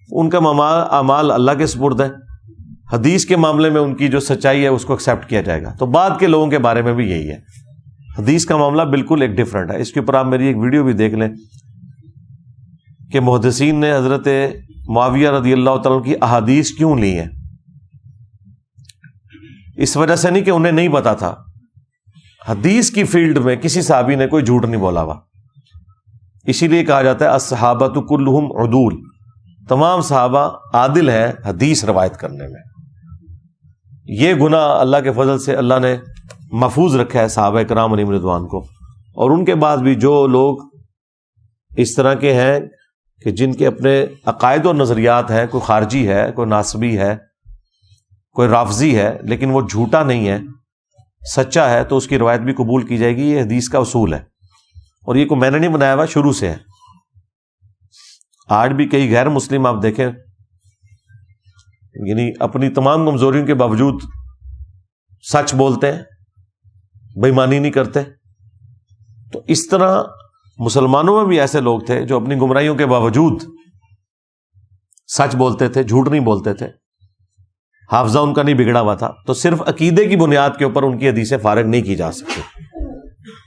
ان کا اعمال اللہ کے سپرد ہے، حدیث کے معاملے میں ان کی جو سچائی ہے اس کو ایکسیپٹ کیا جائے گا۔ تو بعد کے لوگوں کے بارے میں بھی یہی ہے، حدیث کا معاملہ بالکل ایک ڈفرنٹ ہے۔ اس کے اوپر آپ میری ایک ویڈیو بھی دیکھ لیں کہ محدثین نے حضرت معاویہ رضی اللہ تعالیٰ کی احادیث کیوں لی ہیں۔ اس وجہ سے نہیں کہ انہیں نہیں پتا تھا، حدیث کی فیلڈ میں کسی صحابی نے کوئی جھوٹ نہیں بولا ہوا، اسی لیے کہا جاتا ہے الصحابۃ کلہم عدول، تمام صحابہ عادل ہیں حدیث روایت کرنے میں۔ یہ گناہ اللہ کے فضل سے اللہ نے محفوظ رکھا ہے صحابہ کرام علیہم رضوان کو، اور ان کے بعد بھی جو لوگ اس طرح کے ہیں کہ جن کے اپنے عقائد و نظریات ہیں، کوئی خارجی ہے، کوئی ناصبی ہے، کوئی رافضی ہے، لیکن وہ جھوٹا نہیں ہے، سچا ہے، تو اس کی روایت بھی قبول کی جائے گی۔ یہ حدیث کا اصول ہے، اور یہ کوئی میں نے نہیں بنایا ہوا، شروع سے ہے۔ آج بھی کئی غیر مسلم آپ دیکھیں، یعنی اپنی تمام کمزوریوں کے باوجود سچ بولتے ہیں، بے ایمانی نہیں کرتے۔ تو اس طرح مسلمانوں میں بھی ایسے لوگ تھے جو اپنی گمراہیوں کے باوجود سچ بولتے تھے، جھوٹ نہیں بولتے تھے، حافظہ ان کا نہیں بگڑا ہوا تھا۔ تو صرف عقیدے کی بنیاد کے اوپر ان کی حدیثیں فارغ نہیں کی جا سکتی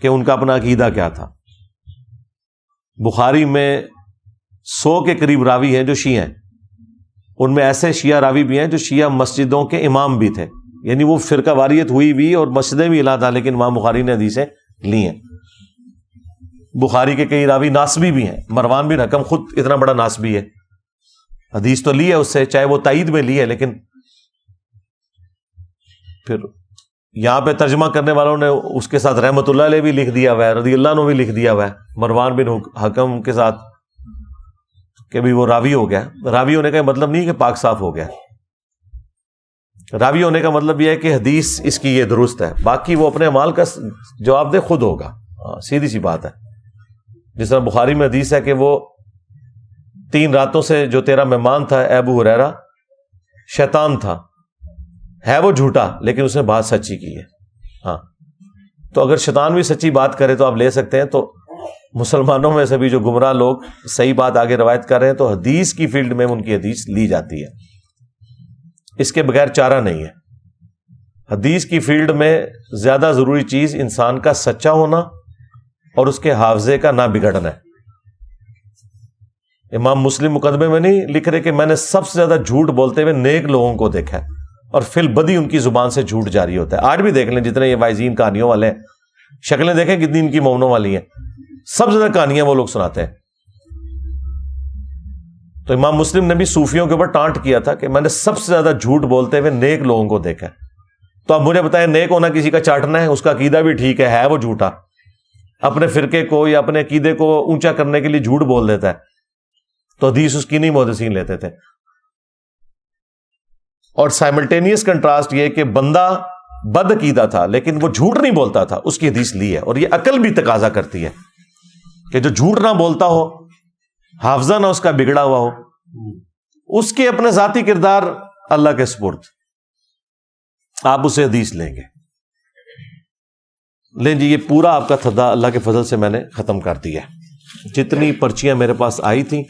کہ ان کا اپنا عقیدہ کیا تھا۔ بخاری میں 100 کے قریب راوی ہیں جو شیعہ ہیں، ان میں ایسے شیعہ راوی بھی ہیں جو شیعہ مسجدوں کے امام بھی تھے، یعنی وہ فرقہ واریت ہوئی بھی اور مسجدیں بھی علیحدہ، لیکن امام بخاری نے حدیثیں لی ہیں۔ بخاری کے کئی راوی ناسبی بھی ہیں، مروان بن حکم خود اتنا بڑا ناسبی ہے، حدیث تو لی ہے اس سے، چاہے وہ تائید میں لی ہے، لیکن پھر یہاں پہ ترجمہ کرنے والوں نے اس کے ساتھ رحمت اللہ علیہ بھی لکھ دیا ہوا ہے، رضی اللہ عنہ بھی لکھ دیا ہوا ہے مروان بن حکم کے ساتھ کہ بھی وہ راوی ہو گیا۔ راوی ہونے کا مطلب نہیں کہ پاک صاف ہو گیا، راوی ہونے کا مطلب یہ ہے کہ حدیث اس کی یہ درست ہے، باقی وہ اپنے اعمال کا جواب دہ خود ہوگا۔ سیدھی سی بات ہے، جس طرح بخاری میں حدیث ہے کہ وہ 3 راتوں سے جو تیرا مہمان تھا ابو ہریرہ شیطان تھا، ہے وہ جھوٹا لیکن اس نے بات سچی کی ہے۔ ہاں، تو اگر شیطان بھی سچی بات کرے تو آپ لے سکتے ہیں۔ تو مسلمانوں میں سے بھی جو گمراہ لوگ صحیح بات آگے روایت کر رہے ہیں تو حدیث کی فیلڈ میں ان کی حدیث لی جاتی ہے، اس کے بغیر چارہ نہیں ہے۔ حدیث کی فیلڈ میں زیادہ ضروری چیز انسان کا سچا ہونا اور اس کے حافظے کا نہ بگڑنا ہے۔ امام مسلم مقدمے میں نہیں لکھ رہے کہ میں نے سب سے زیادہ جھوٹ بولتے ہوئے نیک لوگوں کو دیکھا ہے، اور فی البدی ان کی زبان سے جھوٹ جاری ہوتا ہے۔ آج بھی دیکھ لیں جتنے یہ وائزین کہانیوں والے ہیں، شکلیں دیکھیں کتنی ان کی مومنوں والی ہیں، سب سے زیادہ کہانیاں وہ لوگ سناتے ہیں۔ تو امام مسلم نے بھی صوفیوں کے اوپر ٹانٹ کیا تھا کہ میں نے سب سے زیادہ جھوٹ بولتے ہوئے نیک لوگوں کو دیکھا ہے۔ تو اب مجھے بتائیں، نیک ہونا کسی کا چاٹنا ہے؟ اس کا عقیدہ بھی ٹھیک ہے وہ جھوٹا، اپنے فرقے کو یا اپنے عقیدے کو اونچا کرنے کے لیے جھوٹ بول دیتا ہے، تو حدیث اس کی نہیں محدثین لیتے تھے۔ اور سائملٹینیس کنٹراسٹ یہ کہ بندہ بد عقیدہ تھا لیکن وہ جھوٹ نہیں بولتا تھا، اس کی حدیث لی ہے۔ اور یہ عقل بھی تقاضا کرتی ہے کہ جو جھوٹ نہ بولتا ہو، حافظہ نہ اس کا بگڑا ہوا ہو، اس کے اپنے ذاتی کردار اللہ کے سپرد، آپ اسے حدیث لیں گے۔ لیں جی، یہ پورا آپ کا تھدا اللہ کے فضل سے میں نے ختم کر دیا ہے۔ جتنی پرچیاں میرے پاس آئی تھیں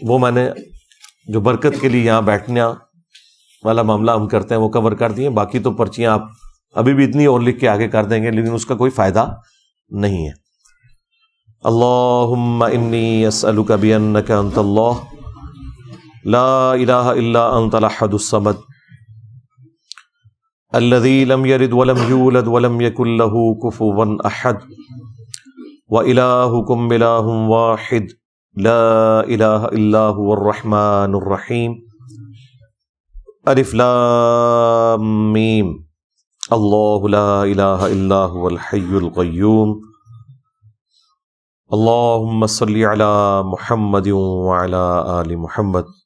وہ میں نے جو برکت کے لیے یہاں بیٹھنے والا معاملہ ہم کرتے ہیں وہ کور کر دیے۔ باقی تو پرچیاں آپ ابھی بھی اتنی اور لکھ کے آگے کر دیں گے، لیکن اس کا کوئی فائدہ نہیں ہے۔ اللہم انی اسألک بانک انت اللہ لا الہ الا انت الاحد الصمد الذي لم يلد ولم يولد ولم يكن له كفوا أحد وإلهكم إله واحد لا إله إلا هو الرحمن الرحيم ألف لام ميم الله لا إله إلا هو الحي القيوم اللهم صل على محمد وعلى آل محمد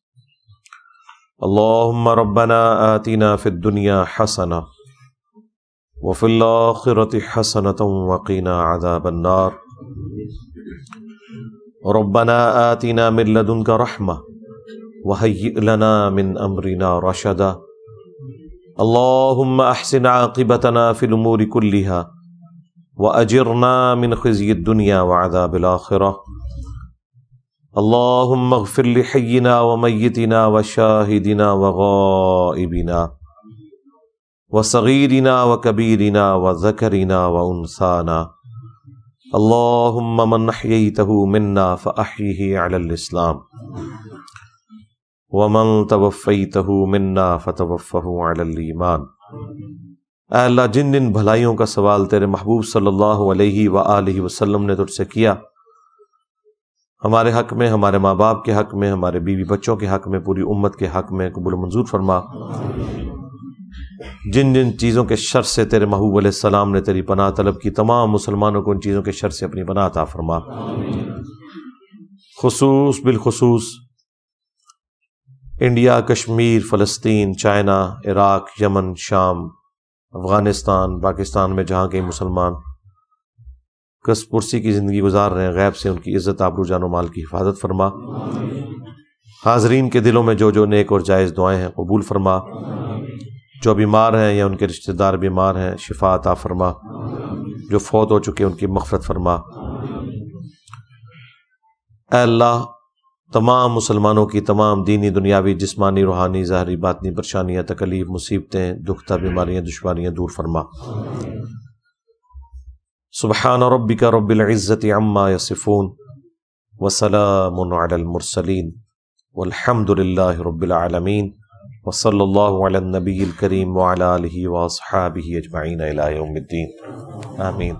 اللهم ربنا آتنا في الدنيا حسنة وفي الآخرة حسنة وقنا عذاب النار ربنا آتنا من لدنك رحمة وهيئ لنا من أمرنا رشدا اللهم أحسن عاقبتنا في الأمور كلها وأجرنا من خزي الدنيا وعذاب الآخرة اللهم اغفر لحينا وميتنا وشاهدنا وغائبنا وصغيرنا وكبيرنا وذكرنا وأنثانا اللهم من أحييته منا فأحيه على الإسلام ومن توفيته منا فتوفه على الإيمان۔ اے اللہ، جن جن بھلائیوں کا سوال تیرے محبوب صلی اللہ علیہ وآلہ وسلم نے تجھ سے کیا، ہمارے حق میں، ہمارے ماں باپ کے حق میں، ہمارے بیوی بچوں کے حق میں، پوری امت کے حق میں قبول و منظور فرما۔ جن جن چیزوں کے شر سے تیرے محبوب علیہ السلام نے تیری پناہ طلب کی، تمام مسلمانوں کو ان چیزوں کے شر سے اپنی پناہ عطا فرما۔ بالخصوص انڈیا، کشمیر، فلسطین، چائنا، عراق، یمن، شام، افغانستان، پاکستان میں جہاں کئی مسلمان کس پرسی کی زندگی گزار رہے ہیں، غیب سے ان کی عزت، آبرو، جان و مال کی حفاظت فرما۔ حاضرین کے دلوں میں جو جو نیک اور جائز دعائیں ہیں قبول فرما۔ جو بیمار ہیں یا ان کے رشتہ دار بیمار ہیں، شفا عطا فرما۔ جو فوت ہو چکے ان کی مغفرت فرما۔ اے اللہ، تمام مسلمانوں کی تمام دینی، دنیاوی، جسمانی، روحانی، ظاہری، باطنی پریشانیاں، تکلیف، مصیبتیں، دکھتا، بیماریاں، دشواریاں دور فرما۔ سبحان ربک رب العزت عما یصفون وسلام علی المرسلین والحمد للہ رب العالمین وصلی اللہ علی النبی الکریم وعلی آلہ واصحابہ اجمعین الی یوم الدین، آمین۔